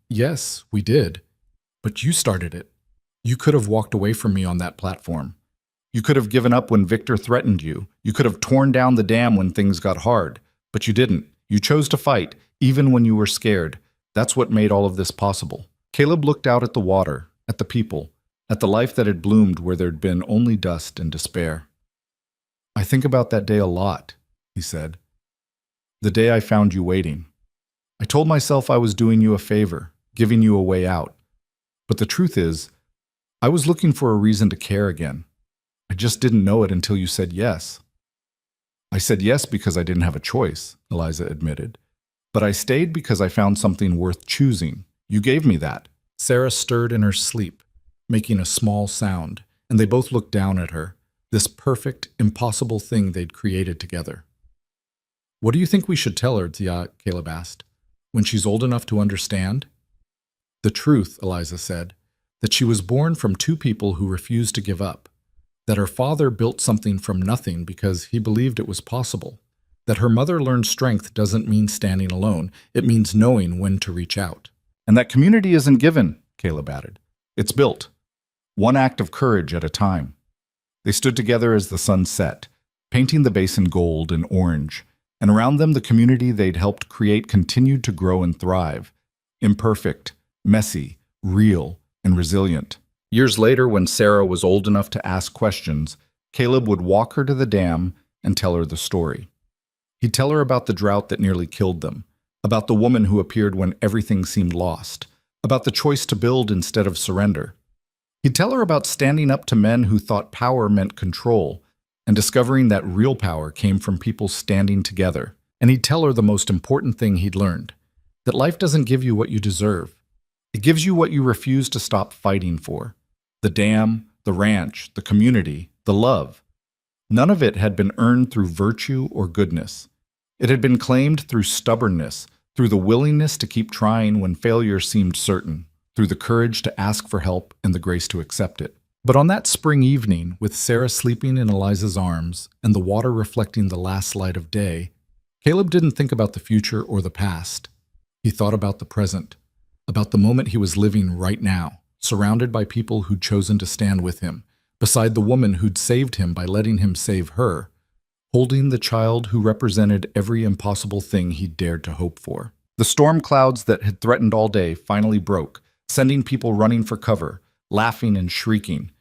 Yes, we did. But you started it. You could have walked away from me on that platform. You could have given up when Victor threatened you. You could have torn down the dam when things got hard. But you didn't. You chose to fight, even when you were scared. That's what made all of this possible. Caleb looked out at the water, at the people, at the life that had bloomed where there'd been only dust and despair. I think about that day a lot, he said. The day I found you waiting. I told myself I was doing you a favor, giving you a way out. But the truth is, I was looking for a reason to care again. I just didn't know it until you said yes. I said yes because I didn't have a choice, Eliza admitted. But I stayed because I found something worth choosing. You gave me that. Sarah stirred in her sleep, making a small sound, and they both looked down at her, this perfect, impossible thing they'd created together. What do you think we should tell her, Tia? Caleb asked. When she's old enough to understand? The truth, Eliza said, that she was born from two people who refused to give up, that her father built something from nothing because he believed it was possible, that her mother learned strength doesn't mean standing alone, it means knowing when to reach out. And that community isn't given, Caleb added. It's built, one act of courage at a time. They stood together as the sun set, painting the basin gold and orange, and around them the community they'd helped create continued to grow and thrive, imperfect, messy, real, and resilient. Years later, when Sarah was old enough to ask questions, Caleb would walk her to the dam and tell her the story. He'd tell her about the drought that nearly killed them, about the woman who appeared when everything seemed lost, about the choice to build instead of surrender. He'd tell her about standing up to men who thought power meant control, and discovering that real power came from people standing together. And he'd tell her the most important thing he'd learned, that life doesn't give you what you deserve. It gives you what you refuse to stop fighting for. The dam, the ranch, the community, the love. None of it had been earned through virtue or goodness. It had been claimed through stubbornness, through the willingness to keep trying when failure seemed certain, through the courage to ask for help and the grace to accept it. But on that spring evening, with Sarah sleeping in Eliza's arms and the water reflecting the last light of day, Caleb didn't think about the future or the past. He thought about the present, about the moment he was living right now, surrounded by people who'd chosen to stand with him, beside the woman who'd saved him by letting him save her, holding the child who represented every impossible thing he'd dared to hope for. The storm clouds that had threatened all day finally broke, sending people running for cover, laughing and shrieking.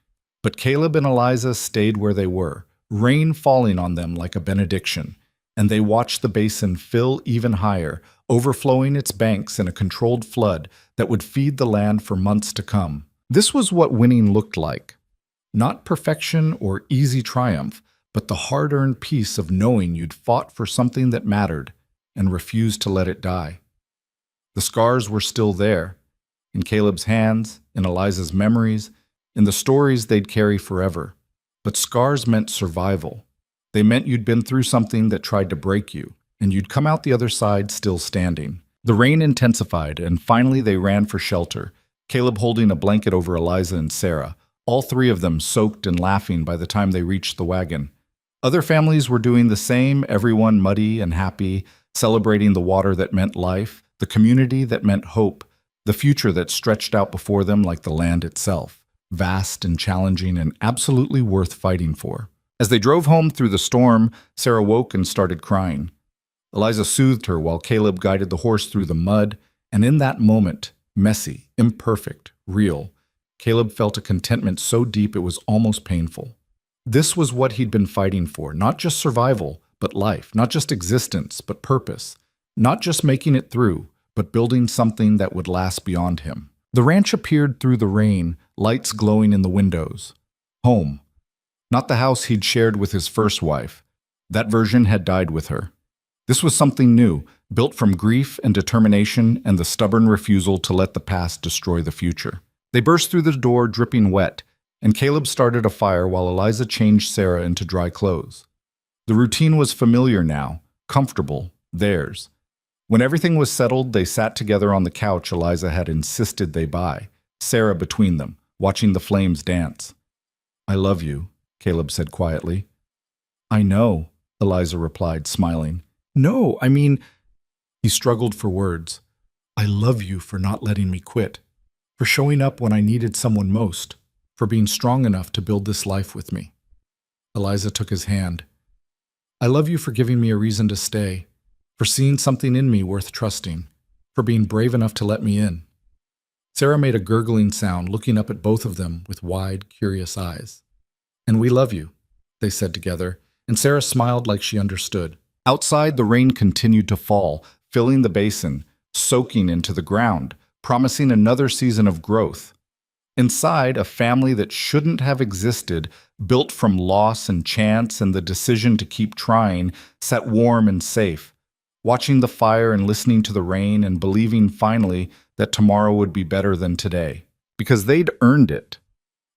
But Caleb and Eliza stayed where they were, rain falling on them like a benediction, and they watched the basin fill even higher, overflowing its banks in a controlled flood that would feed the land for months to come. This was what winning looked like. Not perfection or easy triumph, but the hard-earned peace of knowing you'd fought for something that mattered and refused to let it die. The scars were still there, in Caleb's hands, in Eliza's memories, in the stories they'd carry forever. But scars meant survival. They meant you'd been through something that tried to break you, and you'd come out the other side still standing. The rain intensified, and finally they ran for shelter, Caleb holding a blanket over Eliza and Sarah, all three of them soaked and laughing by the time they reached the wagon. Other families were doing the same, everyone muddy and happy, celebrating the water that meant life, the community that meant hope, the future that stretched out before them like the land itself, vast and challenging and absolutely worth fighting for. As they drove home through the storm, Sarah woke and started crying. Eliza soothed her while Caleb guided the horse through the mud, and in that moment, messy, imperfect, real, Caleb felt a contentment so deep it was almost painful. This was what he'd been fighting for, not just survival, but life, not just existence, but purpose, not just making it through, but building something that would last beyond him. The ranch appeared through the rain, lights glowing in the windows. Home. Not the house he'd shared with his first wife. That version had died with her. This was something new, built from grief and determination and the stubborn refusal to let the past destroy the future. They burst through the door dripping wet, and Caleb started a fire while Eliza changed Sarah into dry clothes. The routine was familiar now, comfortable, theirs. When everything was settled, they sat together on the couch Eliza had insisted they buy, Sarah between them, watching the flames dance. "I love you," Caleb said quietly. "I know," Eliza replied, smiling. "No, I mean—" He struggled for words. I love you for not letting me quit, for showing up when I needed someone most, for being strong enough to build this life with me. Eliza took his hand. I love you for giving me a reason to stay, for seeing something in me worth trusting, for being brave enough to let me in. Sarah made a gurgling sound, looking up at both of them with wide, curious eyes. And we love you, they said together, and Sarah smiled like she understood. Outside, the rain continued to fall, filling the basin, soaking into the ground, promising another season of growth. Inside, a family that shouldn't have existed, built from loss and chance and the decision to keep trying, sat warm and safe, watching the fire and listening to the rain and believing finally that tomorrow would be better than today. Because they'd earned it.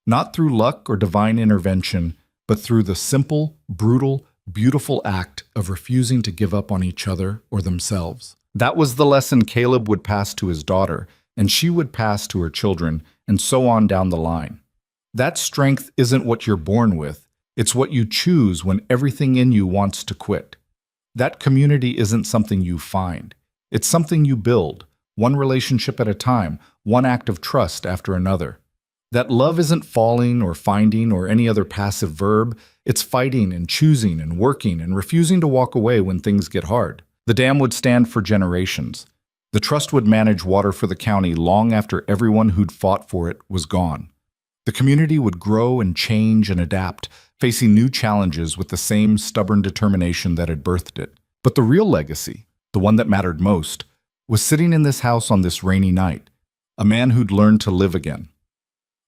Not through luck or divine intervention, but through the simple, brutal, beautiful act of refusing to give up on each other or themselves. That was the lesson Caleb would pass to his daughter, and she would pass to her children, and so on down the line. That strength isn't what you're born with. It's what you choose when everything in you wants to quit. That community isn't something you find. It's something you build, one relationship at a time, one act of trust after another. That love isn't falling or finding or any other passive verb. It's fighting and choosing and working and refusing to walk away when things get hard. The dam would stand for generations. The trust would manage water for the county long after everyone who'd fought for it was gone. The community would grow and change and adapt, facing new challenges with the same stubborn determination that had birthed it. But the real legacy, the one that mattered most, was sitting in this house on this rainy night, a man who'd learned to live again.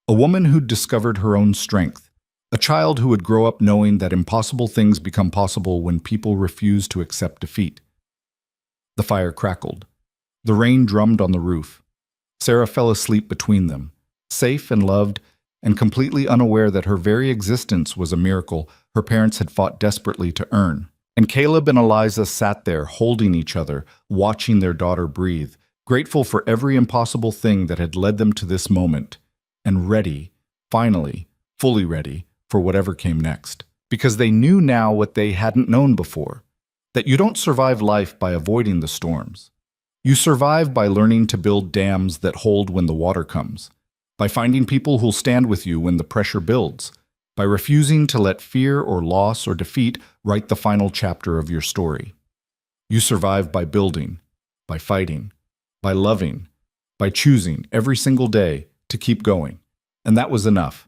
A woman who'd discovered her own strength. A child who would grow up knowing that impossible things become possible when people refuse to accept defeat. The fire crackled. The rain drummed on the roof. Sarah fell asleep between them, safe and loved, and completely unaware that her very existence was a miracle her parents had fought desperately to earn. And Caleb and Eliza sat there, holding each other, watching their daughter breathe, grateful for every impossible thing that had led them to this moment, and ready, finally, fully ready, for whatever came next. Because they knew now what they hadn't known before, that you don't survive life by avoiding the storms. You survive by learning to build dams that hold when the water comes, by finding people who'll stand with you when the pressure builds, by refusing to let fear or loss or defeat write the final chapter of your story. You survive by building, by fighting, by loving, by choosing every single day to keep going. And that was enough.